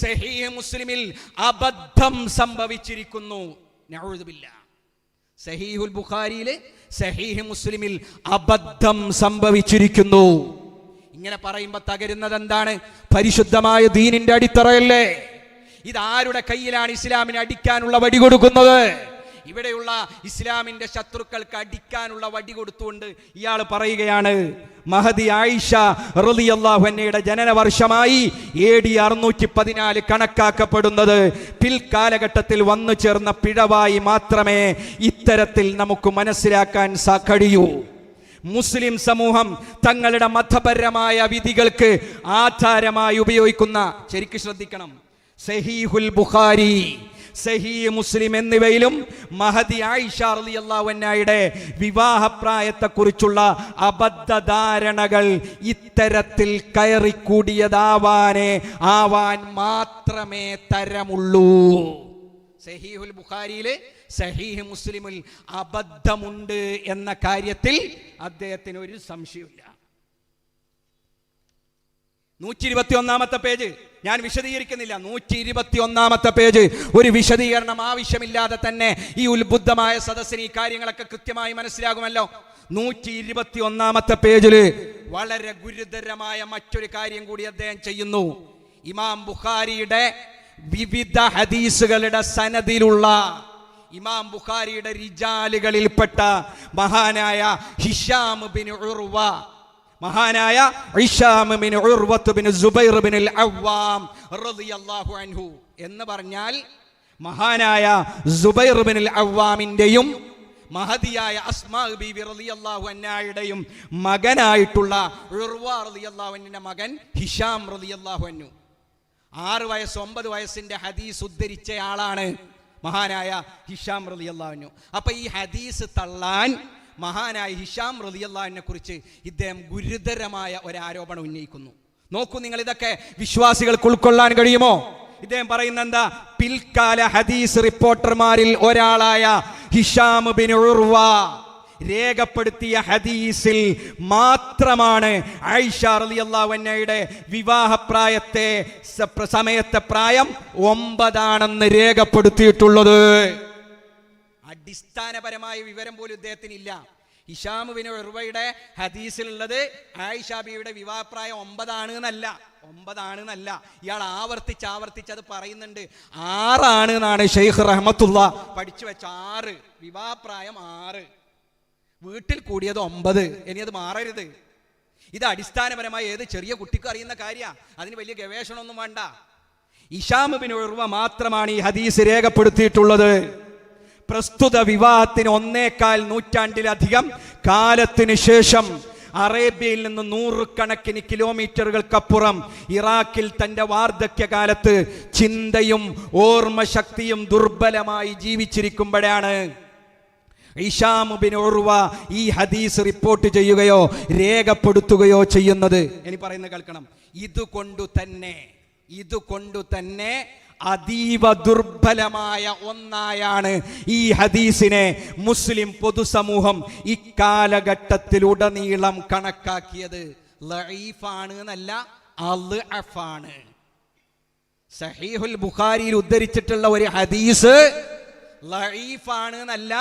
സഹീഹ് മുസ്ലിമിൽ അബദ്ധം സംഭവിച്ചിരിക്കുന്നു. നഊദു ബില്ലാഹ്. സഹീഹുൽ ബുഖാരിയിലെ സഹീഹ് മുസ്ലിമിൽ അബദ്ധം സംഭവിച്ചിരിക്കുന്നു. ഇങ്ങനെ പറയുമ്പോൾ തകരുന്നത് എന്താണ്? പരിശുദ്ധമായ ദീനിന്റെ അടിത്തറയല്ലേ? ഇതാരുടെ കയ്യിലാണ് ഇസ്ലാമിനെ അടിക്കാനുള്ള വടി കൊടുക്കുന്നത്? ഇവിടെയുള്ള ഇസ്ലാമിന്റെ ശത്രുക്കൾക്ക് അടിക്കാനുള്ള വടി കൊടുത്തുകൊണ്ട് ഇയാൾ പറയുകയാണ്, മഹദി ആയിഷ റളിയല്ലാഹു അൻഹയുടെ ജനന വർഷമായി AD 614 കണക്കാക്കപ്പെടുന്നത് പിൽക്കാലഘട്ടത്തിൽ വന്നു ചേർന്ന പിഴവായി മാത്രമേ ഇത്തരത്തിൽ നമുക്ക് മനസ്സിലാക്കാൻ കഴിയൂ. മുസ്ലിം സമൂഹം തങ്ങളുടെ മതപരമായ വിധികൾക്ക് ആധാരമായി ഉപയോഗിക്കുന്ന, ശരിക്കും ശ്രദ്ധിക്കണം, സഹീഹുൽ ബുഖാരി, സഹീഹ് മുസ്ലിം എന്നിവയിലും മഹദി ആയിഷ റളിയല്ലാഹു അൻഹയുടെ വിവാഹപ്രായത്തെക്കുറിച്ചുള്ള അബദ്ധധാരണകൾ ഇത്തരത്തിൽ ആവാൻ മാത്രമേ തരമുള്ളൂ. സഹീഹുൽ ബുഖാരിയിലെ സഹീഹ് മുസ്ലിമിൽ അബദ്ധമുണ്ട് എന്ന കാര്യത്തിൽ അദ്ദേഹത്തിന് ഒരു സംശയമില്ല. 121-ാമത്തെ പേജ് ഞാൻ വിശദീകരിക്കുന്നില്ല. 121-ാമത്തെ പേജ് ഒരു വിശദീകരണം ആവശ്യമില്ലാതെ തന്നെ ഈ ഉത്ബുദ്ധമായ സദസ്സിന് ഈ കാര്യങ്ങളൊക്കെ കൃത്യമായി മനസ്സിലാകുമല്ലോ. 121-ാമത്തെ പേജിൽ വളരെ ഗുരുതരമായ മറ്റൊരു കാര്യം കൂടി അദ്ദേഹം ചെയ്യുന്നു. ഇമാം ബുഖാരിയുടെ വിവിധ ഹദീസുകളുടെ സനദിലുള്ള ഇമാം ബുഖാരിയുടെ റിജാലുകളിൽപ്പെട്ട മഹാനായ ഹിഷാം ബിൻ ഉർവ, മഹാനായ ഹിഷാം ബിൻ ഉർവത്ത് ബിൻ സുബൈർ ബിൻ അൽ അവ്വാം റളിയല്ലാഹു അൻഹു എന്ന് പറഞ്ഞാൽ മഹാനായ സുബൈർ ബിൻ അൽ അവ്വാമിന്റെയും മഹദിയായ അസ്മാ ബീബി റളിയല്ലാഹു അൻഹയുടെയും മകനായിട്ടുള്ള ഉർവ റളിയല്ലാഹു അൻഹുവിന്റെ മകൻ ഹിഷാം റളിയല്ലാഹു അൻഹു 6 വയസ്സ് 9 വയസ്സിന്റെ ഹദീസ് ഉദ്ധരിച്ച ആളാണ് മഹാനായ ഹിഷാം റളിയല്ലാഹു അൻഹു. അപ്പൊ ഈ ഹദീസ് തള്ളാൻ മഹാനായ ഹിഷാം റളിയല്ലാഹു അൻഹുവിനെ കുറിച്ച് ഇദ്ദേഹം ഗുരുതരമായ ഒരു ആരോപണം ഉന്നയിക്കുന്നു. നോക്കൂ നിങ്ങൾ, ഇതൊക്കെ വിശ്വാസികൾക്ക് ഉൾക്കൊള്ളാൻ കഴിയുമോ? ഇദ്ദേഹം പറയുന്ന എന്താ? പിൽക്കാല ഹദീസ് റിപ്പോർട്ടർമാരിൽ ഒരാളായ ഹിഷാം ബിൻ ഉർവ രേഖപ്പെടുത്തിയ ഹദീസിൽ മാത്രമാണ് ആയിഷ റളിയല്ലാഹു അൻഹയുടെ വിവാഹപ്രായത്തെ സമയത്തെ പ്രായം 9 ആണെന്ന് രേഖപ്പെടുത്തിയിട്ടുള്ളത്. അടിസ്ഥാനപരമായ വിവരം പോലും ഇദ്ദേഹത്തിന് ഇല്ല. ഹിഷാം ബിൻ ഉർവയുടെ ഹദീസിലുള്ളത് ആയിഷ ബീവിയുടെ വിവാഹപ്രായം 9 ആണെന്നല്ല. ഇയാൾ ആവർത്തിച്ച് അത് പറയുന്നുണ്ട്. 6 ആണ് എന്നാണ് ഷെയ്ഖ് റഹ്മത്തുള്ളാഹ് പഠിച്ചു വെച്ച 6. വിവാഹപ്രായം 6, വീട്ടിൽ കൂടിയത് 9. ഇനി അത് മാറരുത്. ഇത് അടിസ്ഥാനപരമായി ഏത് ചെറിയ കുട്ടിക്കും അറിയുന്ന കാര്യമാണ്. അതിന് വലിയ ഗവേഷണമൊന്നും വേണ്ട. ഹിശാം ബിൻ ഉർവ മാത്രമാണ് ഈ ഹദീസ് രേഖപ്പെടുത്തിയിട്ടുള്ളത്. പ്രസ്തുത വിവാഹത്തിന് 1.25 നൂറ്റാണ്ടിലധികം കാലത്തിന് ശേഷം അറേബ്യയിൽ നിന്ന് 100 കണക്കിന് കിലോമീറ്ററുകൾക്കപ്പുറം ഇറാഖിൽ തന്റെ വാർദ്ധക്യകാലത്ത് ചിന്തയും ഓർമ്മശക്തിയും ദുർബലമായി ജീവിച്ചിരിക്കുമ്പോഴാണ് ഹിശാം ബിൻ ഉർവ ഈ ഹദീസ് റിപ്പോർട്ട് ചെയ്യുകയോ രേഖപ്പെടുത്തുകയോ ചെയ്യുന്നത്. ഇനി പറയുന്നത് കേൾക്കണം. ഇതുകൊണ്ടു തന്നെ അതീവ ദുർബലമായ ഒന്നായാണ് ഈ ഹദീസിനെ മുസ്ലിം പൊതുസമൂഹം ഇക്കാലഘട്ടത്തിലുടനീളം കണക്കാക്കിയത്. ലഈഫാണ് എന്നല്ല, അൽഅഫാണ്. സഹീഹുൽ ബുഖാരിയിൽ ഉദ്ധരിച്ചിട്ടുള്ള ഒരു ഹദീസ് ലഈഫാണ് എന്നല്ല,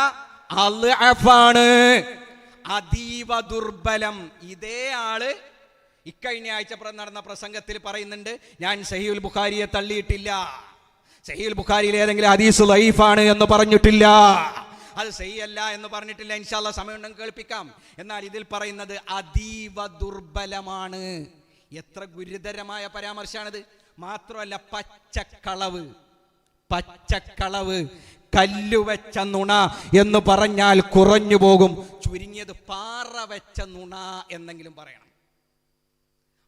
അൽഅഫാണ്, അതീവ ദുർബലം. ഇതേ ആള് ഇക്കഴിഞ്ഞ ആഴ്ച നടന്ന പ്രസംഗത്തിൽ പറയുന്നുണ്ട്, ഞാൻ സഹീഹുൽ ബുഖാരിയെ തള്ളിയിട്ടില്ല, സഹീഹുൽ ബുഖാരിയിൽ ഏതെങ്കിലും ഹദീസ് ലഈഫാണ് എന്ന് പറഞ്ഞിട്ടില്ല, അത് സഹിയല്ല എന്ന് പറഞ്ഞിട്ടില്ല. ഇൻഷാ അല്ലാഹ് സമയമുണ്ടെങ്കിൽ കേൾപ്പിക്കാം. എന്നാൽ ഇതിൽ പറയുന്നത് അതീവ ദുർബലമാണ്. എത്ര ഗുരുതരമായ പരാമർശമാണിത്. മാത്രമല്ല പച്ചക്കളവ്, കല്ലുവെച്ച നുണ എന്ന് പറഞ്ഞാൽ കുറഞ്ഞു പോകും. ചുരുങ്ങിയത് പാറ വെച്ച നുണ എന്നെങ്കിലും പറയണം.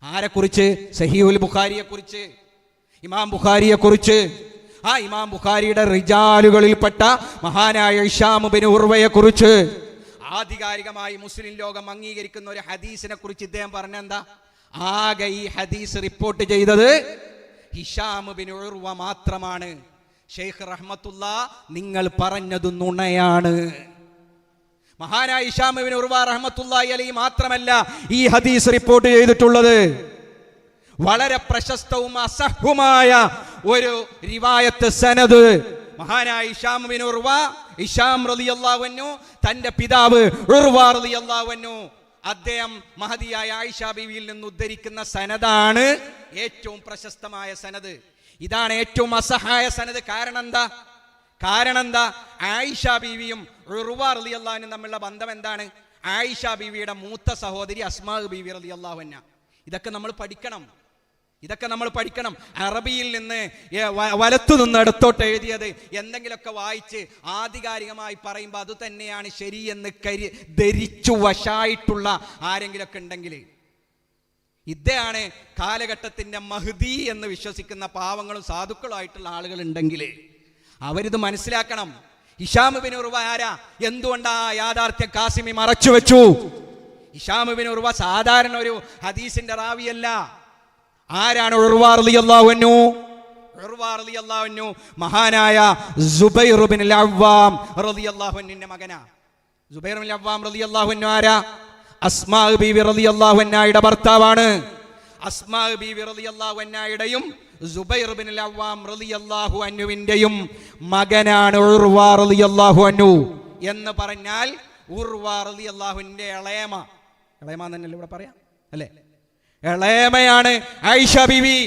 ആരെക്കുറിച്ച്? സഹീഹുൽ ബുഖാരിയെ കുറിച്ച്, ഇമാം ബുഖാരിയെ കുറിച്ച്. ആ ഇമാം ബുഖാരിയുടെ റിജാലുകളിൽപ്പെട്ട മഹാനായ ഹിശാം ബിൻ ഉർവയെ കുറിച്ച് ആധികാരികമായി മുസ്ലിം ലോകം അംഗീകരിക്കുന്ന ഒരു ഹദീസിനെ കുറിച്ച് ഇദ്ദേഹം പറഞ്ഞെന്താ? ആകെ ഈ ഹദീസ് റിപ്പോർട്ട് ചെയ്തത് ഹിശാം ബിൻ ഉർവ മാത്രമാണ്. ഷെയ്ഖ് റഹ്മത്തുള്ള, നിങ്ങൾ പറഞ്ഞത് നുണയാണ്. മഹാനായ ഹിശാം ബിൻ ഉർവ റഹ്മത്തുള്ളാഹി അലൈഹി മാത്രമല്ല ഈ ഹദീസ് റിപ്പോർട്ട് ചെയ്തിട്ടുള്ളത്. വളരെ പ്രശസ്തവും അസഹ്യമായ ഒരു റിവായത്ത് സനദ്. മഹാനായ ഹിശാം ബിൻ ഉർവ, ഹിശാം റളിയല്ലാഹു അൻഹു തന്റെ പിതാവ് ഉർവ റളിയല്ലാഹു അൻഹു അദ്ദേഹം മഹദിയായ ആയിഷ ബീവിയിൽ നിന്ന് ഉദ്ധരിക്കുന്ന സനദാണ് ഏറ്റവും പ്രശസ്തമായ സനദ്. ഇതാണ് ഏറ്റവും അസഹായ സനദ്. കാരണം എന്താ? ആയിഷ ബീവിയും ഉർവ റളിയല്ലാഹു അൻഹു തമ്മിലുള്ള ബന്ധം എന്താണ്? ആയിഷ ബീവിയുടെ മൂത്ത സഹോദരി അസ്മാ ബീവി റളിയല്ലാഹു അൻഹ. ഇതൊക്കെ നമ്മൾ പഠിക്കണം. അറബിയിൽ നിന്ന് വലത്തു നിന്ന് ഇടത്തോട്ട് എഴുതിയത് എന്തെങ്കിലുമൊക്കെ വായിച്ച് ആധികാരികമായി പറയുമ്പോൾ അത് തന്നെയാണ് ശരിയെന്ന് ധരിച്ചു വശായിട്ടുള്ള ആരെങ്കിലുമൊക്കെ ഉണ്ടെങ്കിൽ, ഇതാണ് കാലഘട്ടത്തിന്റെ മഹ്ദി എന്ന് വിശ്വസിക്കുന്ന പാവങ്ങളും സാധുക്കളും ആയിട്ടുള്ള ആളുകൾ ഉണ്ടെങ്കിൽ അവരിത് മനസ്സിലാക്കണം. ഹിശാം ബിൻ ഉർവ ആരാ? എന്തുകൊണ്ടാ യാഥാർത്ഥ്യം കാസിമി മറച്ചു വെച്ചു? ഹിശാം ബിൻ ഉർവ സാധാരണ ഒരു ഹദീസിന്റെ റാവിയല്ല. ആരാണ് ഉർവ റളിയല്ലാഹു അൻഹു? ഉർവ റളിയല്ലാഹു അൻഹു മഹാനായ സുബൈർ ബിൻ അൽ-അവ്വാം റളിയല്ലാഹു അൻഹുവിന്റെ മകനാ. സുബൈർ ബിൻ അൽ-അവ്വാം റളിയല്ലാഹു അൻഹു ആരാ? അസ്മാ ബീവി റളിയല്ലാഹു അൻഹയുടെ ഭർത്താവാണ്. അസ്മാ ബീവി റളിയല്ലാഹു അൻഹയുടെയും സുബൈർ ബിൻ അൽ-അവ്വാം റളിയല്ലാഹു അൻഹുവിന്റെയും മകനാണ് ഉർവ റളിയല്ലാഹു അൻഹു. എന്ന് പറഞ്ഞാൽ ഉർവ റളിയല്ലാഹുവിന്റെ ഇളയമ എന്നല്ലേ ഇവിടെ പറയാം അല്ലേ? ഇളയമയാണ് ആയിഷ ബീവി.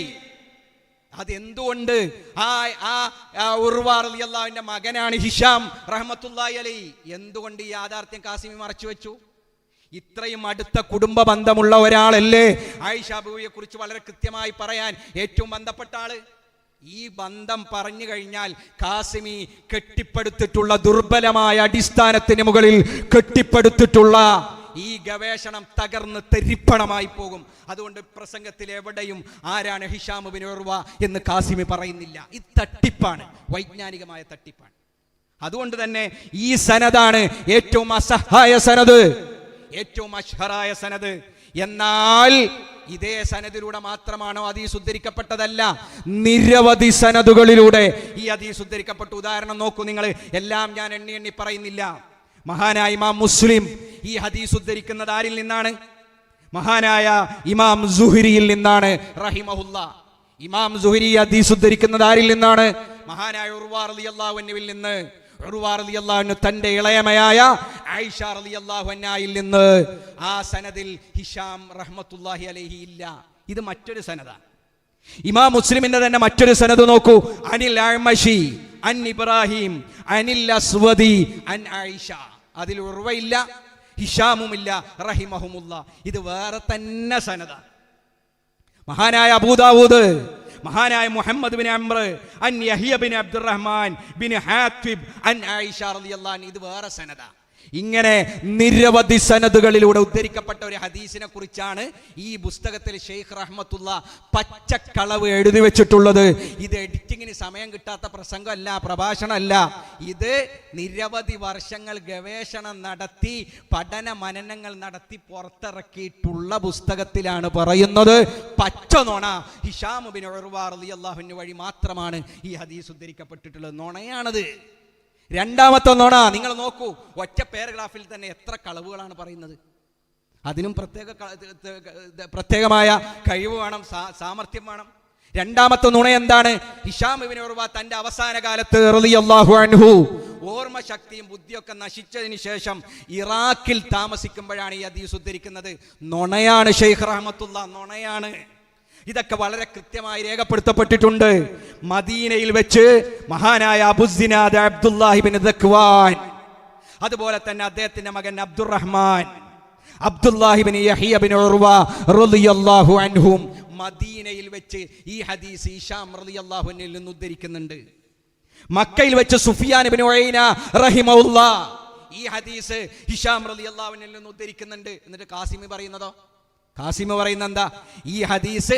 അതെന്തുകൊണ്ട്? ഉർവ റളിയല്ലാഹുവിന്റെ മകനാണ് ഹിശാം റഹ്മത്തുള്ളാഹി അലൈഹി. എന്തുകൊണ്ട് ഈ യാഥാർത്ഥ്യം കാസിമി മറച്ചു വെച്ചു? ഇത്രയും അടുത്ത കുടുംബ ബന്ധമുള്ള ഒരാളല്ലേ ആയിഷ ബീവിയെ കുറിച്ച് വളരെ കൃത്യമായി പറയാൻ ഏറ്റവും ബന്ധപ്പെട്ട ആള്. ഈ ബന്ധം പറഞ്ഞു കഴിഞ്ഞാൽ കാസിമി കെട്ടിപ്പടുത്തിട്ടുള്ള ദുർബലമായ അടിസ്ഥാനത്തിന് മുകളിൽ കെട്ടിപ്പടുത്തിട്ടുള്ള ഈ ഗവേഷണം തകർന്ന് തെരിപ്പണമായി പോകും. അതുകൊണ്ട് പ്രസംഗത്തിൽ എവിടെയും ആരാണ് ഹിശാം ബിൻ ഉർവ എന്ന് കാസിമി പറയുന്നില്ല. ഇത് തട്ടിപ്പാണ്, വൈജ്ഞാനികമായ തട്ടിപ്പാണ്. അതുകൊണ്ട് തന്നെ ഈ സനദാണ് ഏറ്റവും അസഹായ സനദ്, ഏറ്റവും അഷ്ഹറായ സനദ്. എന്നാൽ ഇതേ സനദിലൂടെ മാത്രമാണോ ഹദീസ് ഉദ്ധരിക്കപ്പെട്ടതല്ല, നിരവധി സനദുകളിലൂടെ ഈ ഹദീസ് ഉദ്ധരിക്കപ്പെട്ടു. ഉദാഹരണം നോക്കൂ നിങ്ങൾ, എല്ലാം ഞാൻ എണ്ണി പറയുന്നില്ല. മഹാനായ ഇമാം മുസ്ലിം ഈ ഹദീസ് ഉദ്ധരിക്കുന്നത് ആരിൽ നിന്നാണ്? മഹാനായ ഇമാം സുഹ്രിയിൽ നിന്നാണ് റഹിമഹുല്ലാ. ഇമാം സുഹ്രി ഹദീസ് ഉദ്ധരിക്കുന്നത് ആരിൽ നിന്നാണ്? മഹാനായ ഉർവ റളിയല്ലാഹു അൻഹുവിൽ നിന്ന്. ഉർവ റളിയല്ലാഹു അൻഹു തന്റെ ഇളയമയായ ആയിഷ റളിയല്ലാഹു അൻഹയിൽ നിന്ന്. ആ സനദിൽ ഹിശാം റഹ്മത്തുള്ളാഹി അലൈഹി ഇല്ല. ഇത് മറ്റൊരു സനദാണ്. ഇമാം മുസ്ലിമിന്റെ തന്നെ മറ്റൊരു സനദ് നോക്കൂ. അനിൽ അഅ്മശി അൻ ഇബ്രാഹിം അനിൽ അസ്വദി അൻ ആയിഷ. അതിൽ ഉർവയില്ല, ഹിഷാമുമില്ല റഹിമഹുമുല്ല. ഇത് വേറെ തന്നെ സനദ. മഹാനായ അബൂദാവൂദ്, മഹാനായ മുഹമ്മദ് ബിൻ അംർ അൻ യഹ്യ ബിൻ അബ്ദുറഹ്മാൻ ബിൻ ഹാത്തിബ് അൻ ആയിഷ റളിയല്ലാഹു അൻഹ, ഇത് വേറെ സനദ. ഇങ്ങനെ നിരവധി സനദുകളിലൂടെ ഉദ്ധരിക്കപ്പെട്ട ഒരു ഹദീസിനെ കുറിച്ചാണ് ഈ പുസ്തകത്തിൽ ഷെയ്ഖ് റഹ്മത്തുള്ള പച്ചക്കളവ് എഴുതി വെച്ചിട്ടുള്ളത്. ഇത് എഡിറ്റിങ്ങിന് സമയം കിട്ടാത്ത പ്രസംഗമല്ല, പ്രഭാഷണമല്ല. ഇത് നിരവധി വർഷങ്ങൾ ഗവേഷണം നടത്തി പഠന മനനങ്ങൾ നടത്തി പുറത്തിറക്കിയിട്ടുള്ള പുസ്തകത്തിലാണ് പറയുന്നത്. പച്ച നുണ. ഹിഷാം ബിൻ ഉർവ റളിയല്ലാഹു അൻഹു വഴി മാത്രമാണ് ഈ ഹദീസ് ഉദ്ധരിക്കപ്പെട്ടിട്ടുള്ളത്. നുണയാണത്. രണ്ടാമത്തെ നുണ നിങ്ങൾ നോക്കൂ, ഒറ്റ പാരഗ്രാഫിൽ തന്നെ എത്ര കളവുകളാണ് പറയുന്നത്. അതിനും പ്രത്യേകമായ കഴിവ് വേണം, സാമർഥ്യം വേണം. രണ്ടാമത്തെ നുണ എന്താണ്? ഹിഷാം ഇബ്നു ഉർവ തന്റെ അവസാന കാലത്ത് റളിയല്ലാഹു അൻഹു ഓർമ്മശക്തിയും ബുദ്ധിയൊക്കെ നശിച്ചതിന് ശേഷം ഇറാഖിൽ താമസിക്കുമ്പോഴാണ് ഈ ഹദീസ് ഉദ്ധരിക്കുന്നത്. നുണയാണ് ഷെയ്ഖ് റഹ്മത്തുള്ള, നുണയാണ്. ഇതൊക്കെ വളരെ കൃത്യമായി രേഖപ്പെടുത്തപ്പെട്ടിട്ടുണ്ട്. മദീനയിൽ വെച്ച് മഹാനായ അബുസിനാദ് അബ്ദുല്ലാഹി ബിൻ ദക്വാൻ, അതുപോലെ തന്നെ അദ്ദേഹത്തിന്റെ മകൻ അബ്ദുറഹ്മാൻ അബ്ദുല്ലാഹി ബിൻ യഹ്യ ബിൻ ഉർവ റളിയല്ലാഹു അൻഹും മദീനയിൽ വെച്ച് ഈ ഹദീസ് ഹിഷാം റളിയല്ലാഹു അൻഹുവിൽ നിന്ന് ഉദ്ധരിക്കുന്നുണ്ട്. മക്കയിൽ വെച്ച് സുഫിയാൻ ഇബ്നു ഉയൈന റഹിമഹുല്ലാഹ് ഈ ഹദീസ് ഹിഷാം റളിയല്ലാഹു അൻഹുവിൽ നിന്ന് ഉദ്ധരിക്കുന്നുണ്ട്. എന്നിട്ട് കാസിമി പറയുന്നതോ? കാസിമ പറയുന്ന എന്താ? ഈ ഹദീസ്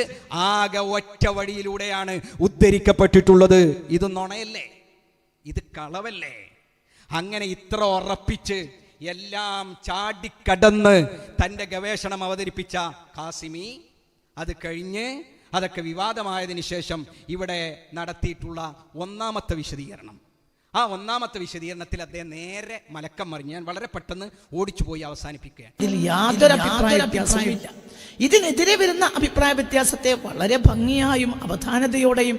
ആകെ ഒറ്റ വഴിയിലൂടെയാണ് ഉദ്ധരിക്കപ്പെട്ടിട്ടുള്ളത്. ഇത് നുണയല്ലേ? ഇത് കളവല്ലേ? അങ്ങനെ ഇത്ര ഉറപ്പിച്ച് എല്ലാം ചാടിക്കടന്ന് തൻ്റെ ഗവേഷണം അവതരിപ്പിച്ച കാസിമി അത് കഴിഞ്ഞ് അതൊക്കെ വിവാദമായതിനു ശേഷം ഇവിടെ നടത്തിയിട്ടുള്ള ഒന്നാമത്തെ വിശദീകരണം, ആ ഒന്നാമത്തെ വിശദീകരണത്തിൽ അദ്ദേഹം നേരെ മലക്കം മറിഞ്ഞ് ഞാൻ വളരെ പെട്ടെന്ന് ഓടിച്ചു പോയി അവസാനിപ്പിക്കുകയാണ്. ഇതിൽ യാതൊരു അഭിപ്രായ വ്യത്യാസമില്ല. ഇതിനെതിരെ വരുന്ന അഭിപ്രായ വ്യത്യാസത്തെ വളരെ ഭംഗിയായും അവധാനതയോടെയും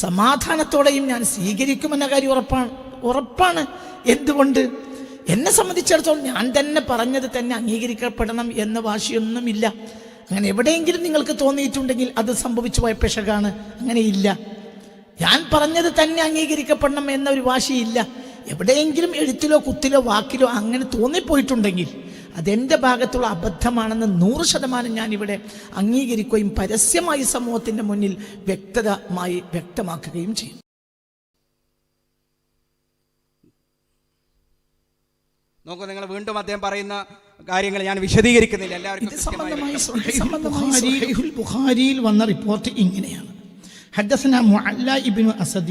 സമാധാനത്തോടെയും ഞാൻ സ്വീകരിക്കുമെന്ന കാര്യം ഉറപ്പാണ്. എന്തുകൊണ്ട്? എന്നെ സംബന്ധിച്ചിടത്തോളം ഞാൻ തന്നെ പറഞ്ഞത് തന്നെ അംഗീകരിക്കപ്പെടണം എന്ന വാശിയൊന്നുമില്ല. അങ്ങനെ എവിടെയെങ്കിലും നിങ്ങൾക്ക് തോന്നിയിട്ടുണ്ടെങ്കിൽ അത് സംഭവിച്ചു പോയ പെശകാണ്. അങ്ങനെയില്ല. ഞാൻ പറഞ്ഞത് തന്നെ അംഗീകരിക്കപ്പെടണം എന്നൊരു വാശിയില്ല. എവിടെയെങ്കിലും എഴുത്തിലോ കുത്തിലോ വാക്കിലോ അങ്ങനെ തോന്നിപ്പോയിട്ടുണ്ടെങ്കിൽ അതെൻ്റെ ഭാഗത്തുള്ള അബദ്ധമാണെന്ന് 100% ഞാനിവിടെ അംഗീകരിക്കുകയും പരസ്യമായി സമൂഹത്തിൻ്റെ മുന്നിൽ വ്യക്തമായി വ്യക്തമാക്കുകയും ചെയ്യും. നോക്കൂ, നിങ്ങൾ വീണ്ടും അദ്ദേഹം പറയുന്ന കാര്യങ്ങൾ ഞാൻ വിശദീകരിക്കുന്നില്ല. എല്ലാവർക്കും ബുഖാരിയിൽ വന്ന റിപ്പോർട്ട് ഇങ്ങനെയാണ്: حدثنا معلى ابن أسد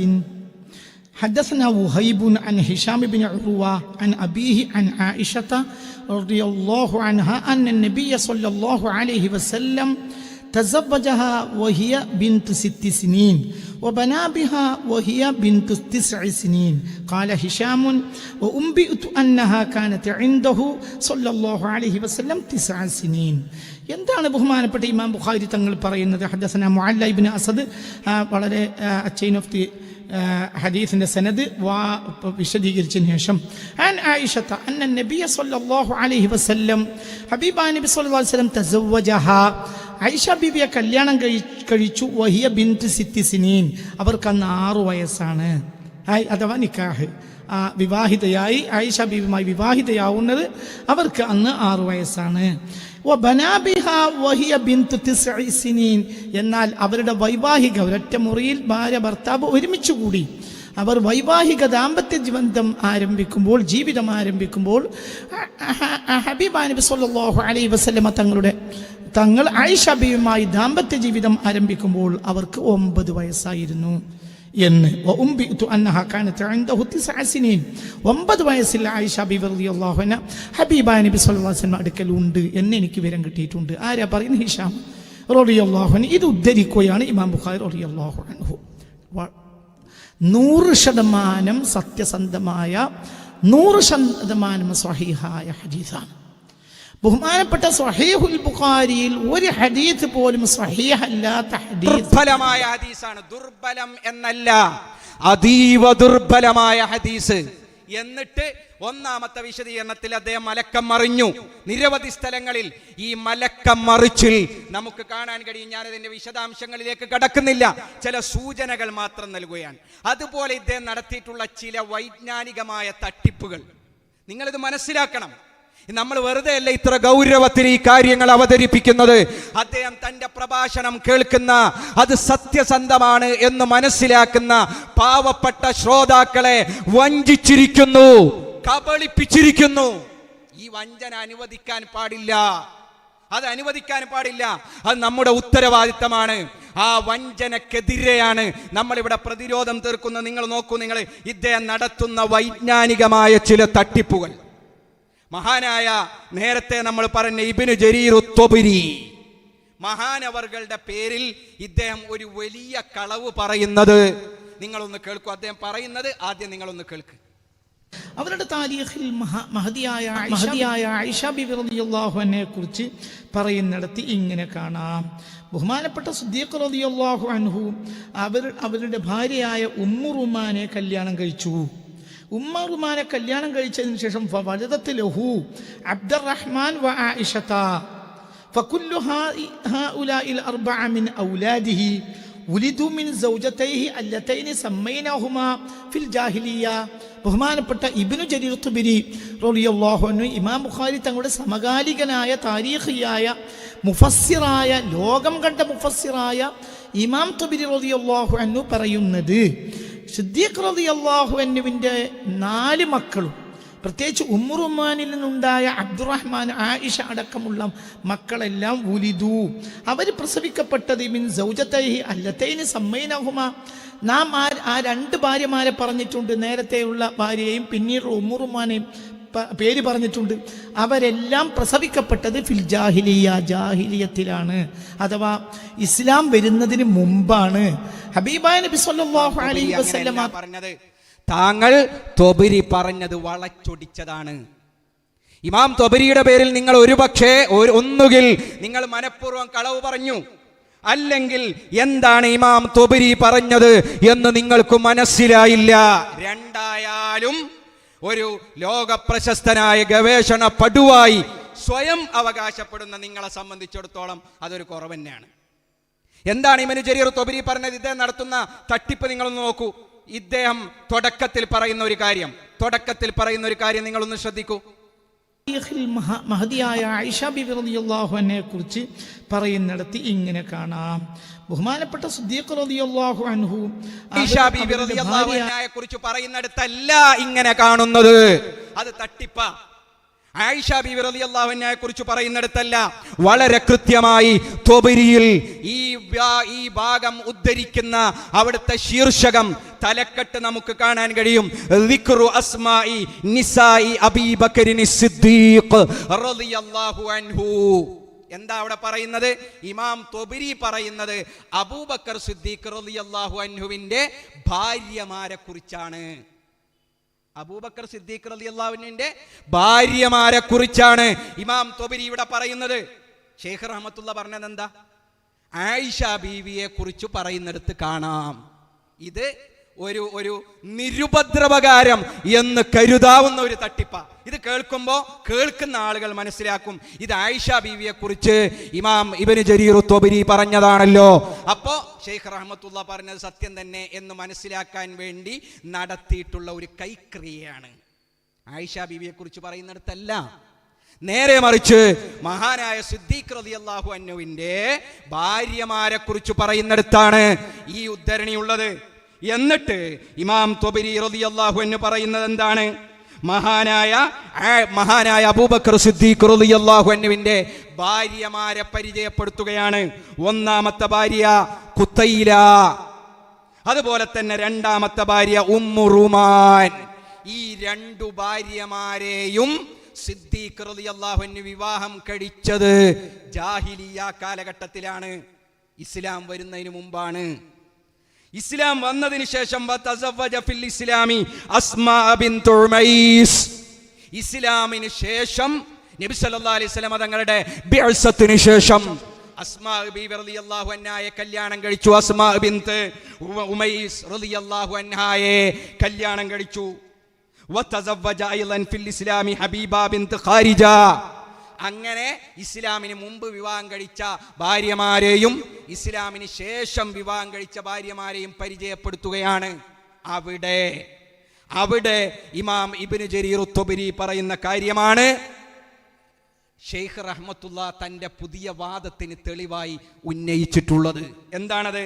حدثنا وهيب عن هشام بن عروة عن أبيه عن عائشة رضي الله عنها أن النبي صلى الله عليه وسلم تزوجها وهي بنت 6 سنين وبنى بها وهي بنت 9 سنين. قال هشام وأنبئت أنها كانت عنده صلى الله عليه وسلم 9 سنين. എന്താണ് ബഹുമാനപ്പെട്ട ഇമാം ബുഖാരി തങ്ങൾ പറയുന്നത്? ഹദസന മുഅല്ല ഇബ്നു അസദ്, വളരെ ചെയിൻ ഓഫ് ദി ഹദീസിന്റെ സനദ് വിശദീകരിച്ചതിന് ശേഷം അൻ ആയിഷത അന്ന നബിയ സല്ലല്ലാഹു അലൈഹി വസല്ലം, ഹബീബാ നബി സല്ലല്ലാഹു അലൈഹി വസല്ലം തസവ്വജഹ, ആയിഷ ബീവിയെ കല്യാണം കഴിച്ചു. വഹിയ ബിൻത് 6 സിനീൻ, അവർക്ക് അന്ന് 6 വയസ്സാണ്. അഥവാ നിക്കാഹ്, വിവാഹിതയായി ആയിഷ ബീവിയുമായി വിവാഹിതയാവുന്നത് അവർക്ക് അന്ന് 6 വയസ്സാണ്. എന്നാൽ അവരുടെ വൈവാഹിക, ഒരൊറ്റ മുറിയിൽ ഭാര്യ ഭർത്താവ് ഒരുമിച്ച് കൂടി അവർ വൈവാഹിക ദാമ്പത്യ ബന്ധം ആരംഭിക്കുമ്പോൾ, ജീവിതം ആരംഭിക്കുമ്പോൾ ഹബീബാ നബി സല്ലല്ലാഹു അലൈഹി വസല്ലമ തങ്ങൾ ആയിഷ ബീവിയുമായി ദാമ്പത്യ ജീവിതം ആരംഭിക്കുമ്പോൾ അവർക്ക് 9 വയസ്സായിരുന്നു എന്ന്. 9 വയസ്സിൽ ആയിഷ ബീവി റളിയല്ലാഹു അൻഹ ഹബീബാ നബി സല്ലല്ലാഹു അലൈഹി വസല്ലം അടുക്കലുണ്ട് എന്ന് എനിക്ക് വിവരം കിട്ടിയിട്ടുണ്ട്. ആരാ പറയുന്നത്? ഹിഷാം റളിയല്ലാഹു അൻഹു. ഇത് ഉദ്ധരിക്കുകയാണ് ഇമാം ബുഖാരി റളിയല്ലാഹു അൻഹു. 100% സത്യസന്ധമായ, 100% സ്വഹീഹായ ഹദീസാണ്. ബഹുമാനപ്പെട്ട സ്വഹീഹുൽ ബുഖാരിയിൽ ഒരു ഹദീസ് പോലും സ്വഹീഹല്ലാത്ത ഹദീസ്, ദുർബലമായ ഹദീസാണ്. ദുർബലം എന്നല്ല, അതീവ ദുർബലമായ ഹദീസ്. എന്നിട്ട് ഒന്നാമത്തെ വിശദീകരണത്തിൽ അദ്ദേഹം മലക്കം മറിഞ്ഞു. നിരവധി സ്ഥലങ്ങളിൽ ഈ മലക്കം മറിച്ചിൽ നമുക്ക് കാണാൻ കഴിയും. ഞാനതിന്റെ വിശദാംശങ്ങളിലേക്ക് കടക്കുന്നില്ല, ചില സൂചനകൾ മാത്രം നൽകുകയാണ്. അതുപോലെ ഇദ്ദേഹം നടത്തിയിട്ടുള്ള ചില വൈജ്ഞാനികമായ തട്ടിപ്പുകൾ നിങ്ങളിത് മനസ്സിലാക്കണം. നമ്മൾ വെറുതെ അല്ല ഇത്ര ഗൗരവത്തിൽ ഈ കാര്യങ്ങൾ അവതരിപ്പിക്കുന്നത്. അദ്ദേഹം തന്റെ പ്രഭാഷണം കേൾക്കുന്ന അത് സത്യസന്ധമാണ് എന്ന് മനസ്സിലാക്കുന്ന പാവപ്പെട്ട ശ്രോതാക്കളെ വഞ്ചിച്ചിരിക്കുന്നു, കബളിപ്പിച്ചിരിക്കുന്നു. ഈ വഞ്ചന അനുവദിക്കാൻ പാടില്ല, അത് അനുവദിക്കാൻ പാടില്ല. അത് നമ്മുടെ ഉത്തരവാദിത്തമാണ്. ആ വഞ്ചനക്കെതിരെയാണ് നമ്മളിവിടെ പ്രതിരോധം തീർക്കുന്നത്. നിങ്ങൾ നോക്കൂ, നിങ്ങൾ ഇദ്ദേഹം നടത്തുന്ന വൈജ്ഞാനികമായ ചില തട്ടിപ്പുകൾ. മഹാനായ നേരത്തെ നമ്മൾ പറഞ്ഞ ഇബ്നു ജരീർ ത്വബരി മഹാനവർകളുടെ പേരിൽ ഇദ്ദേഹം ഒരു വലിയ കളവ് പറയുന്നത് നിങ്ങളൊന്ന് കേൾക്കൂ. അദ്ദേഹം പറയുന്നത് ആദ്യം നിങ്ങളൊന്ന് കേൾക്ക്. അവരുടെ താരീഖിൽ മഹദിയായ ആയിഷ ബിബി റളിയല്ലാഹു അൻഹയെ കുറിച്ച് പറയുന്നിടത്ത് ഇങ്ങനെ കാണാം. ബഹുമാനപ്പെട്ട സിദ്ദീഖ് റളിയല്ലാഹു അൻഹു അവരുടെ ഭാര്യയായ ഉമ്മു റുമാനെ കല്യാണം കഴിച്ചു. ഉമ്മ റുമാനെ കല്യാണം കഴിച്ചതിന് ശേഷം ഫവലദത് ലഹു അബ്ദുറഹ്മാൻ വ ആയിഷത ഫകുല്ലു ഹഉലാഇൽ അർബഅ മിൻ ഔലാദിഹി ഉലിദു മിൻ സൗജതൈഹി അല്ലതൈനി സമ്മൈനഹുമാ ഫിൽ ജാഹിലിയ്യ. ബഹുമാനപ്പെട്ട ഇബ്നു ജരീർ ത്വബരി റളിയല്ലാഹു അൻഹു ഇമാം ബുഖാരി തങ്ങളുടെ സമകാലികനായ താരീഖിയായ മുഫസ്സിറായ ലോകം കണ്ട മുഫസ്സിറായ ഇമാം ത്വബരി റളിയല്ലാഹു അൻഹു പറയുന്നത്, സിദ്ദീഖ് റളിയല്ലാഹു അൻഹുവിൻ്റെ 4 മക്കളും പ്രത്യേകിച്ച് ഉമ്മു റുമാനിൽ നിന്നുണ്ടായ അബ്ദുറഹ്മാൻ, ആയിഷ അടക്കമുള്ള മക്കളെല്ലാം ഉലിദു, അവർ പ്രസവിക്കപ്പെട്ടത് മിൻ സൗജതൈഹി അല്ലതൈനി സമ്മൈനഹുമാ, നാം ആ 2 ഭാര്യമാരെ പറഞ്ഞിട്ടുണ്ട്. നേരത്തെയുള്ള ഭാര്യയെയും പിന്നീട് ഉമ്മു റുമാനെയും പേര് പറഞ്ഞിട്ടുണ്ട്. അവരെല്ലാം പ്രസവിക്കപ്പെട്ടത് ഫിൽ ജാഹിലിയ, ജാഹിലിയത്തിലാണ്, അഥവാ ഇസ്ലാം വരുന്നതിന് മുമ്പാണ്. ഹബീബായ നബി സല്ലല്ലാഹു അലൈഹി വസല്ലം പറഞ്ഞത്, താങ്കൾ ത്വബരി പറഞ്ഞത് വളച്ചൊടിച്ചതാണ്. ഇമാം ത്വബരിയുടെ പേരിൽ നിങ്ങൾ ഒരുപക്ഷെ ഒന്നുകിൽ നിങ്ങൾ മനഃപൂർവ്വം കളവ് പറഞ്ഞു, അല്ലെങ്കിൽ എന്താണ് ഇമാം ത്വബരി പറഞ്ഞത് എന്ന് നിങ്ങൾക്ക് മനസ്സിലായില്ല. രണ്ടായാലും ഒരു ലോക പ്രശസ്തനായ ഗവേഷണ പടുവായി സ്വയം അവകാശപ്പെടുന്ന നിങ്ങളെ സംബന്ധിച്ചിടത്തോളം അതൊരു കുറവ് തന്നെയാണ്. എന്താണ് ഇബ്നു ജരീർ ത്വബരി പറഞ്ഞത്? ഇദ്ദേഹം നടത്തുന്ന തട്ടിപ്പ് നിങ്ങളൊന്ന് നോക്കൂ. ഇദ്ദേഹം തുടക്കത്തിൽ പറയുന്ന ഒരു കാര്യം നിങ്ങളൊന്ന് ശ്രദ്ധിക്കൂ. മഹദിയായ ആയിഷ ബിബി റളിയല്ലാഹു അൻഹയെ കുറിച്ച് പറയുന്നിടത്ത് ഇങ്ങനെ കാണാം. ബഹുമാനപ്പെട്ട സിദ്ദീഖ് റളിയല്ലാഹു അൻഹു ആയിഷ ബിബി റളിയല്ലാഹു അൻഹയെ കുറിച്ച് പറയുന്നിടത്തല്ല ഇങ്ങനെ കാണുന്നത്, അത് തട്ടിപ്പാ. ആയിഷ ബിബി റളിയല്ലാഹു അൻഹയെ കുറിച്ച് പറയുന്നിടത്തല്ല, വളരെ കൃത്യമായി ത്വബരിയിൽ ഈ ഭാഗം ഉദ്ധരിക്കുന്ന അവിടുത്തെ ശീർഷകം തലക്കെട്ട് നമുക്ക് കാണാൻ കഴിയും. ദിക്റു അസ്മാഇ നിസാഇ അബീ ബക്കറിൻ സിദ്ദീഖ് റളിയല്ലാഹു അൻഹു. എന്താ അവിടെ പറയുന്നത്? ഇമാം ത്വബരി പറയുന്നത് അബൂബക്കർ സിദ്ദീഖ് റളിയല്ലാഹു അൻഹുവിന്റെ ഭാര്യമാരെ കുറിച്ചാണ്. അബൂബക്കർ സിദ്ദീഖ് റളിയല്ലാഹു അൻഹുവിന്റെ ഭാര്യമാരെ കുറിച്ചാണ് ഇമാം ത്വബരി ഇവിടെ പറയുന്നത്. ഷെയ്ഖ് റഹ്മത്തുള്ള പറഞ്ഞത് എന്താ? ആയിഷ ബീവിയെ കുറിച്ച് പറയുന്നിടത്ത് കാണാം. ഇത് ഒരു നിരുപദ്രവകാരം എന്ന് കരുതാവുന്ന ഒരു തട്ടിപ്പ. ഇത് കേൾക്കുന്ന ആളുകൾ മനസ്സിലാക്കും, ഇത് ആയിഷ ബീവിയെ കുറിച്ച് ഇമാം ഇബ്നു ജരീർ ത്വബരി പറഞ്ഞതാണല്ലോ, അപ്പോ ഷെയ്ഖ് റഹ്മത്തുള്ള പറഞ്ഞത് സത്യം തന്നെ എന്ന് മനസ്സിലാക്കാൻ വേണ്ടി നടത്തിയിട്ടുള്ള ഒരു കൈക്രിയയാണ്. ആയിഷ ബീവിയെ കുറിച്ച് പറയുന്നിടത്തല്ല, നേരെ മറിച്ച് മഹാനായ സിദ്ദീഖ് റളിയല്ലാഹു അൻഹുവിന്റെ ഭാര്യമാരെ കുറിച്ച് പറയുന്നിടത്താണ് ഈ ഉദ്ധരണി ഉള്ളത്. എന്നിട്ട് ഇമാം ത്വബരി റളിയല്ലാഹു അൻഹു പറയുന്നത് എന്താണ്? മഹാനായ അബൂബക്കർ സിദ്ദീഖ് റളിയല്ലാഹു അൻഹുവിന്റെ ഭാര്യമാരെ പരിചയപ്പെടുത്തുകയാണ്. ഒന്നാമത്തെ ഭാര്യ ഖുത്തൈല, അതുപോലെ തന്നെ രണ്ടാമത്തെ ഭാര്യ ഉമ്മു റുമാൻ. ഈ 2 ഭാര്യമാരെയും സിദ്ദീഖ് റളിയല്ലാഹു അൻഹു വിവാഹം കഴിച്ചത് ജാഹിലിയ കാലഘട്ടത്തിലാണ്, ഇസ്ലാം വരുന്നതിന് മുമ്പാണ്. ഇസ്ലാം വന്നതിന് ശേഷം ഇസ്ലാമിന് ശേഷം നബി സല്ലല്ലാഹു അലൈഹി വസല്ലം തങ്ങളുടെ ബിഅ്സത്തിന് ശേഷം അസ്മാ ബീവി റളിയല്ലാഹു അൻഹായെ കല്യാണം കഴിച്ചു. അസ്മാ ബിൻത് ഉമൈസ് റളിയല്ലാഹു അൻഹായെ കല്യാണം കഴിച്ചു. വതസവ്വജ അയ്ളൻ ഫിൽ ഇസ്ലാമി ഹബീബ ബിൻത് ഖാരിജ. അങ്ങനെ ഇസ്ലാമിന് മുമ്പ് വിവാഹം കഴിച്ച ഭാര്യമാരെയും ഇസ്ലാമിന് ശേഷം വിവാഹം കഴിച്ച ഭാര്യമാരെയും പരിചയപ്പെടുത്തുകയാണ്. അവിടെ ഇമാം ഇബ്നു ജരീർ ത്വബരി പറയുന്ന കാര്യമാണ് ഷെയ്ഖ് റഹ്മത്തുള്ള തൻ്റെ പുതിയ വാദത്തിന് തെളിവായി ഉന്നയിച്ചിട്ടുള്ളത് എന്താണത്?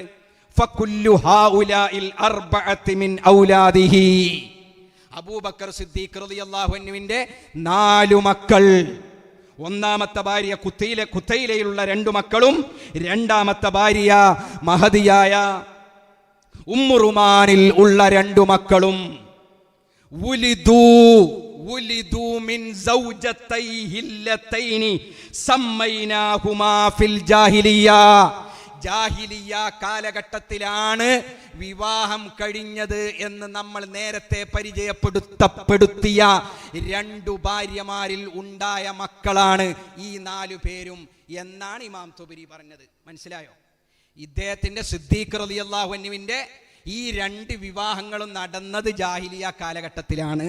ഫകുല്ലു ഹൗലാഇൽ അർബഅതി മിൻ ഔലാദിഹി, അബൂബക്കർ സിദ്ദീഖ് റളിയല്ലാഹു അൻഹുവിന്റെ 4 മക്കൾ. ഒന്നാമത്തെ ഭാര്യ കുത്തയിലയിലുള്ള 2 മക്കളും, രണ്ടാമത്തെ ഭാര്യ മഹദിയായ ഉമ്മുറുമാനിൽ ഉള്ള 2 മക്കളും. വുലിദൂ മിൻ സൗജതൈഹി ലതൈനി സമ്മൈനാഹുമാ ഫിൽ ജാഹിലിയ്യ, ജാഹിലിയ്യ കാലഘട്ടത്തിലാണ് വിവാഹം കഴിഞ്ഞത് എന്ന് നമ്മൾ നേരത്തെ പരിചയപ്പെടുത്തിയ 2 ഭാര്യമാരിൽ ഉണ്ടായ മക്കളാണ് ഈ 4 പേരും എന്നാണ് ഇമാം തുബരി പറഞ്ഞത്. മനസ്സിലായോ? ഇദ്ദേഹത്തിന്റെ സിദ്ദീഖ് റളിയല്ലാഹു അൻഹുവിന്റെ ഈ 2 വിവാഹങ്ങളും നടന്നത് ജാഹിലിയ്യ കാലഘട്ടത്തിലാണ്.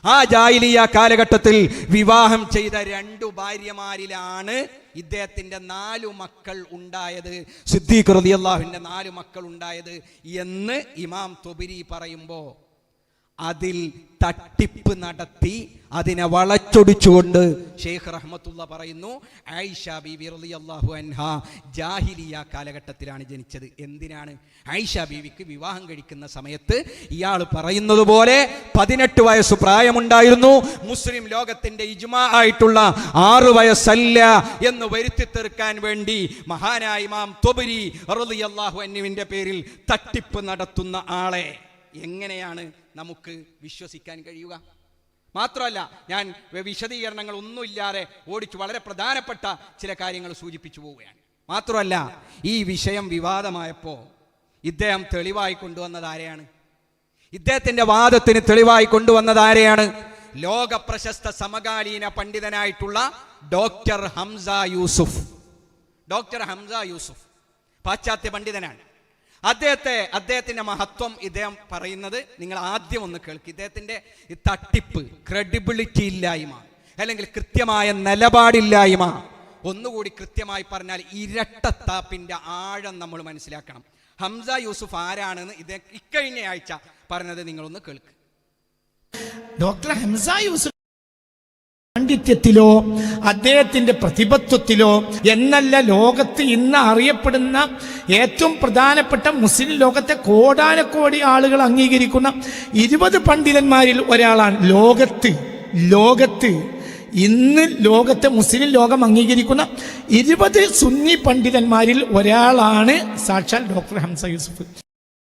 ആ ജാഹിലിയ്യ കാലഘട്ടത്തിൽ വിവാഹം ചെയ്ത 2 ഭാര്യമാരിലാണ് ഇദ്ദേഹത്തിന്റെ 4 മക്കൾ ഉണ്ടായത്, സിദ്ദീഖ് റളിയല്ലാഹുവിന്റെ 4 മക്കൾ ഉണ്ടായത് എന്ന് ഇമാം തുബരി പറയുമ്പോൾ അതിൽ തട്ടിപ്പ് നടത്തി അതിനെ വളച്ചൊടിച്ചുകൊണ്ട് ഷെയ്ഖ് റഹ്മത്തുള്ള പറയുന്നു ആയിഷ ബീവി റളിയല്ലാഹു അൻഹ ജാഹിലിയ്യ കാലഘട്ടത്തിലാണ് ജനിച്ചത്. എന്തിനാണ്? ആയിഷ ബീവിക്ക് വിവാഹം കഴിക്കുന്ന സമയത്ത് ഇയാൾ പറയുന്നത് പോലെ 18 വയസ്സ് പ്രായമുണ്ടായിരുന്നു. മുസ്ലിം ലോകത്തിന്റെ ഇജ്മാ ആയിട്ടുള്ള 6 വയസ്സല്ല എന്ന് വരുത്തി തീർക്കാൻ വേണ്ടി മഹാനായ ഇമാം തുബരി റളിയല്ലാഹു അൻഹുവിന്റെ പേരിൽ തട്ടിപ്പ് നടത്തുന്ന ആളെ എങ്ങനെയാണ് നമുക്ക് വിശ്വസിക്കാൻ കഴിയുക? മാത്രമല്ല, ഞാൻ വിശദീകരണങ്ങൾ ഒന്നുമില്ലാതെ ഓടിച്ചു വളരെ പ്രധാനപ്പെട്ട ചില കാര്യങ്ങൾ സൂചിപ്പിച്ചു പോവുകയാണ്. മാത്രമല്ല, ഈ വിഷയം വിവാദമായപ്പോൾ ഇദ്ദേഹം തെളിവായി കൊണ്ടുവന്നത് ആരെയാണ്? ഇദ്ദേഹത്തിന്റെ വാദത്തിന് തെളിവായി കൊണ്ടുവന്നത് ആരെയാണ്? ലോക പ്രശസ്ത സമകാലീന പണ്ഡിതനായിട്ടുള്ള ഡോക്ടർ ഹംസ യൂസുഫ്. ഡോക്ടർ ഹംസ യൂസുഫ് പാശ്ചാത്യ പണ്ഡിതനാണ്. അദ്ദേഹത്തിന്റെ മഹത്വം ഇദ്ദേഹം പറയുന്നത് നിങ്ങൾ ആദ്യം ഒന്ന് കേൾക്കുക. ഇദ്ദേഹത്തിന്റെ തട്ടിപ്പ്, ക്രെഡിബിലിറ്റി ഇല്ലായ്മ, അല്ലെങ്കിൽ കൃത്യമായ നിലപാടില്ലായ്മ, ഒന്നുകൂടി കൃത്യമായി പറഞ്ഞാൽ ഇരട്ടത്താപ്പിന്റെ ആഴം നമ്മൾ മനസ്സിലാക്കണം. ഹംസ യൂസുഫ് ആരാണെന്ന് ഇദ്ദേഹം ഇക്കഴിഞ്ഞ ആഴ്ച പറഞ്ഞത് നിങ്ങളൊന്ന് കേൾക്ക്. ഡോക്ടർ ഹംസ യൂസുഫ് പാണ്ഡിത്യത്തിലോ അദ്ദേഹത്തിന്റെ പ്രതിബദ്ധത്തിലോ എന്നല്ല, ലോകത്ത് ഇന്ന് അറിയപ്പെടുന്ന ഏറ്റവും പ്രധാനപ്പെട്ട മുസ്ലിം ലോകത്തെ കോടാനക്കോടി ആളുകൾ അംഗീകരിക്കുന്ന 20 പണ്ഡിതന്മാരിൽ ഒരാളാണ്. ലോകത്ത് ഇന്ന് ലോകത്തെ മുസ്ലിം ലോകം അംഗീകരിക്കുന്ന 20 സുന്നി പണ്ഡിതന്മാരിൽ ഒരാളാണ് സാക്ഷാൽ ഡോക്ടർ ഹംസ യൂസുഫ്.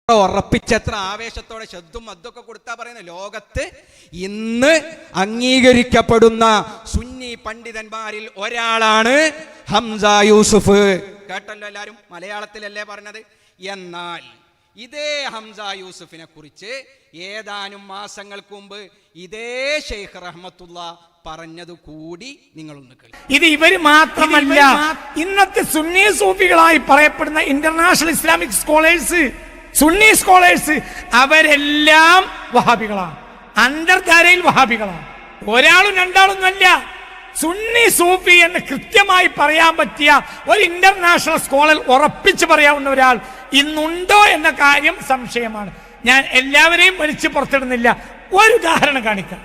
ഉറപ്പിച്ചെത്ര ആവേശത്തോടെ ശബ്ദം അതൊക്കെ കൊടുത്താ പറയുന്നത് ലോകത്ത് ഇന്ന് അംഗീകരിക്കപ്പെടുന്ന സുന്നി പണ്ഡിതന്മാരിൽ ഒരാളാണ് ഹംസ യൂസുഫ്. കേട്ടല്ലോ എല്ലാരും, മലയാളത്തിലല്ലേ പറഞ്ഞത്. എന്നാൽ ഇതേ ഹംസ യൂസുഫിനെ കുറിച്ച് ഏതാനും മാസങ്ങൾക്ക് മുമ്പ് ഇതേ ഷെയ്ഖ് റഹ്മത്തുള്ള പറഞ്ഞത് കൂടി നിങ്ങളൊന്ന് കേൾക്കുക. ഇത് ഇവര് മാത്രമല്ല, ഇന്നത്തെ സുന്നി സൂഫികളായി പറയപ്പെടുന്ന international Islamic scholars, Sunni scholars, അവരെല്ലാം വഹാബികളാണ്. അന്തർധാരയിൽ വഹാബികളാണ്. ഒരാളും രണ്ടാളൊന്നുമല്ല. സുന്നി സൂഫി എന്ന് കൃത്യമായി പറയാൻ പറ്റിയ ഒരു ഇന്റർനാഷണൽ സ്കോളർ, ഉറപ്പിച്ച് പറയാവുന്ന ഒരാൾ ഇന്നുണ്ടോ എന്ന കാര്യം സംശയമാണ്. ഞാൻ എല്ലാവരെയും വലിച്ചു പുറത്തിടുന്നില്ല. ഒരു ഉദാഹരണം കാണിക്കാം.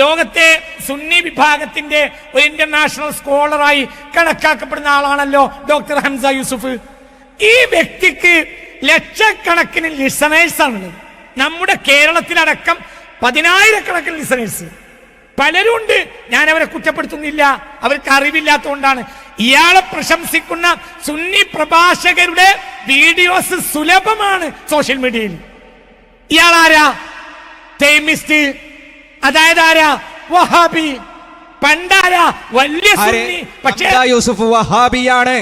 ലോകത്തെ സുന്നി വിഭാഗത്തിന്റെ ഒരു ഇന്റർനാഷണൽ സ്കോളറായി കണക്കാക്കപ്പെടുന്ന ആളാണല്ലോ ഡോക്ടർ ഹംസ യൂസുഫ്. ഈ വ്യക്തിക്ക് ലക്ഷക്കണക്കിന് ലിസണേഴ്സ് ആണുള്ളത്. നമ്മുടെ കേരളത്തിലടക്കം 10,000-കണക്കിന് ലിസണേഴ്സ് പലരും ഉണ്ട്. ഞാൻ അവരെ കുറ്റപ്പെടുത്തുന്നില്ല, അവർക്ക് അറിവില്ലാത്തതുകൊണ്ടാണ്. ഇയാളെ പ്രശംസിക്കുന്ന സുന്നി പ്രഭാഷകരുടെ വീഡിയോസ് സുലഭമാണ് സോഷ്യൽ മീഡിയയിൽ. ഇയാളാരാ? തൈമിസ്റ്റ്, അതായത് ആരാ? വഹാബി. പണ്ടാരാ? വലിയ സുന്നി. പക്ഷേ യൂസുഫ് വഹാബിയാണ്.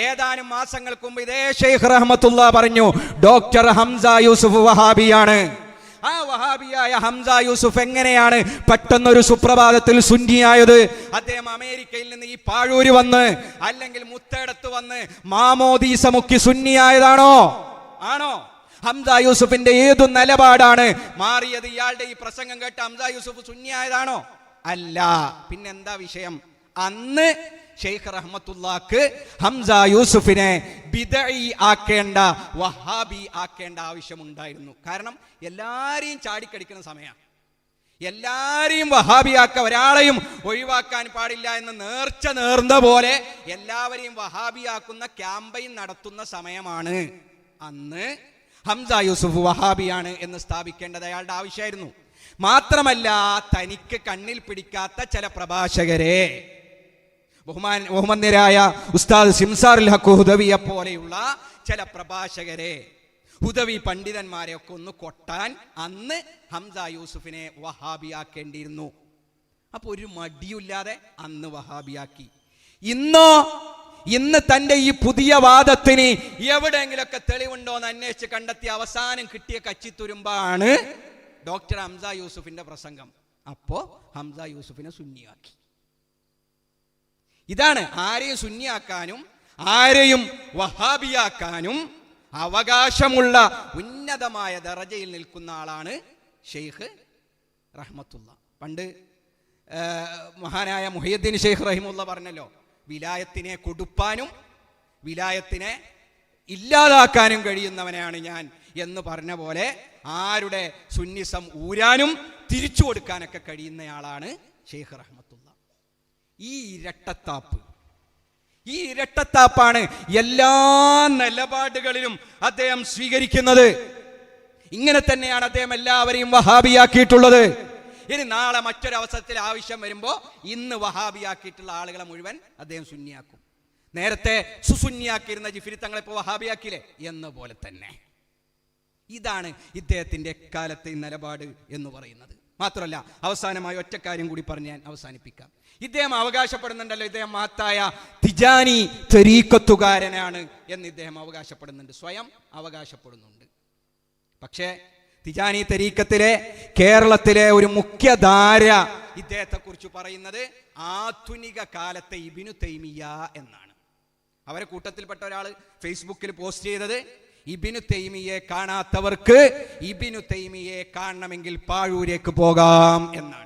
ഏതാനും മാസങ്ങൾക്ക് മുമ്പ് ഇതേ ഷെയ്ഖ് റഹ്മത്തുള്ള പറഞ്ഞു ഡോക്ടർ ഹംസ യൂസുഫ് വഹാബിയാണ്. ആ വഹാബിയായ ഹംസ യൂസുഫ് എങ്ങനെയാണ് പെട്ടെന്നൊരു സുപ്രഭാതത്തിൽ സുന്നിയായത്? അദ്ദേഹം അമേരിക്കയിൽ നിന്ന് ഈ പാഴൂര് വന്ന് അല്ലെങ്കിൽ മുത്തേടത്ത് വന്ന് മാമോദീസ മുക്കി സുന്നിയായതാണോ? ആണോ? ഹംസ യൂസുഫിന്റെ ഏതു നിലപാടാണ് മാറിയത്? ഇയാളുടെ ഈ പ്രസംഗം കേട്ട് ഹംസ യൂസുഫ് സുന്നിയായതാണോ? അല്ല. പിന്നെന്താ വിഷയം? അന്ന് ഷെയ്ഖ് റഹ്മത്തുള്ളാക്ക് ഹംസ യൂസുഫിനെ ബിദഈ ആക്കേണ്ട, വഹാബി ആക്കേണ്ട ആവശ്യമുണ്ടായിരുന്നു. കാരണം എല്ലാരെയും ചാടിക്കടിക്കുന്ന സമയമാണ്. എല്ലാരെയും വഹാബിയാക്ക, ഒരാളെയും ഒഴിവാക്കാൻ പാടില്ല എന്ന് നേർന്ന പോലെ എല്ലാവരെയും വഹാബിയാക്കുന്ന ക്യാമ്പയിൻ നടത്തുന്ന സമയമാണ്. അന്ന് ഹംസ യൂസുഫ് വഹാബിയാണ് എന്ന് സ്ഥാപിക്കേണ്ടത് അയാളുടെ ആവശ്യമായിരുന്നു. മാത്രമല്ല, തനിക്ക് കണ്ണിൽ പിടിക്കാത്ത ചില പ്രഭാഷകരെ, ബഹുമാന്യരായ ഉസ്താദ് സിംസാറുൽ ഹഖ് ഹുദവിയെ പോലെയുള്ള ചില പ്രഭാഷകരെ, ഹുദവി പണ്ഡിതന്മാരെ ഒക്കെ ഒന്ന് കൊട്ടാൻ അന്ന് ഹംസ യൂസുഫിനെ വഹാബിയാക്കേണ്ടിയിരുന്നു. അപ്പൊ ഒരു മടിയില്ലാതെ അന്ന് വഹാബിയാക്കി. ഇന്ന് തന്റെ ഈ പുതിയ വാദത്തിന് എവിടെയെങ്കിലൊക്കെ തെളിവുണ്ടോ എന്ന് അന്വേഷിച്ച് കണ്ടെത്തി അവസാനം കിട്ടിയ കച്ചിത്തുരുമ്പാണ് ഡോക്ടർ ഹംസ യൂസുഫിന്റെ പ്രസംഗം. അപ്പോ ഹംസ യൂസുഫിനെ സുന്നിയാക്കി. ഇതാണ് ആരെയും സുന്നിയാക്കാനും ആരെയും വഹാബിയാക്കാനും അവകാശമുള്ള ഉന്നതമായ ദറജയിൽ നിൽക്കുന്ന ആളാണ് ഷെയ്ഖ് റഹ്മത്തുള്ള. പണ്ട് മഹാനായ മുഹയ്യദ്ദീൻ ഷെയ്ഖ് റഹിമുള്ള പറഞ്ഞല്ലോ, വിലായത്തിനെ കൊടുപ്പാനും വിലായത്തിനെ ഇല്ലാതാക്കാനും കഴിയുന്നവനാണ് ഞാൻ എന്ന് പറഞ്ഞ പോലെ ആരുടെ സുന്നിസം ഊരാനും തിരിച്ചു കൊടുക്കാനൊക്കെ കഴിയുന്നയാളാണ് ഷെയ്ഖ് റഹ്മത്തുള്ള. ഈ ഇരട്ടത്താപ്പാണ് എല്ലാ നിലപാടുകളിലും അദ്ദേഹം സ്വീകരിക്കുന്നത്. ഇങ്ങനെ തന്നെയാണ് അദ്ദേഹം എല്ലാവരെയും വഹാബിയാക്കിയിട്ടുള്ളത്. ഇനി നാളെ മറ്റൊരവസരത്തിൽ ആവശ്യം വരുമ്പോൾ ഇന്ന് വഹാബിയാക്കിയിട്ടുള്ള ആളുകളെ മുഴുവൻ അദ്ദേഹം സുന്നിയാക്കും. നേരത്തെ സുസുന്നിയാക്കിയിരുന്ന ജിഫ്രി തങ്ങളെ ഇപ്പോൾ വഹാബിയാക്കിയില്ലേ എന്ന പോലെ തന്നെ. ഇതാണ് ഇദ്ദേഹത്തിന്റെ എക്കാലത്തെ നിലപാട് എന്ന് പറയുന്നത്. മാത്രമല്ല, അവസാനമായി ഒറ്റ കാര്യം കൂടി പറഞ്ഞ് ഞാൻ അവസാനിപ്പിക്കാം. ഇദ്ദേഹം അവകാശപ്പെടുന്നുണ്ടല്ലോ, ഇദ്ദേഹം മഹത്തായ തിജാനി തരീഖത്തുകാരനാണ് എന്ന് ഇദ്ദേഹം അവകാശപ്പെടുന്നുണ്ട്, സ്വയം അവകാശപ്പെടുന്നുണ്ട്. പക്ഷേ തിജാനി തരീഖത്തിലെ കേരളത്തിലെ ഒരു മുഖ്യധാര ഇദ്ദേഹത്തെ കുറിച്ച് പറയുന്നത് ആധുനിക കാലത്തെ ഇബ്നു തൈമിയ എന്നാണ്. അവരെ കൂട്ടത്തിൽപ്പെട്ട ഒരാൾ ഫേസ്ബുക്കിൽ പോസ്റ്റ് ചെയ്തത്, ഇബ്നു തൈമിയെ കാണാത്തവർക്ക് ഇബ്നു തൈമിയെ കാണണമെങ്കിൽ പാഴൂരേക്ക് പോകാം എന്നാണ്.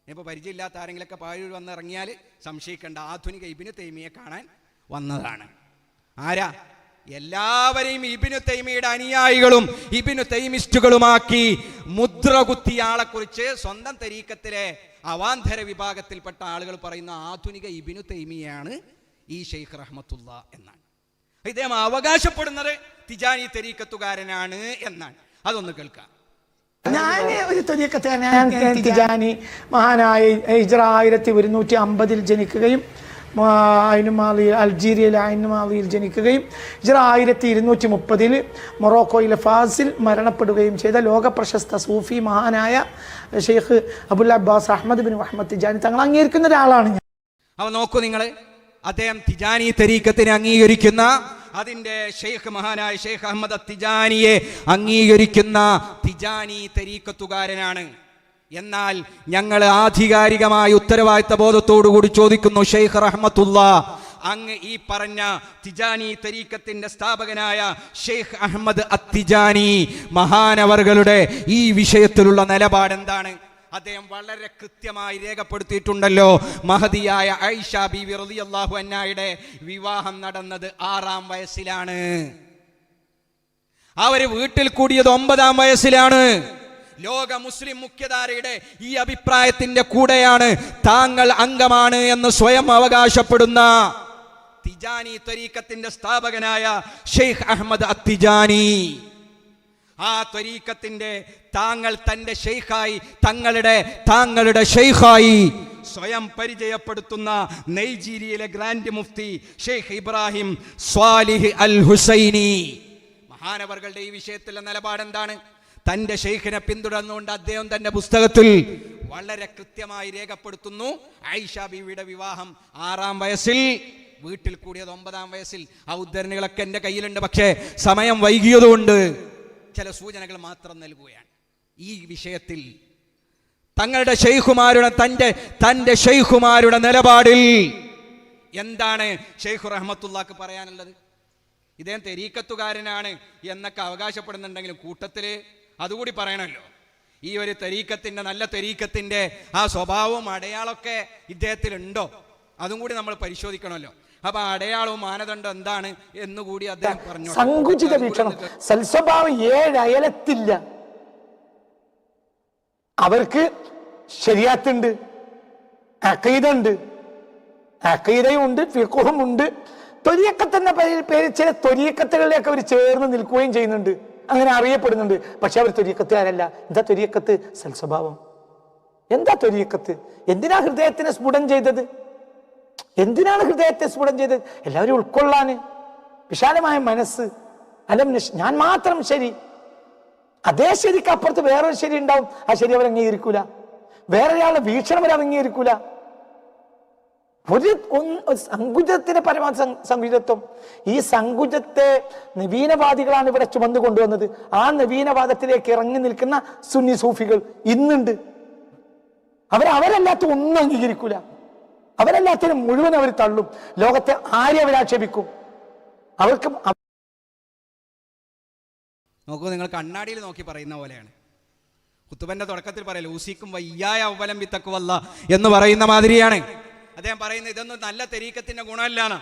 ഇപ്പൊ പരിചയമില്ലാത്ത ആരെങ്കിലൊക്കെ പാഴൂർ വന്നിറങ്ങിയാൽ സംശയിക്കേണ്ട, ആധുനിക ഇബ്നു തൈമിയെ കാണാൻ വന്നതാണ്. ആരാ? എല്ലാവരെയും ഇബ്നു തൈമിയുടെ അനുയായികളും ഇബ്നു തൈമിസ്റ്റുകളുമാക്കി മുദ്ര കുത്തിയ ആളെക്കുറിച്ച് സ്വന്തം തരീഖത്തിലെ അവാന്തര വിഭാഗത്തിൽപ്പെട്ട ആളുകൾ പറയുന്ന ആധുനിക ഇബ്നു തൈമിയാണ് ഈ ഷെയ്ഖ് റഹ്മത്തുള്ള എന്നാണ്. ഇദ്ദേഹം അവകാശപ്പെടുന്നത് തിജാനി തരീഖത്തുകാരനാണ് എന്നാണ്. അതൊന്ന് കേൾക്കാം. ഞാൻ ഒരു തരീഖത്തുകാരനാണ്. തിജാനി മഹാനായ ഹിജ്റ 1150 ജനിക്കുകയും അൾജീരിയയിലെ ഐനുമാലിയിൽ ജനിക്കുകയും ഹിജ്റ 1230 മൊറോക്കോയിലെ ഫാസിൽ മരണപ്പെടുകയും ചെയ്ത ലോക പ്രശസ്ത സൂഫി മഹാനായ ഷെയ്ഖ് അബുൽ അബ്ബാസ് അഹ്മദ് ബിൻ മുഹമ്മദ് തിജാനി തങ്ങൾ അംഗീകരിക്കുന്ന ഒരാളാണ് ഞാൻ. അവ നോക്കൂ നിങ്ങൾ, അദ്ദേഹം തിജാനി തരീഖത്തിനെ അംഗീകരിക്കുന്ന, അതിന്റെ ഷെയ്ഖ് മഹാനായ ഷെയ്ഖ് അഹമ്മദ് തിജാനിയെ അംഗീകരിക്കുന്ന തിജാനി തരീഖത്തുകാരനാണ്. എന്നാൽ ഞങ്ങൾ ആധികാരികമായ ഉത്തരവാദിത്ത ബോധത്തോടുകൂടി ചോദിക്കുന്നു, ഷെയ്ഖ് റഹ്മത്തുള്ള, അങ്ങ് ഈ പറഞ്ഞ തിജാനി തരീഖത്തിന്റെ സ്ഥാപകനായ ഷെയ്ഖ് അഹമ്മദ് അത്തിജാനി മഹാനവറുകളുടെ ഈ വിഷയത്തിലുള്ള നിലപാട് എന്താണ്? അദ്ദേഹം വളരെ കൃത്യമായി രേഖപ്പെടുത്തിയിട്ടുണ്ടല്ലോ. മഹദിയായ ഐഷ ബീവി റളിയല്ലാഹു അൻഹയുടെ വിവാഹം നടന്നത് 6-ാം വയസ്സിലാണ്. അവര് വീട്ടിൽ കൂടിയത് 9-ാം വയസ്സിലാണ്. ലോക മുസ്ലിം മുഖ്യധാരയുടെ ഈ അഭിപ്രായത്തിന്റെ കൂടെയാണ് താങ്കൾ അംഗമാണ് എന്ന് സ്വയം അവകാശപ്പെടുന്ന തിജാനി തരീഖത്തിന്റെ സ്ഥാപകനായ ഷെയ്ഖ് അഹമ്മദ് അത്തിജാനി. ആ ത്വരീഖത്തിന്റെ താങ്കൾ തന്റെ ഷെയ്ഖായി, താങ്കളുടെ ഷെയ്ഖായി സ്വയം പരിചയപ്പെടുത്തുന്ന നൈജീരിയയിലെ ഗ്രാൻഡ് മുഫ്തി ഷെയ്ഖ് ഇബ്രാഹിം സ്വാലിഹ് അൽ ഹുസൈനി മഹാനവറുകളുടെ ഈ വിഷയത്തിലെ നിലപാട് എന്താണ്? തന്റെ ഷെയ്ഖിനെ പിന്തുടർന്നുകൊണ്ട് അദ്ദേഹം തന്റെ പുസ്തകത്തിൽ വളരെ കൃത്യമായി രേഖപ്പെടുത്തുന്നു, ആയിഷ ബീവിയുടെ വിവാഹം 6-ാം വയസ്സിൽ, വീട്ടിൽ കൂടിയത് 9-ാം വയസ്സിൽ. ആ ഉദ്ധരണികളൊക്കെ എൻ്റെ കയ്യിലുണ്ട്, പക്ഷേ സമയം വൈകിയതുകൊണ്ട് ചില സൂചനകൾ മാത്രം നൽകുകയാണ്. ഈ വിഷയത്തിൽ തങ്ങളുടെ ഷെയ്ഖുമാരുടെ തന്റെ ഷെയ്ഖുമാരുടെ നിലപാടിൽ എന്താണ് ഷെയ്ഖ് റഹ്മത്തുള്ളാക്ക് പറയാനുള്ളത്? ഇദ്ദേഹം തരീഖത്തുകാരനാണ് എന്നൊക്കെ അവകാശപ്പെടുന്നുണ്ടെങ്കിലും കൂട്ടത്തിൽ അതുകൂടി പറയണമല്ലോ. ഈ ഒരു തരീഖത്തിന്റെ, നല്ല തരീഖത്തിന്റെ ആ സ്വഭാവവും അടയാളമൊക്കെ ഇദ്ദേഹത്തിലുണ്ടോ അതും കൂടി നമ്മൾ പരിശോധിക്കണമല്ലോ. അപ്പൊ അടയാളവും മാനദണ്ഡം എന്താണ് എന്നുകൂടി അദ്ദേഹം പറഞ്ഞു. സങ്കുചിത വീക്ഷണം, സൽസ്വഭാവം 7 അയലത്തില്ല. അവർക്ക് ശരിയാത്തുണ്ട്, അഖീദുണ്ട്, അഖീദയും ഉണ്ട്, ഫിഖുഹും ഉണ്ട്. ത്വരീഖത്ത് എന്ന പേരിൽ ചില ത്വരീഖത്തുകളിലേക്ക് അവർ ചേർന്ന് നിൽക്കുകയും ചെയ്യുന്നുണ്ട്, അങ്ങനെ അറിയപ്പെടുന്നുണ്ട്. പക്ഷെ അവർ ത്വരീഖത്തുകാരല്ല. എന്താ ത്വരീഖത്ത്? സൽസ്വഭാവം. എന്താ ത്വരീഖത്ത്? എന്തിനാ ഹൃദയത്തിനെ സ്ഫുടം ചെയ്തത്? എന്തിനാണ് ഹൃദയത്തെ സ്ഫുടം ചെയ്തത്? എല്ലാവരും ഉൾക്കൊള്ളാന്, വിശാലമായ മനസ്സ്. അലം ഞാൻ മാത്രം ശരി, അതേ ശരിക്ക് അപ്പുറത്ത് വേറൊരു ശരി ഉണ്ടാവും. ആ ശരി അവർ അംഗീകരിക്കൂല, വേറൊരാളുടെ വീക്ഷണം അവർ അംഗീകരിക്കൂല. ഒരു സങ്കുചത്തിന്റെ പരമാവധി സങ്കുചിതത്വം. ഈ സങ്കുചത്തെ നവീനവാദികളാണ് ഇവിടെ ചുമന്നു കൊണ്ടുവന്നത്. ആ നവീനവാദത്തിലേക്ക് ഇറങ്ങി നിൽക്കുന്ന സുന്നി സൂഫികൾ ഇന്നുണ്ട്. അവരല്ലാത്ത ഒന്നും അംഗീകരിക്കൂല, അവരല്ലാത്തതിന് മുഴുവൻ അവർ തള്ളും. ലോകത്തെ ആരെ അവരാക്ഷേപിക്കും? അവർക്ക് നോക്കൂ, നിങ്ങൾ കണ്ണാടിയിൽ നോക്കി പറയുന്ന പോലെയാണ്. ഖുതുബന്റെ തുടക്കത്തിൽ പറയല്ലോ, ഊസിക്കും വയ്യായ അവലംബി തഖ്വല്ല എന്ന് പറയുന്ന മാതിരിയാണ്. അദ്ദേഹം പറയുന്നത് ഇതൊന്നും നല്ല തെരീക്കത്തിന്റെ ഗുണമല്ലാണ്.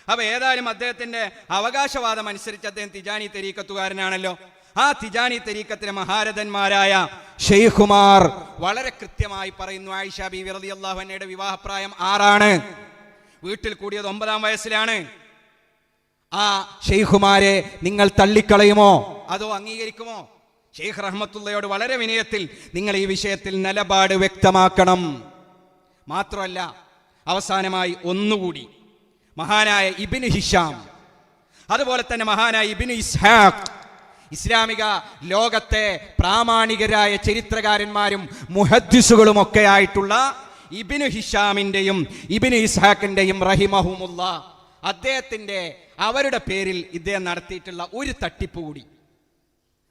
അപ്പൊ ഏതായാലും അദ്ദേഹത്തിന്റെ അവകാശവാദം അനുസരിച്ച് അദ്ദേഹം തിജാനി തെരീക്കത്തുകാരനാണല്ലോ. ആ തിജാനി തെരീക്കത്തിലെ മഹാരഥന്മാരായ ഷെയ്ഖുമാർ വളരെ കൃത്യമായി പറയുന്നു, ആയിഷ ബീവി റളിയല്ലാഹു അൻഹയുടെ വിവാഹപ്രായം 6 ആണ്, വീട്ടിൽ കൂടിയത് 9-ാം വയസ്സിലാണ്. ആ ഷെയ്ഖുമാരെ നിങ്ങൾ തള്ളിക്കളയുമോ അതോ അംഗീകരിക്കുമോ? ഷെയ്ഖ് റഹ്മത്തുള്ളയോട് വളരെ വിനയത്തിൽ നിങ്ങൾ ഈ വിഷയത്തിൽ നിലപാട് വ്യക്തമാക്കണം. മാത്രമല്ല, അവസാനമായി ഒന്നുകൂടി മഹാനായ ഇബ്നു ഹിഷാം, അതുപോലെ തന്നെ മഹാനായ ഇബ്നു ഇസ്ഹാഖ്, ഇസ്ലാമിക ലോകത്തെ പ്രാമാണികരായ ചരിത്രകാരന്മാരും മുഹദ്ദിസുകളും ഒക്കെ ആയിട്ടുള്ള ഇബ്നു ഹിഷാമിന്റെയും ഇബ്നു ഇസ്ഹാഖിന്റെയും റഹിമഹുമുള്ള അദ്ദേഹത്തിന്റെ അവരുടെ പേരിൽ ഇദ്ദേഹം നടത്തിയിട്ടുള്ള ഒരു തട്ടിപ്പ് കൂടി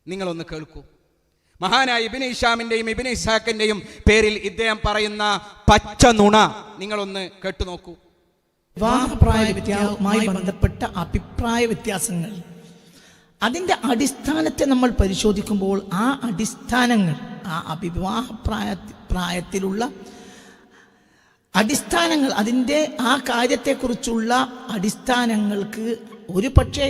നിങ്ങളൊന്ന് കേൾക്കൂ. മഹാനായ ഇബ്നു ഹിഷാമിന്റെയും ഇബ്നു ഇസ്ഹാഖിന്റെയും പേരിൽ ഇദ്ദേഹം പറയുന്ന പച്ച നുണ നിങ്ങളൊന്ന് കേട്ടു നോക്കൂ. വിവാഹപ്രായവുമായി ബന്ധപ്പെട്ട അഭിപ്രായ വ്യത്യാസങ്ങൾ, അതിന്റെ അടിസ്ഥാനത്തെ നമ്മൾ പരിശോധിക്കുമ്പോൾ ആ അടിസ്ഥാനങ്ങൾ, ആ പ്രായത്തിലുള്ള അടിസ്ഥാനങ്ങൾ, അതിൻ്റെ ആ കാര്യത്തെക്കുറിച്ചുള്ള അടിസ്ഥാനങ്ങൾക്ക് ഒരു പക്ഷേ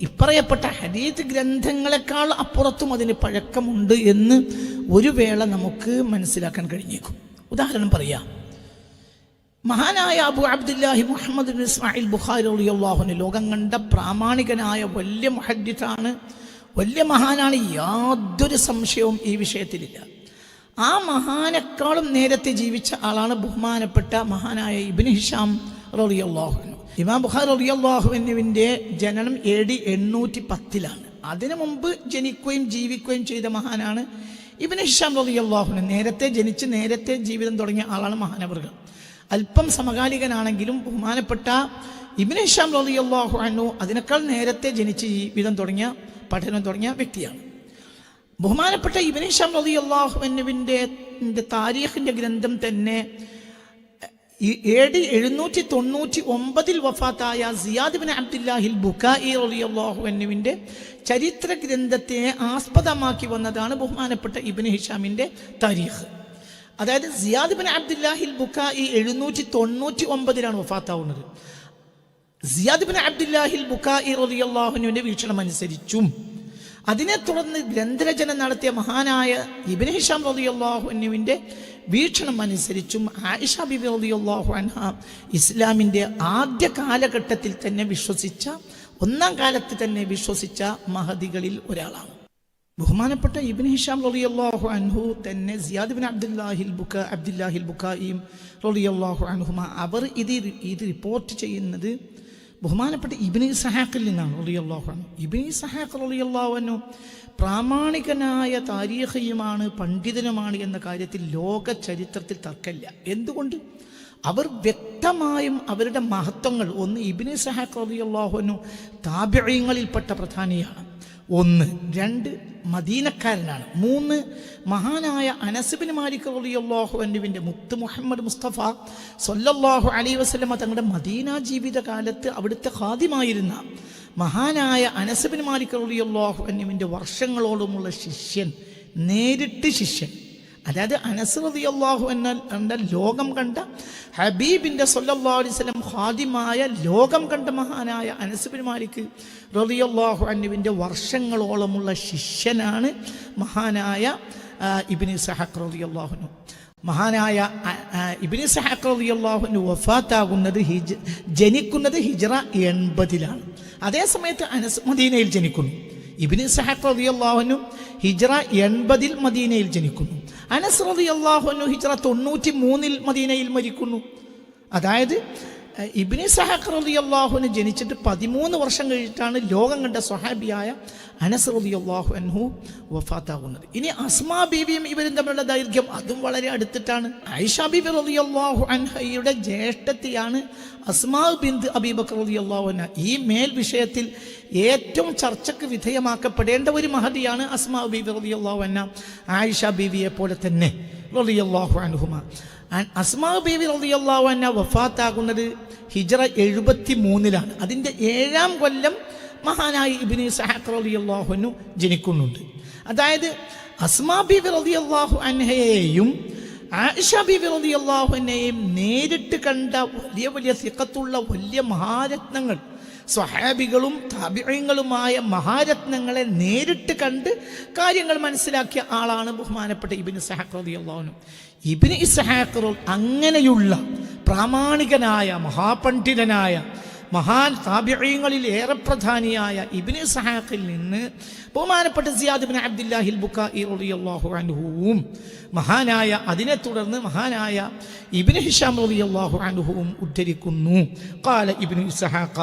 ഇപ്പറയപ്പെട്ട ഹദീത്ത് ഗ്രന്ഥങ്ങളെക്കാൾ അപ്പുറത്തും അതിന് പഴക്കമുണ്ട് എന്ന് ഒരു വേള നമുക്ക് മനസ്സിലാക്കാൻ കഴിഞ്ഞേക്കും. ഉദാഹരണം പറയാം. മഹാനായ അബു അബ്ദുല്ലാഹി മുഹമ്മദ് ബിൻ ഇസ്മായിൽ ബുഖാരി റളിയല്ലാഹു അൻഹു ലോകം കണ്ട പ്രാമാണികനായ വലിയ മുഹദ്ദിസാണ്, വലിയ മഹാനാണ്, യാതൊരു സംശയവും ഈ വിഷയത്തിലില്ല. ആ മഹാനേക്കാളും നേരത്തെ ജീവിച്ച ആളാണ് ബഹുമാനപ്പെട്ട മഹാനായ ഇബ്നു ഹിഷാം റളിയല്ലാഹു അൻഹു. ഇമാം ബുഖാരി റളിയല്ലാഹു അൻഹുവിൻ്റെ ജനനം AD 810 അതിനു മുമ്പ് ജനിക്കുകയും ജീവിക്കുകയും ചെയ്ത മഹാനാണ് ഇബ്നു ഹിഷാം റളിയല്ലാഹു അൻഹു. നേരത്തെ ജനിച്ച് നേരത്തെ ജീവിതം തുടങ്ങിയ ആളാണ് മഹാനവറുകൾ. അല്പം സമകാലികനാണെങ്കിലും ബഹുമാനപ്പെട്ട ഇബ്നു ഹിഷാം റളിയല്ലാഹു അൻഹു അതിനേക്കാൾ നേരത്തെ ജനിച്ച് ജീവിതം തുടങ്ങിയ പഠനം തുടങ്ങിയ വ്യക്തിയാണ്. ബഹുമാനപ്പെട്ട ഇബ്നു ഹിഷാം റളിയല്ലാഹു അൻഹുവിൻ്റെ താരീഖിൻ്റെ ഗ്രന്ഥം തന്നെ AD 799 വഫാത്തായ സിയാദ് ബിൻ അബ്ദുല്ലാഹിൽ ബുഖാഇ റളിയല്ലാഹു അൻഹുവിൻ്റെ ചരിത്ര ഗ്രന്ഥത്തെ ആസ്പദമാക്കി വന്നതാണ് ബഹുമാനപ്പെട്ട ഇബ്നു ഹിഷാമിൻ്റെ താരീഖ്. അതായത് സിയാദ് ബിൻ അബ്ദുല്ലാഹിൽ ബുഖാഇ 799 വഫാത്താവുന്നത്. സിയാദ് ബിൻ അബ്ദുല്ലാഹിൽ ബുഖാഇ റളിയല്ലാഹു അൻഹുവിൻ്റെ വീക്ഷണം അനുസരിച്ചും അതിനെ തുടർന്ന് ഗ്രന്ഥരചന നടത്തിയ മഹാനായ ഇബ്നു ഹിഷാം റളിയല്ലാഹു അൻഹുവിൻ്റെ വീക്ഷണം അനുസരിച്ചും ആയിഷ ബിബി റളിയല്ലാഹു അൻഹ ഇസ്ലാമിൻ്റെ ആദ്യ കാലഘട്ടത്തിൽ തന്നെ വിശ്വസിച്ച, ഒന്നാം കാലത്ത് തന്നെ വിശ്വസിച്ച മഹദികളിൽ ഒരാളാണ്. ബഹുമാനപ്പെട്ട ഇബ്നു ഹിഷാം റളിയല്ലാഹു അൻഹു തന്നെ സിയാദ് ബിൻ അബ്ദുല്ലാഹിൽ ബുഖാഇ റളിയല്ലാഹു അൻഹുമ അവർ ഇത് റിപ്പോർട്ട് ചെയ്യുന്നത് ബഹുമാനപ്പെട്ട ഇബ്നു ഇസ്ഹാഖിൽ നിന്നാണ് റളിയല്ലാഹു അൻഹു. ഇബ്നു ഇസ്ഹാഖ് റളിയല്ലാഹു അൻഹു പ്രാമാണികനായ താരീഖിയുമാണ്, പണ്ഡിതനുമാണ് എന്ന കാര്യത്തിൽ ലോക ചരിത്രത്തിൽ തർക്കമില്ല. എന്തുകൊണ്ട്? അവർ വ്യക്തമായും അവരുടെ മഹത്വങ്ങൾ, ഒന്ന് ഇബ്നു ഇസ്ഹാഖ് റളിയല്ലാഹു അൻഹു താബിഈങ്ങളിൽപ്പെട്ട പ്രധാനിയാണ്, 1, 2 മദീനക്കാരനാണ്, 3 മഹാനായ അനസ് ബിൻ മാലിക് റളിയല്ലാഹു അൻഹുവിൻ്റെ മുത്ത് മുഹമ്മദ് മുസ്തഫ സ്വല്ലല്ലാഹു അലൈഹി വസല്ലമ തങ്ങളുടെ മദീന ജീവിതകാലത്ത് അവിടുത്തെ ഖാദിമായിരുന്ന മഹാനായ അനസ് ബിൻ മാലിക് റളിയല്ലാഹു അൻഹുവിൻ്റെ വർഷങ്ങളോളമുള്ള ശിഷ്യൻ, നേരിട്ട് ശിഷ്യൻ. അതായത് അനസ് റളിയല്ലാഹു അൻഹു ലോകം കണ്ട ഹബീബിൻ്റെ സ്വല്ലല്ലാഹു അലൈഹി വസല്ലം ഖാദിമായ ലോകം കണ്ട മഹാനായ അനസ് ബിൻ മാലിക് റളിയല്ലാഹു അൻഹുവിൻ്റെ വർഷങ്ങളോളമുള്ള ശിഷ്യനാണ് മഹാനായ ഇബ്നു ഇസ്ഹാഖ് റളിയല്ലാഹു അൻഹു. മഹാനായ ഇബ്നു ഇസ്ഹാഖ് റളിയല്ലാഹു അൻഹു വഫാത്താകുന്നത് ജനിക്കുന്നത് ഹിജ്റ 80-ലാണ്. അതേ സമയത്ത് അനസ് മദീനയിൽ ജനിക്കുന്നു. ഇബ്നു ഇസ്ഹാഖ് റളിയല്ലാഹു അൻഹു ഹിജ്റ 80-ൽ മദീനയിൽ ജനിക്കുന്നു. അനസ് റളിയല്ലാഹു അൻഹു ഹിജ്റ 93-ൽ മദീനയിൽ മരിക്കുന്നു. അതായത് ഇബ്നു ഇസ്ഹാഖ് റളിയല്ലാഹു അൻഹു ജനിച്ചിട്ട് 13 വർഷം കഴിഞ്ഞിട്ടാണ് ലോകം കണ്ട സ്വഹാബിയായ അനസ് റളിയല്ലാഹു അൻഹു വഫാത്താകുന്നത്. ഇനി അസ്മാ ബീവിയും ഇവരും തമ്മിലുള്ള ദൈർഘ്യം അതും വളരെ അടുത്തിട്ടാണ്. ആയിഷ ബീവി റളിയല്ലാഹു അൻഹയുടെ ജ്യേഷ്ഠത്തിയാണ് അസ്മാ ബിൻത് അബീ ബക്കർ റളിയല്ലാഹു അൻഹ. ഈ മേൽ വിഷയത്തിൽ ഏറ്റവും ചർച്ചയ്ക്ക് വിധേയമാക്കപ്പെടേണ്ട ഒരു മഹദിയാണ് അസ്മാ ബീവി റളിയല്ലാഹു അൻഹ, ആയിഷ ബീവിയെ പോലെ തന്നെ റളിയല്ലാഹു അൻഹുമ. അസ്മാ ബീവി റളിയല്ലാഹു അൻഹ വഫാത്താകുന്നത് ഹിജ്റ 73-ലാണ്. അതിൻ്റെ 7-ാം കൊല്ലം മഹാനായ ഇബ്നു ഇസ്ഹാഖ് റളിയല്ലാഹു അൻഹു ജനിക്കുന്നുണ്ട്. അതായത് അസ്മാ ബീവി റളിയല്ലാഹു അൻഹയെയും ആയിഷ ബീവി റളിയല്ലാഹു അൻഹയെയും നേരിട്ട് കണ്ട വലിയ വലിയ സിഖത്തുള്ള വലിയ മഹാരത്നങ്ങൾ, സ്വഹാബികളും താബിഈങ്ങളുമായ മഹാരത്നങ്ങളെ നേരിട്ട് കണ്ട് കാര്യങ്ങൾ മനസ്സിലാക്കിയ ആളാണ് ബഹുമാനപ്പെട്ട ഇബ്നു ഇസ്ഹാഖ് റളിയല്ലാഹു അൻഹു. ഇബ്നു ഇസ്ഹാഖ് അങ്ങനെയുള്ള പ്രാമാണികനായ മഹാപണ്ഡിതനായ മഹാൻ താബിഈങ്ങളിൽ ഏറെ പ്രധാനിയായ ഇബ്നു ഇസ്ഹാഖിൽ നിന്ന് ബഹുമാനപ്പെട്ട സിയാദ് ഇബ്നു അബ്ദുല്ലാഹിൽ ബുഖാഇ റളിയല്ലാഹു അൻഹുവും മഹാനായ അതിനെ തുടർന്ന് മഹാനായ ഇബ്നു ഹിഷാം റളിയല്ലാഹു അൻഹുവും ഉദ്ധരിക്കുന്നു. ഖാല ഇബ്നു ഇസ്ഹാഖ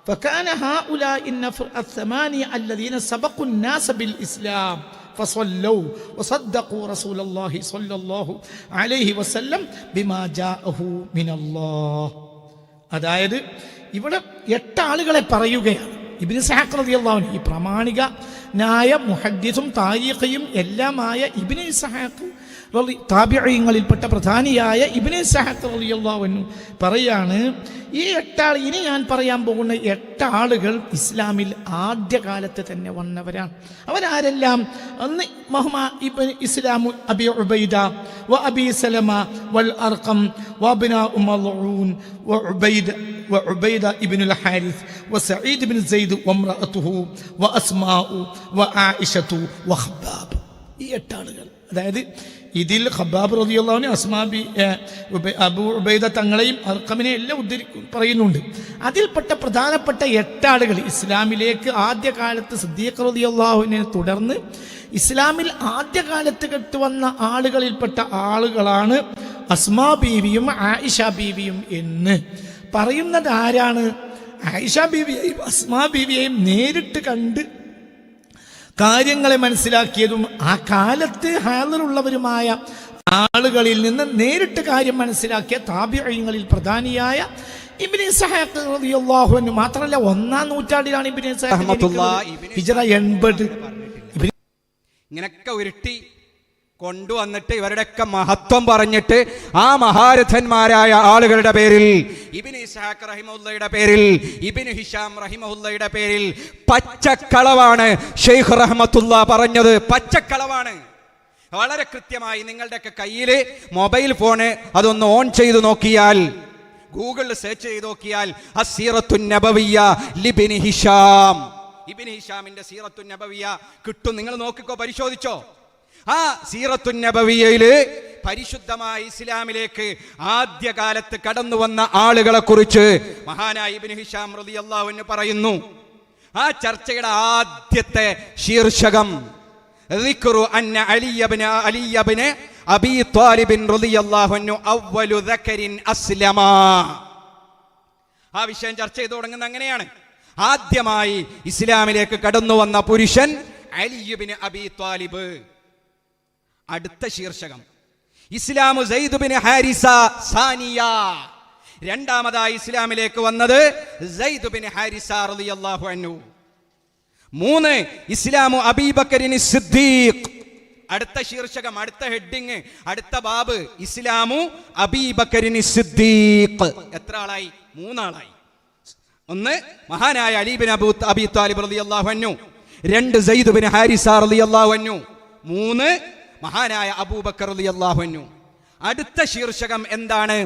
فكان هؤلاء النفر الثمانية الذين سبقوا الناس بالإسلام فصلوا وصدقوا رسول الله صلى الله عليه وسلم بما جاءه من الله. അതായത് ഇവിടെ 8 ആളുകളെ പറയുകയാണ് ഇബ്നു ഇസ്ഹാഖ് റളിയല്ലാഹു അൻഹു. ഈ പ്രാമാണികനായ മുഹദ്ദിസും താരീഖിയും എല്ലാമായ ഇബ്നു ഇസ്ഹാഖ് താബിഈങ്ങളിൽപ്പെട്ട പ്രധാനിയായ ഇബ്നു ഇസ്ഹാഖ് റളിയല്ലാഹു അൻഹു പറയാണ്, ഈ 8 ആൾ, ഇനി ഞാൻ പറയാൻ പോകുന്ന 8 ആളുകൾ ഇസ്ലാമിൽ ആദ്യകാലത്ത് തന്നെ വന്നവരാണ്. അവരാരെല്ലാം? അന്ന് ഇബ്നു ഇസ്ലാമു അബി ഉബൈദ വ അബി സലമ വൽ അർഖം വബ്നാ മൽഊൻ وعبيدة ابن الحارث وسعيد بن زيد وامرأته وأسماء وعائشة وخباب. ഈ 8 ആളുകൾ. അതായത് ഇതിൽ ഖബ്ബാബ് റളിയല്ലാഹു അൻഹു അബൂ ഉബൈദ തങ്ങളെയും അർഖമിനെ എല്ലാം പറയുന്നുണ്ട്. അതിൽപ്പെട്ട പ്രധാനപ്പെട്ട 8 ആളുകൾ ഇസ്ലാമിലേക്ക് ആദ്യകാലത്ത് സിദ്ദീഖ് റളിയല്ലാഹു അൻഹുവിനെ തുടർന്ന് ഇസ്ലാമിൽ ആദ്യകാലത്ത് കെട്ടുവന്ന ആളുകളിൽപ്പെട്ട ആളുകളാണ് അസ്മാ ബീവിയും ആയിഷ ബീവിയും എന്ന് പറയുന്നത് ആരാണ്? ആയിഷ ബീവിയെയും അസ്മാ ബീവിയെയും നേരിട്ട് കണ്ട് കാര്യങ്ങളെ മനസ്സിലാക്കിയതും ആ കാലത്ത് ഹാളിലുള്ളവരുമായ ആളുകളിൽ നിന്ന് നേരിട്ട് കാര്യം മനസ്സിലാക്കിയ താബിഈങ്ങളിൽ പ്രധാനിയായ ഇബ്നു ഇസ്ഹാഖ് റളിയല്ലാഹു അൻഹു. മാത്രമല്ല 1-ാം നൂറ്റാണ്ടിലാണ് ഇബ്നു ഇസ്ഹാഖ് ഹിജ്റ 80. ഇങ്ങനൊക്കെ ഉരുട്ടി കൊണ്ടുവന്നിട്ട് ഇവരുടെയൊക്കെ മഹത്വം പറഞ്ഞിട്ട് ആ മഹാരഥന്മാരായ ആളുകളുടെ പേരിൽ ഇബ്നു ഇസ്ഹാഖ് റഹിമഹുല്ലയുടെ പേരിൽ ഇബ്നു ഹിഷാം റഹിമഹുല്ലയുടെ പേരിൽ പച്ചക്കളവാണ് ഷെയ്ഖ് റഹ്മത്തുള്ള പറഞ്ഞത്. പച്ചക്കളവാണ്. വളരെ കൃത്യമായി നിങ്ങളുടെയൊക്കെ കയ്യിൽ മൊബൈൽ ഫോണ് അതൊന്ന് ഓൺ ചെയ്ത് നോക്കിയാൽ, ഗൂഗിളിൽ സെർച്ച് ചെയ്ത് നോക്കിയാൽ അസ്സീറത്തുൻ നബവിയ്യ ലിബ്നി ഹിഷാം, ഇബ്നു ഹിഷാമിന്റെ സീറത്തുൻ നബവിയ്യ കിട്ടും. നിങ്ങൾ നോക്കിക്കോ, പരിശോധിച്ചോ. ആ സീറത്തുൻ നബവിയ്യയില് പരിശുദ്ധമായ ഇസ്ലാമിലേക്ക് ആദ്യകാലത്ത് കടന്നു വന്ന ആളുകളെ കുറിച്ച് മഹാനായ ഇബ്നു ഹിഷാം റളിയല്ലാഹു അൻഹു പറയുന്നു. ആ ചർച്ചയുടെ ആദ്യത്തെ ശീർഷകം ദിക്റു അന്ന അലി ഇബ്നു അബീ ത്വാലിബ് റളിയല്ലാഹു അൻഹു അവ്വലു ദക്കരിൻ അസ്ലമ. ആ വിഷയം ചർച്ച ചെയ്തു തുടങ്ങുന്നത് അങ്ങനെയാണ്. ആദ്യമായി ഇസ്ലാമിലേക്ക് കടന്നു വന്ന പുരുഷൻ അലി ഇബ്നു അബീ ത്വാലിബ്. അടുത്ത ശീർഷകം ഇസ്ലാമു സയ്യിദ് ഇബ്നു ഹാരിസ സാനിയ. രണ്ടാമതായി ഇസ്ലാമിലേക്ക് വന്നത് സയ്യിദ് ഇബ്നു ഹാരിസ റളിയല്ലാഹു അൻഹു. 3 ഇസ്ലാമു അബീബക്കറിൻ സിദ്ദീഖ്. അടുത്ത ശീർഷകം, അടുത്ത ഹെഡിങ്, അടുത്ത ബാബ് ഇസ്ലാമു അബീബക്കറിൻ സിദ്ദീഖ്. എത്ര ആളായി? 3 ആളായി. 1 മഹാനായ അലി ഇബ്നു അബീ ത്വാലിബ് റളിയല്ലാഹു അൻഹു, 2 സയ്യിദ് ഇബ്നു ഹാരിസ റളിയല്ലാഹു അൻഹു, 3 മഹാനായ അബൂബക്കർ റളിയല്ലാഹു അൻഹു. അടുത്ത ശീർഷകം എന്താണ്?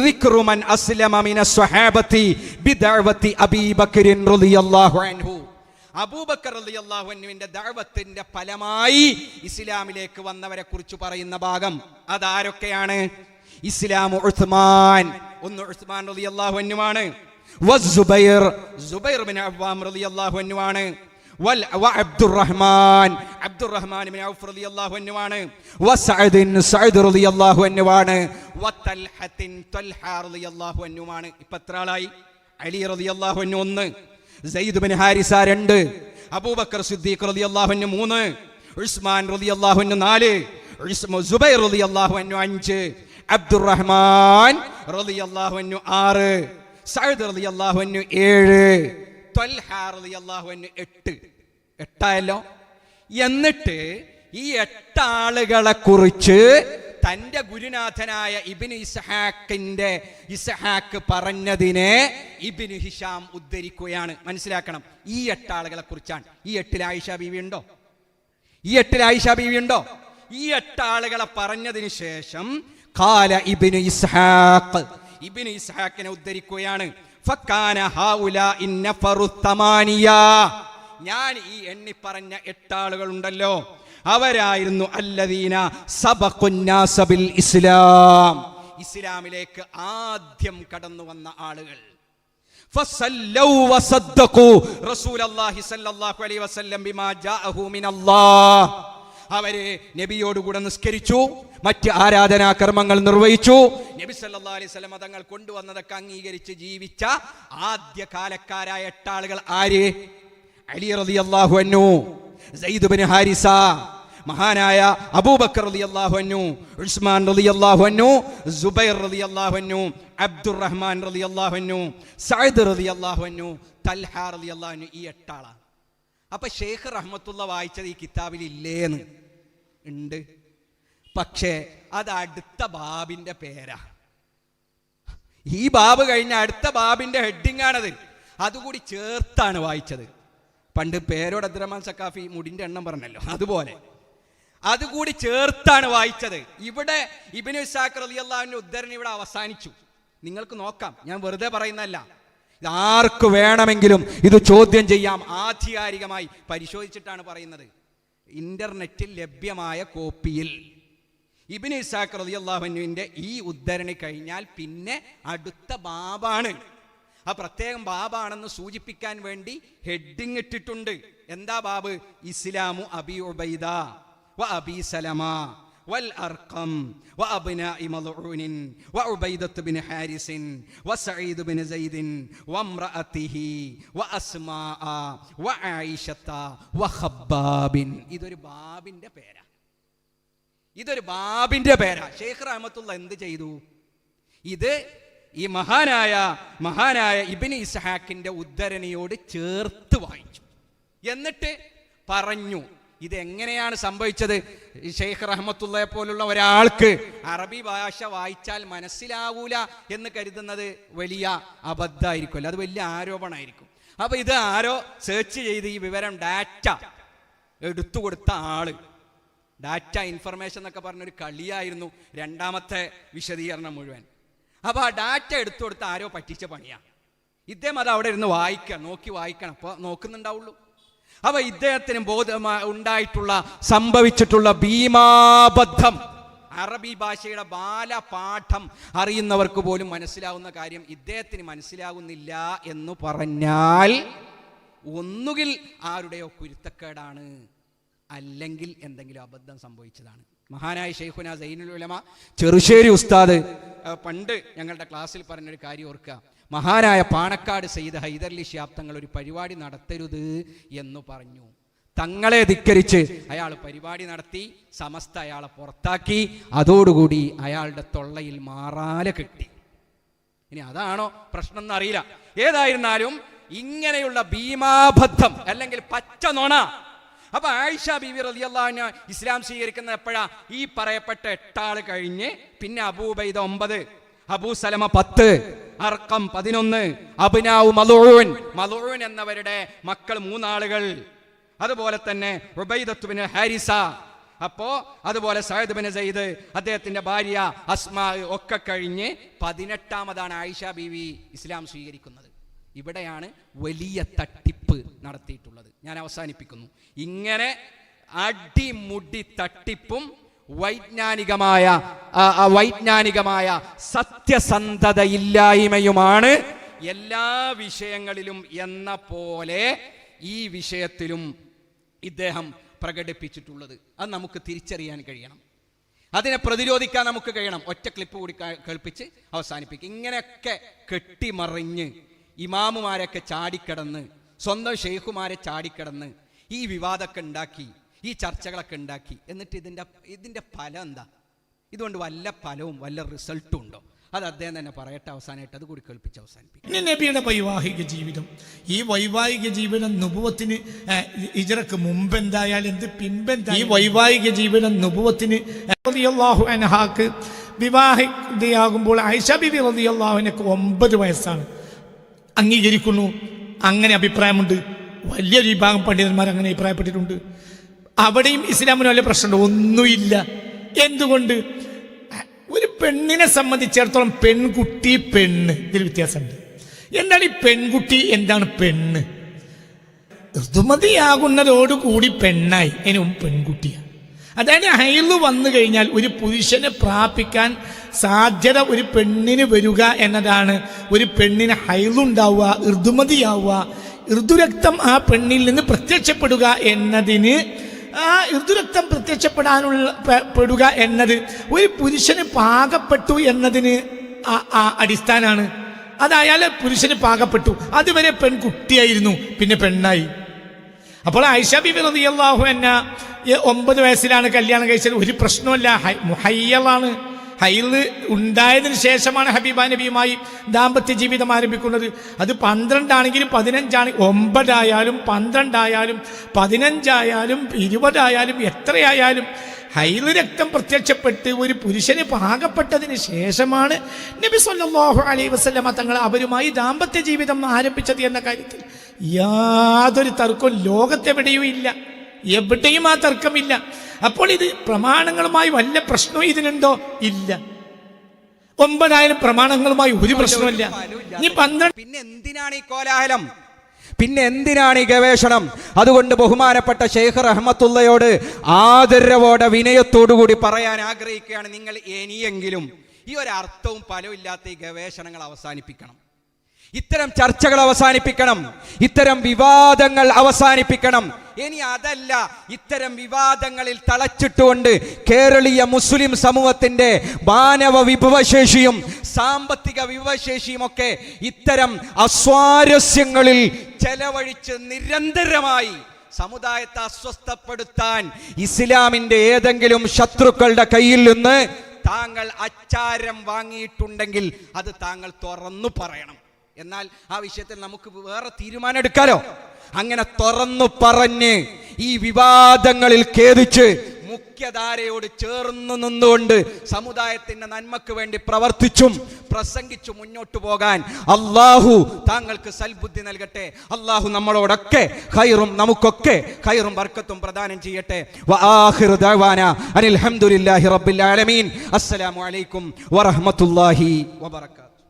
ദിക്റു മൻ അസ്ലമ മിന സ്വഹാബത്തി ബിദഅവതി അബീ ബക്കർ റളിയല്ലാഹു അൻഹു. അബൂബക്കർ റളിയല്ലാഹു അൻഹുവിന്റെ ദഅവത്തിന്റെ ഫലമായി ഇസ്ലാമിലേക്ക് വന്നവരെ കുറിച്ച് പറയുന്ന ഭാഗം. അതാരൊക്കെയാണ്? ഇസ്ലാമു ഉസ്മാൻ, ഒന്ന് ഉസ്മാൻ റളിയല്ലാഹു അൻഹുവാണ്. വസ്സുബൈർ, സുബൈർ ബിൻ അവ്വാം റളിയല്ലാഹു അൻഹുവാണ്. അബ്ദുറഹ്മാൻ ഇബ്നു ഔഫ് റളിയല്ലാഹു അൻഹുവാണ്. സഅദ് റളിയല്ലാഹു അൻഹുവാണ്. തൽഹ റളിയല്ലാഹു അൻഹുവാണ്. ഇപ്പോ എത്ര ആളായി? അലി റളിയല്ലാഹു അൻഹു 1, സയ്യിദ് ബിൻ ഹാരിസ 2, അബൂബക്കർ സിദ്ദീഖ് റളിയല്ലാഹു അൻഹു 3, ഉസ്മാൻ റളിയല്ലാഹു അൻഹു 4, സുബൈർ റളിയല്ലാഹു അൻഹു 5, അബ്ദുറഹ്മാൻ റളിയല്ലാഹു അൻഹു 6, സഅദ് റളിയല്ലാഹു അൻഹു 7, തൽഹ റളിയല്ലാഹു അൻഹു 8. 8 ആയല്ലോ. എന്നിട്ട് ഈ 8 ആളുകളെ കുറിച്ച് തന്റെ ഗുരുനാഥനായ ഇബ്നു ഇസ്ഹാഖ് പറഞ്ഞതിനെ ഇബ്നു ഹിഷാം ഉദ്ധരിക്കുകയാണ്. മനസ്സിലാക്കണം, ഈ 8 ആളുകളെ കുറിച്ചാണ്. ഈ 8 ആയിഷ ബീവി ഉണ്ടോ? ഈ 8 ആയിഷ ബീവി ഉണ്ടോ? ഈ 8 ആളുകളെ പറഞ്ഞതിന് ശേഷം ഖാല ഇബ്നു ഇസ്ഹാഖിനെ ഉദ്ധരിക്കുകയാണ്. ഫക്കാന ഹൗലാഇ നഫറു തമാനിയ, ഞാൻ ഈ എണ്ണി പറഞ്ഞ 8 ആളുകൾ ഉണ്ടല്ലോ, അവരായിരുന്നു അല്ലദീന സബഖുന്നാസ ബിൽ ഇസ്ലാം, ഇസ്ലാമിലേക്ക് ആദ്യം കടന്നു വന്ന ആളുകൾ. ഫസല്ലൗ വസദ്ദഖു റസൂലുള്ളാഹി സ്വല്ലല്ലാഹു അലൈഹി വസല്ലം ബിമാ ജാഅഹു മിനല്ലാഹ്, അവര് നബിയോടുകൂടെ നിസ്കരിച്ചു, മറ്റ് ആരാധനാ കർമ്മങ്ങൾ നിർവഹിച്ചു. നബി സല്ലല്ലാഹു അലൈഹി വസല്ലം തങ്ങൾ കൊണ്ടുവന്നതൊക്കെ അംഗീകരിച്ച് ജീവിച്ച ആദ്യ കാലക്കാരായ 8 ആളുകൾ ആര്? അലി റളിയല്ലാഹു അൻഹു, സയ്യിദ് ബിൻ ഹാരിസ, മഹാനായ അബൂബക്കർ റളിയല്ലാഹു അൻഹു, ഉസ്മാൻ റളിയല്ലാഹു അൻഹു, സുബൈർ റളിയല്ലാഹു അൻഹു, അബ്ദുറഹ്മാൻ റളിയല്ലാഹു അൻഹു, സഅദ് റളിയല്ലാഹു അൻഹു, തൽഹ റളിയല്ലാഹു അൻഹു. ഈ 8 ആളാണ്. അപ്പൊ ഷെയ്ഖ് റഹ്മത്തുള്ള വായിച്ചത് ഈ കിതാബിൽ ഇല്ലേന്ന്? ഉണ്ട്. പക്ഷേ അത് അടുത്ത ബാബിന്റെ പേരാ. ഈ ബാബ് കഴിഞ്ഞ അടുത്ത ബാബിന്റെ ഹെഡിങ് ആണത്. അതുകൂടി ചേർത്താണ് വായിച്ചത്. പണ്ട് പേരോട് അബ്ദുറഹ്മാൻ സഖാഫി മുടിന്റെ എണ്ണം പറഞ്ഞല്ലോ, അതുപോലെ അതുകൂടി ചേർത്താണ് വായിച്ചത്. ഇവിടെ ഇബ്നു ഇസ്ഹാഖ് റളിയല്ലാഹു അൻഹു ഉദ്ധരണി ഇവിടെ അവസാനിച്ചു. നിങ്ങൾക്ക് നോക്കാം, ഞാൻ വെറുതെ പറയുന്നതല്ല. ആർക്ക് വേണമെങ്കിലും ഇത് ചോദ്യം ചെയ്യാം. ആധികാരികമായി പരിശോധിച്ചിട്ടാണ് പറയുന്നത്. ഇന്റർനെറ്റിൽ ലഭ്യമായ കോപ്പിയിൽ ഇബ്നു ഇസ്ഹാഖ് റളിയല്ലാഹു അൻഹുവിന്റെ ഈ ഉദ്ധരണി കഴിഞ്ഞാൽ പിന്നെ അടുത്ത ബാബാണ്. ആ പ്രത്യേകം ബാബാണെന്ന് സൂചിപ്പിക്കാൻ വേണ്ടി ഹെഡിങ് ഇട്ടിട്ടുണ്ട്. എന്താ ബാബ്? ഇസ്ലാമു അബി ഉബൈദ വ അബി സലമ വൽ അർഖം വ അബ്നാഇ മൽഊൻ വ ഉബൈദത്ത് ബിൻ ഹാരിസ് വ സഈദ് ബിൻ സൈദ് വ ഇംറഅതിഹി വ അസ്മാ വ ആയിഷത വ ഖബ്ബാബിൻ. ഇതൊരു ബാബിന്റെ പേരാ. ഇതൊരു ബാബിന്റെ പേരാ. ഷെയ്ഖ് റഹ്മത്തുള്ള എന്ത് ചെയ്തു? ഇത് ഈ മഹാനായ ഇബ്നു ഇസ്ഹാഖിന്റെ ഉദ്ധരണിയോട് ചേർത്ത് വായിച്ചു. എന്നിട്ട് പറഞ്ഞു ഇതെങ്ങനെയാണ് സംഭവിച്ചത്. ഷെയ്ഖ് റഹ്മത്തുള്ളയെ പോലുള്ള ഒരാൾക്ക് അറബി ഭാഷ വായിച്ചാൽ മനസ്സിലാവൂല എന്ന് കരുതുന്നത് വലിയ അബദ്ധമായിരിക്കുമല്ലോ, അത് വലിയ ആരോപണമായിരിക്കും. അപ്പൊ ഇത് ആരോ സെർച്ച് ചെയ്ത് ഈ വിവരം ഡാറ്റ എടുത്തു കൊടുത്ത ആള്, ഡാറ്റ ഇൻഫർമേഷൻ എന്നൊക്കെ പറഞ്ഞൊരു കളിയായിരുന്നു രണ്ടാമത്തെ വിശദീകരണം മുഴുവൻ. അപ്പൊ ആ ഡാറ്റ എടുത്തു കൊടുത്ത ആരോ പറ്റിച്ച പണിയാണ്. ഇദ്ദേഹം അത് അവിടെ ഇരുന്ന് നോക്കി വായിക്കണം, അപ്പൊ നോക്കുന്നുണ്ടാവുള്ളൂ. അപ്പൊ ഇദ്ദേഹത്തിന് ഉണ്ടായിട്ടുള്ള സംഭവിച്ചിട്ടുള്ള ഭീമാബദ്ധം, അറബി ഭാഷയുടെ ബാലപാഠം അറിയുന്നവർക്ക് പോലും മനസ്സിലാവുന്ന കാര്യം ഇദ്ദേഹത്തിന് മനസ്സിലാകുന്നില്ല എന്ന് പറഞ്ഞാൽ ഒന്നുകിൽ ആരുടെയോ കുരുത്തക്കേടാണ്, അല്ലെങ്കിൽ എന്തെങ്കിലും അബദ്ധം സംഭവിച്ചതാണ്. മഹാനായ ശൈഖുന സൈനുൽ ഉലമ ചെറുശ്ശേരി ഉസ്താദ് പണ്ട് ഞങ്ങളുടെ ക്ലാസ്സിൽ പറഞ്ഞൊരു കാര്യം ഓർക്കുക. മഹാനായ പാണക്കാട് സയ്യിദ് ഹൈദർലി ശിഹാബ് തങ്ങൾ ഒരു പരിപാടി നടത്തരുത് എന്ന് പറഞ്ഞു. തങ്ങളെ ധിക്കരിച്ച് അയാൾ പരിപാടി നടത്തി, സമസ്ത അയാളെ പുറത്താക്കി. അതോടുകൂടി അയാളുടെ തൊള്ളയിൽ മാറാല കെട്ടി. ഇനി അതാണോ പ്രശ്നം എന്നറിയില്ല. ഏതായിരുന്നാലും ഇങ്ങനെയുള്ള ഭീമാബദ്ധം അല്ലെങ്കിൽ പച്ച നുണ. അപ്പൊ ആയിഷ ബീവി റളിയല്ലാഹു അൻഹ ഇസ്ലാം സ്വീകരിക്കുന്നത് എപ്പോഴാ? ഈ പറയപ്പെട്ട 8 ആള് കഴിഞ്ഞ് പിന്നെ അബൂ ഉബൈദ 9, അബൂ സലമ 10, അർഖം 11, അബ്നാഉ മൽഊൻ എന്നവരുടെ മക്കൾ 3 ആളുകൾ, അതുപോലെ തന്നെ ഉബൈദത്ത് ബിൻ ഹാരിസ, അപ്പോ അതുപോലെ സഅദ് ബിൻ സൈദ്, അദ്ദേഹത്തിന്റെ ഭാര്യ അസ്മാ ഒക്കെ കഴിഞ്ഞ് 18ാമതാണ് ആയിഷ ബീവി ഇസ്ലാം സ്വീകരിക്കുന്നത്. ഇവിടെയാണ് വലിയ തട്ടിപ്പ് ക്ലിപ്പ് നടത്തിയിട്ടുള്ളത്. ഞാൻ അവസാനിപ്പിക്കുന്നു. ഇങ്ങനെ അടിമുടി തട്ടിപ്പും വൈജ്ഞാനികമായ സത്യസന്ധതയില്ലായ്മയുമാണ് എല്ലാ വിഷയങ്ങളിലും എന്ന പോലെ ഈ വിഷയത്തിലും ഇദ്ദേഹം പ്രകടിപ്പിച്ചിട്ടുള്ളത്. അത് നമുക്ക് തിരിച്ചറിയാൻ കഴിയണം, അതിനെ പ്രതിരോധിക്കാൻ നമുക്ക് കഴിയണം. ഒറ്റ ക്ലിപ്പ് കൂടി കേൾപ്പിച്ച് അവസാനിപ്പിക്കും. ഇങ്ങനെയൊക്കെ കെട്ടിമറിഞ്ഞ് ഇമാമുമാരൊക്കെ ചാടിക്കിടന്ന്, സ്വന്തം ഷെയ്ഖുമാരെ ചാടിക്കിടന്ന് ഈ വിവാദമൊക്കെ ഉണ്ടാക്കി, ഈ ചർച്ചകളൊക്കെ ഉണ്ടാക്കി, എന്നിട്ട് ഇതിൻ്റെ ഫലം എന്താ? ഇതുകൊണ്ട് വല്ല ഫലവും വല്ല റിസൾട്ടും ഉണ്ടോ? അത് അദ്ദേഹം തന്നെ പറയട്ടെ അവസാനമായിട്ട്. അത് കൂടി കേൾപ്പിച്ച് അവസാനിപ്പിക്കും. നബിയുടെ വൈവാഹിക ജീവിതം, ഈ വൈവാഹിക ജീവിതം നുബുവത്തിന് ഹിജ്റക്ക് മുമ്പ് എന്തായാലും എന്ത് പിമ്പെന്താ, ഈ വൈവാഹിക ജീവിതം നുബുവത്തിന് റളിയല്ലാഹു അൻഹാക്ക് വിവാഹിതയാകുമ്പോൾ ആയിഷ ബിബി റളിയല്ലാഹു അൻഹക്ക് 9 വയസ്സാണ്. അംഗീകരിക്കുന്നു, അങ്ങനെ അഭിപ്രായമുണ്ട്. വലിയൊരു വിഭാഗം പണ്ഡിതന്മാർ അങ്ങനെ അഭിപ്രായപ്പെട്ടിട്ടുണ്ട്. അവിടെയും ഇസ്ലാമിന് വലിയ പ്രശ്നമുണ്ട്? ഒന്നുമില്ല. എന്തുകൊണ്ട്? ഒരു പെണ്ണിനെ സംബന്ധിച്ചിടത്തോളം പെൺകുട്ടി, പെണ്ണ്, ഇതിൽ വ്യത്യാസമുണ്ട്. എന്താണ് ഈ പെൺകുട്ടി, എന്താണ് പെണ്ണ്? ഋതുമതിയാകുന്നതോടുകൂടി പെണ്ണായി, അതിനും പെൺകുട്ടിയാണ്. അതായത് ഹൈള് വന്നു കഴിഞ്ഞാൽ ഒരു പുരുഷനെ പ്രാപിക്കാൻ സാധ്യത ഒരു പെണ്ണിന് വരിക എന്നതാണ്. ഒരു പെണ്ണിന് ഹൈളുണ്ടാവുക, ഋതുമതിയാവുക, ഋതുരക്തം ആ പെണ്ണിൽ നിന്ന് പ്രത്യക്ഷപ്പെടുക എന്നതിന്, ആ ഋതുരക്തം പെടുക എന്നത് ഒരു പുരുഷന് പാകപ്പെട്ടു എന്നതിന് അടിസ്ഥാനമാണ്. അതായാൽ പുരുഷന് പാകപ്പെട്ടു. അതുവരെ പെൺകുട്ടിയായിരുന്നു, പിന്നെ പെണ്ണായി. അപ്പോൾ ആയിഷ ബിബി റളിയല്ലാഹു അൻഹ 9 വയസ്സിലാണ് കല്യാണം കഴിച്ചത്. ഒരു പ്രശ്നമല്ല, മുഹയ്യളാണ്. ഹൈള് ഉണ്ടായതിനു ശേഷമാണ് ഹബീബ നബിയുമായി ദാമ്പത്യ ജീവിതം ആരംഭിക്കുന്നത്. അത് 12 ആണെങ്കിലും 15 ആണ്, 9 ആയാലും 12 ആയാലും 15 ആയാലും 20 ആയാലും എത്രയായാലും ഹൈള് രക്തം പ്രത്യക്ഷപ്പെട്ട് ഒരു പുരുഷന് പാകപ്പെട്ടതിന് ശേഷമാണ് നബി സല്ലല്ലാഹു അലൈഹി വസല്ലമ തങ്ങൾ അവരുമായി ദാമ്പത്യ ജീവിതം ആരംഭിച്ചത് എന്ന കാര്യത്തിൽ യാതൊരു തർക്കവും ലോകത്തെവിടെയും ഇല്ല, എവിടെയും ആ തർക്കമില്ല. അപ്പോൾ ഇത് പ്രമാണങ്ങളുമായി വല്ല പ്രശ്നവും ഇതിനുണ്ടോ? ഇല്ല. 9 ആയാലും പ്രമാണങ്ങളുമായി ഒരു പ്രശ്നമില്ല. ഇനി 12. പിന്നെ എന്തിനാണ് ഈ കോലാഹലം? പിന്നെ എന്തിനാണ് ഈ ഗവേഷണം? അതുകൊണ്ട് ബഹുമാനപ്പെട്ട ശൈഖ് റഹ്മത്തുള്ളയോട് ആദരവോടെ വിനയത്തോടുകൂടി പറയാൻ ആഗ്രഹിക്കുകയാണ്, നിങ്ങൾ ഇനിയെങ്കിലും ഈ ഒരു അർത്ഥവും ഫലവും ഇല്ലാത്ത ഈ ഗവേഷണങ്ങൾ അവസാനിപ്പിക്കണം. ഇത്തരം ചർച്ചകൾ അവസാനിപ്പിക്കണം, ഇത്തരം വിവാദങ്ങൾ അവസാനിപ്പിക്കണം. ഇനി അതല്ല, ഇത്തരം വിവാദങ്ങളിൽ തളച്ചിട്ടുകൊണ്ട് കേരളീയ മുസ്ലിം സമൂഹത്തിന്റെ മാനവ വിഭവശേഷിയും സാമ്പത്തിക വിഭവശേഷിയും ഒക്കെ ഇത്തരം അസ്വാരസ്യങ്ങളിൽ ചെലവഴിച്ച് നിരന്തരമായി സമുദായത്തെ അസ്വസ്ഥപ്പെടുത്താൻ ഇസ്ലാമിന്റെ ഏതെങ്കിലും ശത്രുക്കളുടെ കയ്യിൽ നിന്ന് താങ്കൾ അച്ചാരം വാങ്ങിയിട്ടുണ്ടെങ്കിൽ അത് താങ്കൾ തുറന്നു പറയണം. എന്നാൽ ആ വിഷയത്തിൽ നമുക്ക് വേറെ തീരുമാനം എടുക്കാലോ. അങ്ങനെ തുറന്നു പറഞ്ഞ് ഈ വിവാദങ്ങളിൽ ഖേദിച്ച് മുഖ്യധാരയോട് ചേർന്ന് നിന്നുകൊണ്ട് സമുദായത്തിന്റെ നന്മക്ക് വേണ്ടി പ്രവർത്തിച്ചും പ്രസംഗിച്ചു മുന്നോട്ടു പോകാൻ അല്ലാഹു താങ്കൾക്ക് സൽബുദ്ധി നൽകട്ടെ. അല്ലാഹു നമ്മളോടൊക്കെ ഖൈറും, നമുക്കൊക്കെ ഖൈറും ബർക്കത്തും പ്രദാനം ചെയ്യട്ടെ. വആഖിറു ദഅവാന അനിൽ ഹംദുലില്ലാഹി റബ്ബിൽ ആലമീൻ. അസ്സലാമു അലൈക്കും വറഹ്മത്തുള്ളാഹി വബറകാതുഹു.